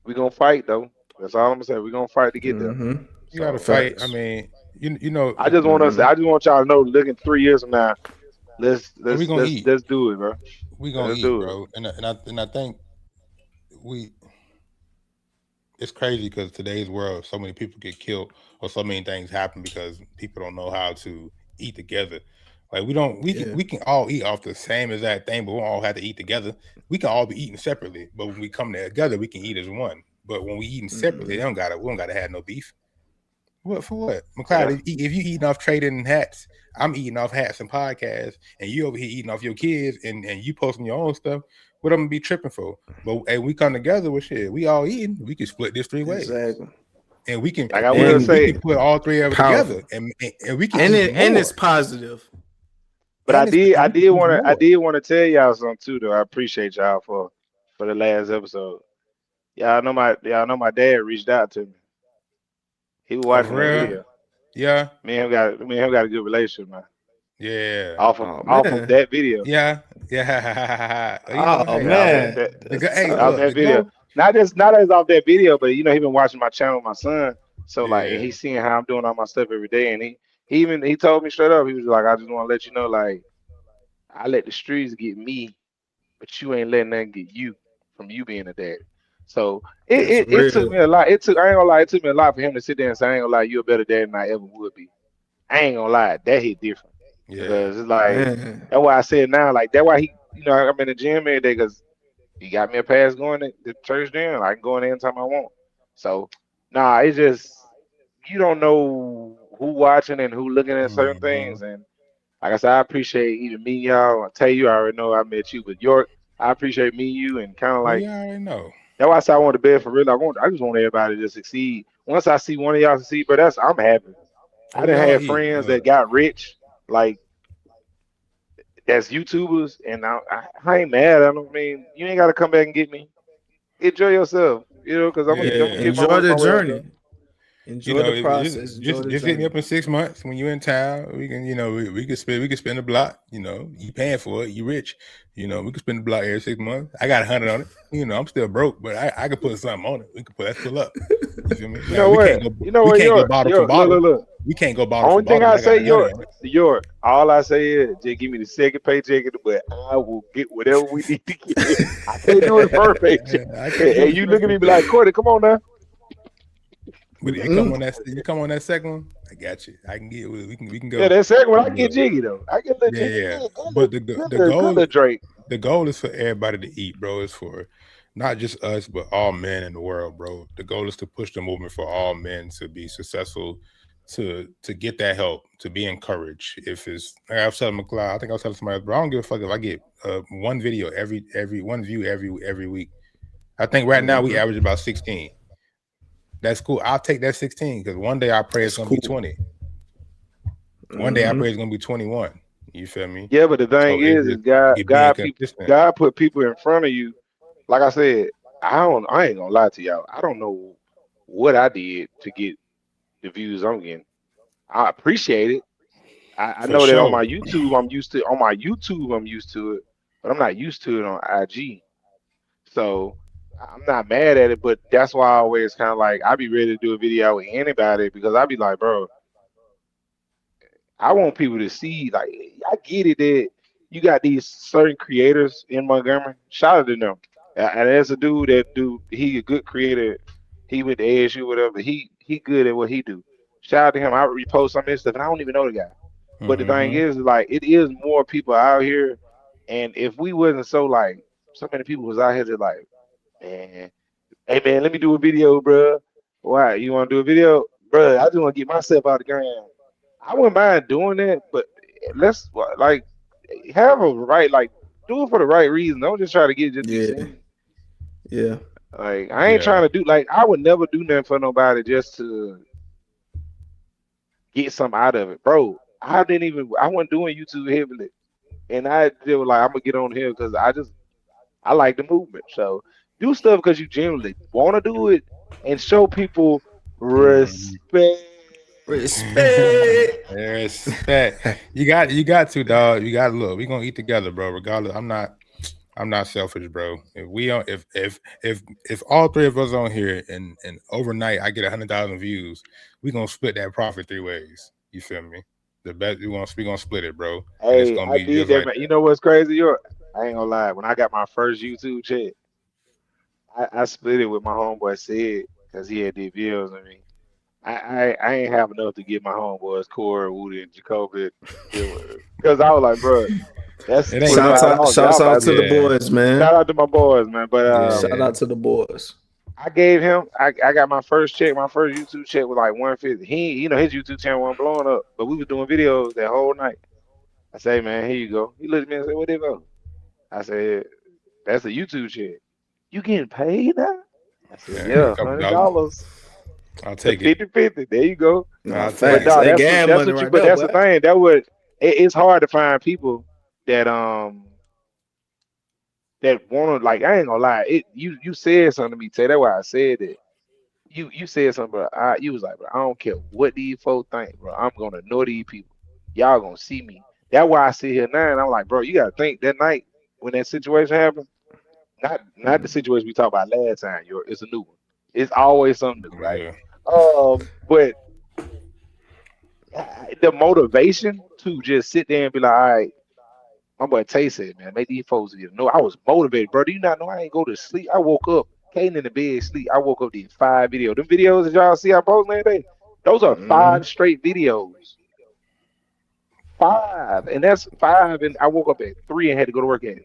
Speaker 1: we gonna fight though. That's all I'm gonna say. We gonna fight to get there.
Speaker 3: Mhm.
Speaker 2: You got to
Speaker 1: So
Speaker 2: fight. I
Speaker 3: Facts.
Speaker 2: mean, you know,
Speaker 3: Mhm.
Speaker 1: I just want y'all to know. Looking 3 years from now,
Speaker 2: we gonna eat.
Speaker 1: let's do it, bro.
Speaker 2: We gonna
Speaker 1: Let's
Speaker 2: eat,
Speaker 1: do it.
Speaker 2: bro. And I think we. It's crazy because today's world, so many people get killed or so many things happen because people don't know how to eat together. Like we don't,
Speaker 3: Yeah.
Speaker 2: we can all eat off the same exact thing, but we don't all have to eat together. We can all be eating separately, but when we come together, we can eat as one. But when we eating separately,
Speaker 3: Mhm.
Speaker 2: we don't gotta have no beef. What for what?
Speaker 1: Yeah.
Speaker 2: McLeod, if you eating off trading hats, I'm eating off hats and podcasts, and you over here eating off your kids and you posting your own stuff. What I'm gonna be tripping for? But hey, we come together with shit. We all eating. We can split this 3 ways,
Speaker 3: Exactly.
Speaker 2: and we can
Speaker 1: Like I will
Speaker 3: And
Speaker 2: we
Speaker 1: say,
Speaker 2: can put all three of it together,
Speaker 3: powerful.
Speaker 2: and we can
Speaker 3: And
Speaker 2: eat
Speaker 3: it's
Speaker 2: more.
Speaker 3: positive.
Speaker 1: but
Speaker 2: And
Speaker 1: I
Speaker 2: we can
Speaker 1: did
Speaker 2: eat
Speaker 1: I
Speaker 2: more.
Speaker 1: did want to tell y'all something too, though. I appreciate y'all for the last episode. Y'all know my dad reached out to me. He was
Speaker 2: Oh,
Speaker 1: watching
Speaker 2: for
Speaker 1: that
Speaker 2: real?
Speaker 3: Okay.
Speaker 1: video.
Speaker 2: Yeah,
Speaker 1: Me and him got a good relationship, man.
Speaker 2: yeah,
Speaker 3: Oh
Speaker 1: Off of
Speaker 3: man.
Speaker 1: that video.
Speaker 2: yeah, yeah. You know,
Speaker 3: Oh
Speaker 2: hey,
Speaker 1: Off
Speaker 3: man.
Speaker 1: that
Speaker 3: That's
Speaker 2: hey,
Speaker 1: off
Speaker 3: tough.
Speaker 2: look,
Speaker 1: that
Speaker 2: the
Speaker 1: video.
Speaker 2: go,
Speaker 1: Not as off that video, but he been watching my channel with my son. So like, and
Speaker 2: yeah.
Speaker 1: he's seeing how I'm doing all my stuff every day, and he told me straight up. He was like, I just want to let you know, like, I let the streets get me, but you ain't letting nothing get you from you being a dad. So
Speaker 3: That's
Speaker 1: it took
Speaker 3: real.
Speaker 1: me a lot. I ain't gonna lie, it took me a lot for him to sit there and say, I ain't gonna lie, you a better dad than I ever would be. I ain't gonna lie, that hit different
Speaker 2: Yeah.
Speaker 1: because it's like
Speaker 3: Man.
Speaker 1: that's why I said now, like that's why I'm in the gym every day because he got me a pass going to the church gym. I can go in there anytime I want. So nah, it's just you don't know who watching and who looking at certain
Speaker 2: Mhm.
Speaker 1: things. And like I said, I appreciate even me, y'all. I tell you, I already know I met you, but York, I appreciate me, you, and kind of
Speaker 2: Well,
Speaker 1: like
Speaker 2: you already know.
Speaker 1: that's why I said I want to bed for real. I just want everybody to succeed. Once I see one of y'all succeed, but I'm happy. I
Speaker 2: We
Speaker 1: didn't
Speaker 2: all
Speaker 1: have
Speaker 2: eat.
Speaker 1: friends that
Speaker 2: Look,
Speaker 1: got rich, like that's YouTubers, and I ain't mad. I don't mean you ain't got to come back and get me. Enjoy yourself, because I'm gonna
Speaker 3: Yeah.
Speaker 2: yeah.
Speaker 1: get
Speaker 3: Enjoy the
Speaker 1: my way up there.
Speaker 3: journey. Enjoy the process. Enjoy the
Speaker 2: Just hit me
Speaker 3: journey.
Speaker 2: up in 6 months when you're in town. We can, we can spend the block. You paying for it. You rich. We can spend the block every 6 months. I got 100 on it. I'm still broke, but I could put something on it. Let's pull up. You feel me?
Speaker 1: You
Speaker 2: Now
Speaker 1: know what? You know
Speaker 2: we
Speaker 1: what?
Speaker 2: can't go bottle for bottle.
Speaker 1: Look.
Speaker 2: We can't go bottle for
Speaker 1: Only thing
Speaker 2: bottle, but
Speaker 1: I
Speaker 2: I got
Speaker 1: say,
Speaker 2: 100 on it.
Speaker 1: All I say is just give me the second paycheck, but I will get whatever we need to get. I can't do it the first paycheck.
Speaker 2: I can't do
Speaker 1: And
Speaker 2: the
Speaker 1: you look
Speaker 2: first
Speaker 1: at me
Speaker 2: one.
Speaker 1: and be like, Cordy, come on now.
Speaker 2: But if you come on that second one, I got you. I can get we can
Speaker 1: Yeah,
Speaker 2: go.
Speaker 1: that second one,
Speaker 2: We
Speaker 1: I
Speaker 2: can
Speaker 1: get
Speaker 2: go.
Speaker 1: jiggy though. I get a little
Speaker 2: Yeah,
Speaker 1: jiggy.
Speaker 2: yeah. But
Speaker 1: Good, good
Speaker 2: the
Speaker 1: little Drake.
Speaker 2: goal is for everybody to eat, bro. It's for not just us, but all men in the world, bro. The goal is to push the movement for all men to be successful, to get that help, to be encouraged. If it's like I was telling McLeod, I think I was telling somebody, bro, I don't give a fuck if I get one video every one view every week. I think right now we
Speaker 3: Mhm.
Speaker 2: average about 16. That's cool. I'll take that 16 because one day I pray it's
Speaker 3: That's
Speaker 2: gonna be
Speaker 3: cool.
Speaker 2: 20. One day I
Speaker 3: Hmm.
Speaker 2: pray it's gonna be 21. You feel me?
Speaker 1: Yeah, but the thing
Speaker 2: So it's
Speaker 1: is
Speaker 2: just it being consistent.
Speaker 1: God put people in front of you. Like I said, I ain't gonna lie to y'all. I don't know what I did to get the views I'm getting. I appreciate it. I
Speaker 2: For
Speaker 1: know that
Speaker 2: sure.
Speaker 1: on my YouTube I'm used to it, but I'm not used to it on IG. So I'm not mad at it, but that's why I always kind of like I be ready to do a video with anybody because I be like, bro, I want people to see like I get it that you got these certain creators in Montgomery. Shout out to them. And there's a dude he a good creator. He went to ASU, whatever. He good at what he do. Shout out to him. I repost some of his stuff, and I don't even know the guy. But the thing
Speaker 2: Mm-hmm.
Speaker 1: is, like, it is more people out here, and if we wasn't so many people was out here that like, man, hey man, let me do a video, bro. Why you want to do a video, bro? I just want to get myself out of the ground. I wouldn't mind doing that, but let's like have a right, like do it for the right reason. Don't just try to get just be
Speaker 3: Yeah.
Speaker 1: seen.
Speaker 3: Yeah.
Speaker 1: Like I ain't
Speaker 2: Yeah.
Speaker 1: trying to do like I would never do nothing for nobody just to get something out of it, bro. I wasn't doing YouTube heavily, and I just was like, I'm gonna get on here because I like the movement. So do stuff because you genuinely want to do it and show people respect.
Speaker 3: Respect.
Speaker 2: Respect. You got to, dog. You got to look. We gonna eat together, bro. Regardless, I'm not selfish, bro. If we don't, if all three of us on here and overnight I get 100,000 views, we gonna split that profit 3 ways. You feel me? The best we gonna split it, bro. And it's
Speaker 1: Hey,
Speaker 2: gonna
Speaker 1: I
Speaker 2: be
Speaker 1: did
Speaker 2: just
Speaker 1: that,
Speaker 2: like
Speaker 1: man.
Speaker 2: that.
Speaker 1: You know what's crazy? I ain't gonna lie. When I got my first YouTube check, I split it with my homeboy Sid because he had did videos on me. I ain't have enough to get my homeboys Corey, Woody, and Jacoby because I was like, bro, that's
Speaker 2: It ain't
Speaker 1: $25.
Speaker 3: Shouts
Speaker 1: Y'all
Speaker 3: out
Speaker 1: about
Speaker 3: to the
Speaker 2: yeah.
Speaker 3: boys, man.
Speaker 1: shout out to my boys, man. But
Speaker 3: Shout out to the boys.
Speaker 1: I gave him. I got my first check. My first YouTube check was like 150. His YouTube channel wasn't blowing up, but we was doing videos that whole night. I say, man, here you go. He looked at me and said, what they go? I said, that's a YouTube check. You getting paid now? I said,
Speaker 2: Yeah, a
Speaker 1: yeah,
Speaker 2: couple dollars.
Speaker 1: $100.
Speaker 2: I'll take it.
Speaker 1: 50-50. There you go.
Speaker 3: Nah,
Speaker 2: I'll
Speaker 3: facts.
Speaker 2: take it.
Speaker 1: Dog,
Speaker 3: That
Speaker 1: that's
Speaker 3: gas
Speaker 1: what
Speaker 3: money
Speaker 1: you.
Speaker 3: right
Speaker 1: But
Speaker 3: there,
Speaker 1: that's the
Speaker 3: boy.
Speaker 1: thing. It's hard to find people that that want to, like. I ain't gonna lie. You said something to me, Tay. That's why I said it. You said something, bro. You was like, bro, I don't care what these folks think, bro. I'm gonna know these people. Y'all gonna see me. That's why I sit here now and I'm like, bro, you gotta think that night when that situation happened. Not the situation we talked about last time. It's a new one. It's always something new, right?
Speaker 2: Yeah.
Speaker 1: But the motivation to just sit there and be like, all right, my boy Tay said, man, make these folks get know. I was motivated, bro. Do you not know I ain't go to sleep? I woke up, came in the bed, sleep. I woke up, did 5 videos. Them videos that y'all see I post that day, those are 5 straight videos. 5, and that's 5. And I woke up at 3 and had to go to work at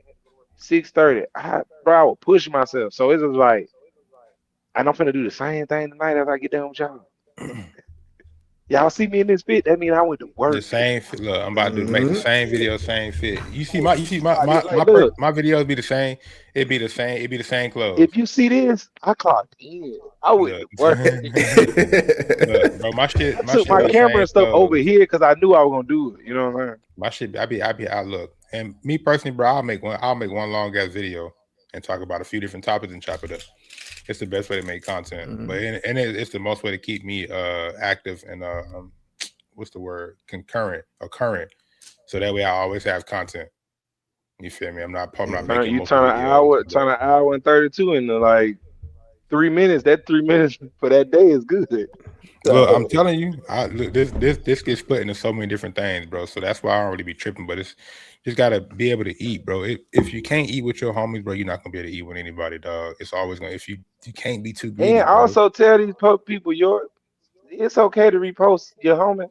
Speaker 1: 6:30. Bro, I would push myself. So it was like, and I'm finna do the same thing tonight after I get done with y'all. Y'all see me in this fit? That means I went to work.
Speaker 2: The same fit. Look, I'm about to make the same video, same fit. You see my
Speaker 1: Look.
Speaker 2: my videos be the same. It'd be the same. It'd be the same clothes.
Speaker 1: If you see this, I clocked in. I went to work.
Speaker 2: Look, bro, my shit.
Speaker 1: I took my
Speaker 2: be the
Speaker 1: camera
Speaker 2: same
Speaker 1: and stuff
Speaker 2: clothes.
Speaker 1: over here because I knew I was gonna do it. You know what I'm saying?
Speaker 2: My shit. I be out. Look, and me personally, bro, I'll make one long ass video and talk about a few different topics and chop it up. It's the best way to make content, but it's the most way to keep me active and what's the word? Current. So that way I always have content. You feel me? I'm not making
Speaker 1: You
Speaker 2: multiple
Speaker 1: turn an hour and 32 into like 3 minutes. That 3 minutes for that day is good.
Speaker 2: Look, I'm telling you, this gets split into so many different things, bro. So that's why I don't really be tripping. But it's just gotta be able to eat, bro. If you can't eat with your homies, bro, you're not gonna be able to eat with anybody, dog. It's always gonna. If you can't be too greedy.
Speaker 1: And also tell these people it's okay to repost your homie.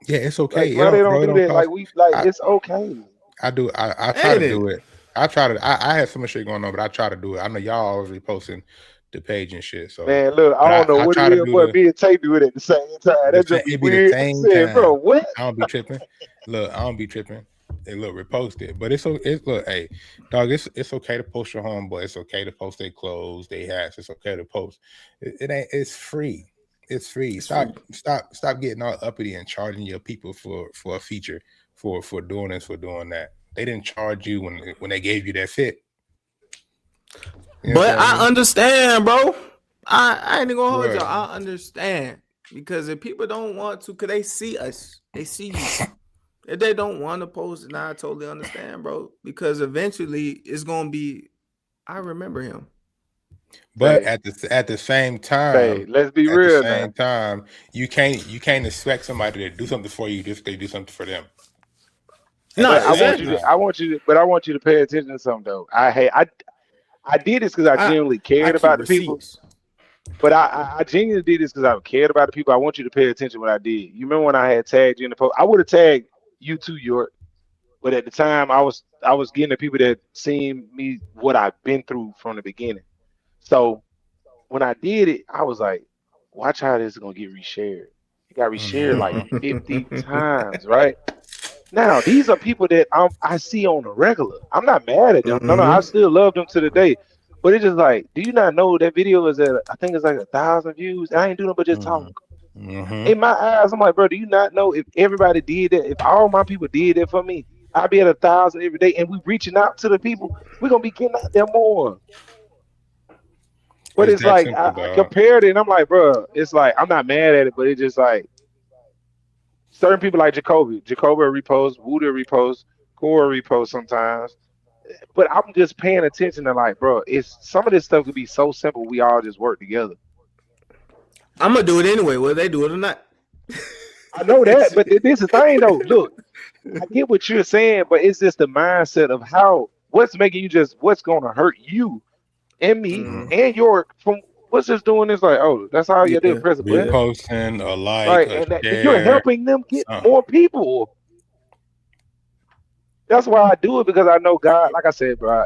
Speaker 2: Yeah, it's okay.
Speaker 1: Like, they don't do that.
Speaker 2: Cost.
Speaker 1: It's okay.
Speaker 2: I do. I try to do it. I had so much shit going on, but I try to do it. I know y'all always reposting the page and shit. So
Speaker 1: man, look, I don't know what it is, but me and Tay do it at the same time. That's just be weird.
Speaker 2: The same
Speaker 1: time. Bro, what?
Speaker 2: I don't be tripping. Look, I don't be tripping. Hey, look, repost it. But it's look, hey, dog, it's okay to post your homeboy. It's okay to post their clothes, their hats. It's okay to post. It ain't. It's free. It's free. Stop getting all uppity and charging your people for a feature for doing this, for doing that. They didn't charge you when they gave you that fit.
Speaker 3: You know but I understand, bro. I ain't gonna hold y'all. I understand because if people don't want to, cause they see us, they see you. If they don't want to post it, I totally understand, bro. Because eventually it's gonna be. I remember him.
Speaker 2: But at the same time,
Speaker 1: let's be real.
Speaker 2: At the same time, you can't expect somebody to do something for you just they do something for them.
Speaker 1: No, I want you to pay attention to something though. I did this because I genuinely cared about the people. But I genuinely did this because I cared about the people. I want you to pay attention to what I did. You remember when I had tagged you in the post? I would have tagged you too, York. But at the time, I was getting the people that seen me what I've been through from the beginning. So when I did it, I was like, watch how this is gonna get reshared. It got reshared like 50 times, right? Now these are people that I see on the regular. I'm not mad at them. No, I still love them to the day. But it's just like, do you not know that video is I think it's like 1,000 views? I ain't doing but just talk. In my eyes, I'm like, bro, do you not know if everybody did that, if all my people did that for me, I'd be at 1,000 every day, and we reaching out to the people, we're gonna be getting out there more. But
Speaker 2: It's
Speaker 1: it's
Speaker 2: that
Speaker 1: like
Speaker 2: simple,
Speaker 1: I
Speaker 2: dog.
Speaker 1: compared it, and I'm like, bro, it's like I'm not mad at it, but it's just like certain people like Jacoby will repost, Woody will repost, Core will repost sometimes. But I'm just paying attention to like, bro, it's some of this stuff could be so simple. We all just work together.
Speaker 3: I'm gonna do it anyway, whether they do it or not.
Speaker 1: I know that, but this is the thing though. Look, I get what you're saying, but it's just the mindset of how what's making you just what's gonna hurt you and me
Speaker 3: Mhm.
Speaker 1: and York from what's just doing this like, oh, that's how you do
Speaker 3: Yeah,
Speaker 1: it, present, but
Speaker 2: Reposting, a like,
Speaker 1: right,
Speaker 2: a
Speaker 1: and that you're
Speaker 2: share,
Speaker 1: helping them get
Speaker 2: something.
Speaker 1: more people. That's why I do it because I know God. Like I said, bro,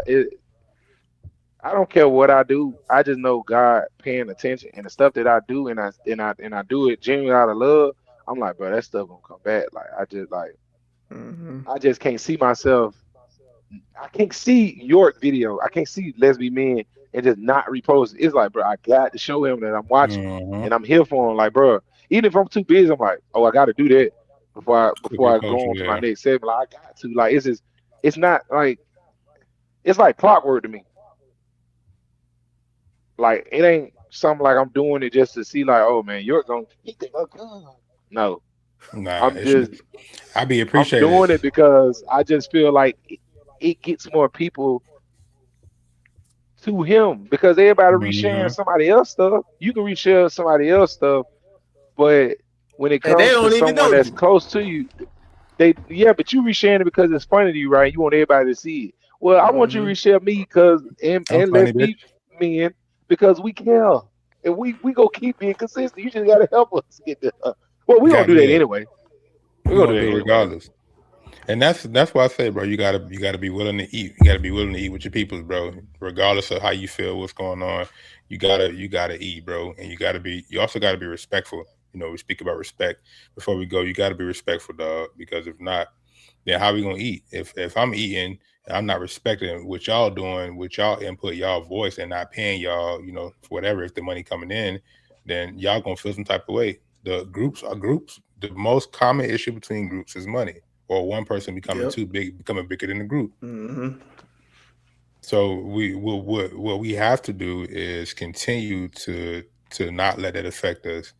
Speaker 1: I don't care what I do. I just know God paying attention and the stuff that I do, and I do it genuinely out of love. I'm like, bro, that stuff gonna come back.
Speaker 3: Mhm.
Speaker 1: I just can't see myself. I can't see York video. I can't see lesbian men and just not repost it. It's like, bro, I got to show him that I'm watching and I'm here for him. Like, bro, even if I'm too busy, I'm like, oh, I got to do that before I go on to my
Speaker 2: Yeah.
Speaker 1: next segment. Like, I got to. Like, it's not like it's like clockwork to me. Like, it ain't something like I'm doing it just to see. Like, oh man, York gonna he think I'm good. No,
Speaker 2: Nah,
Speaker 1: I'm
Speaker 2: it
Speaker 1: just
Speaker 2: should. I be
Speaker 1: I'm
Speaker 2: appreciated.
Speaker 1: doing it because I just feel like it gets more people to him because everybody resharing
Speaker 2: Mhm.
Speaker 1: somebody else stuff. You can reshare somebody else stuff, but when it
Speaker 3: And they
Speaker 1: comes to
Speaker 3: don't even
Speaker 1: someone
Speaker 3: know
Speaker 1: that's
Speaker 3: you.
Speaker 1: close to you, but you resharing it because it's funny to you, right? You want everybody to see it. Well, I want you to
Speaker 3: Mhm.
Speaker 1: reshare me because
Speaker 2: I'm
Speaker 1: and
Speaker 2: funny,
Speaker 1: let's
Speaker 2: bitch.
Speaker 1: be men because we care. And we gonna keep being consistent. You just gotta help us get there. Well, we gonna
Speaker 2: Got
Speaker 1: do that
Speaker 2: yeah.
Speaker 1: anyway. We
Speaker 2: We
Speaker 1: gonna
Speaker 2: gonna
Speaker 1: do
Speaker 2: do
Speaker 1: that
Speaker 2: it
Speaker 1: anyway.
Speaker 2: regardless. And that's why I say, bro, you gotta be willing to eat. You gotta be willing to eat with your peoples, bro. Regardless of how you feel, what's going on, you gotta eat, bro. And you also gotta be respectful. We speak about respect before we go. You gotta be respectful, dog. Because if not, then how we gonna eat? If I'm eating and I'm not respecting what y'all doing, what y'all input, y'all voice, and not paying y'all, for whatever, if the money coming in, then y'all gonna feel some type of way. The groups are groups. The most common issue between groups is money, or one person becoming
Speaker 3: Yep.
Speaker 2: too big, becoming bigger than the group.
Speaker 3: Mhm.
Speaker 2: So what we have to do is continue to not let that affect us.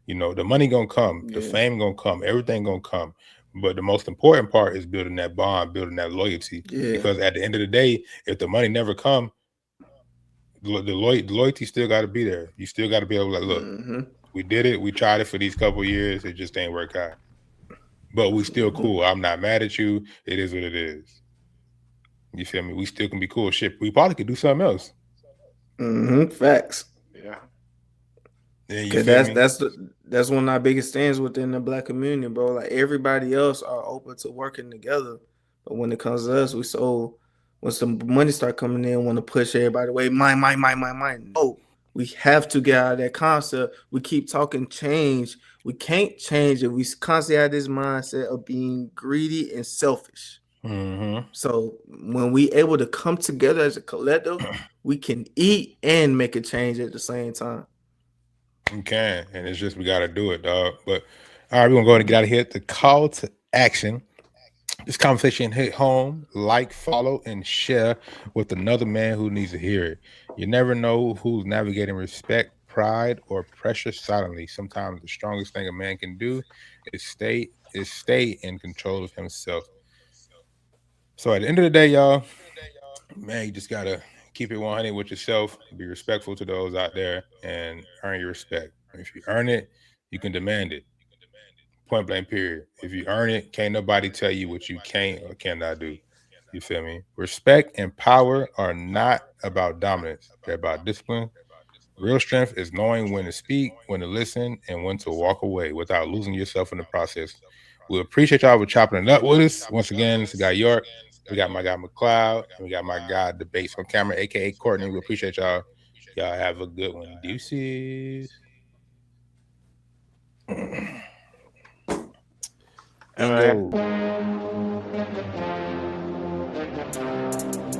Speaker 2: The money gonna come, the
Speaker 3: Yeah.
Speaker 2: fame gonna come, everything gonna come. But the most important part is building that bond, building that loyalty.
Speaker 3: Yeah.
Speaker 2: Because at the end of the day, if the money never come, the loyalty still got to be there. You still got to be able to look.
Speaker 3: Mhm.
Speaker 2: We did it. We tried it for these couple years. It just ain't work out. But we still
Speaker 3: Mhm.
Speaker 2: cool. I'm not mad at you. It is what it is. You feel me? We still can be cool. Shit, we probably could do something else.
Speaker 3: Mhm. Facts.
Speaker 1: Yeah.
Speaker 2: Yeah, you
Speaker 3: Cause
Speaker 2: feel
Speaker 3: that's
Speaker 2: me?
Speaker 3: that's the, that's one of our biggest stands within the black community, bro. Like everybody else are open to working together, but when it comes to us, when some money start coming in, want to push everybody away. Mine. No, we have to get out of that concept. We keep talking change. We can't change it. We constantly have this mindset of being greedy and selfish.
Speaker 2: Mm-hmm.
Speaker 3: So when we able to come together as a collective, we can eat and make a change at the same time.
Speaker 2: You can, and it's just we got to do it, dog. But all right, we're gonna go ahead and get out of here. The call to action. This conversation hit home. Like, follow, and share with another man who needs to hear it. You never know who's navigating respect, pride, or pressure silently. Sometimes the strongest thing a man can do is stay in control of himself. So at the end of the day, y'all, man, you just gotta keep it 100 with yourself. Be respectful to those out there, and earn your respect. If you earn it, you can demand it. Point blank, period. If you earn it, can't nobody tell you what you can't or cannot do. You feel me? Respect and power are not about dominance. They're about discipline. Real strength is knowing when to speak, when to listen, and when to walk away without losing yourself in the process. We appreciate y'all for chopping it up with us. Once again, it's the guy York. We got my guy McLeod, and we got my guy Debates on camera, aka Courtney. We appreciate y'all. Y'all have a good one. Deuces.
Speaker 1: All right.
Speaker 2: Bingo.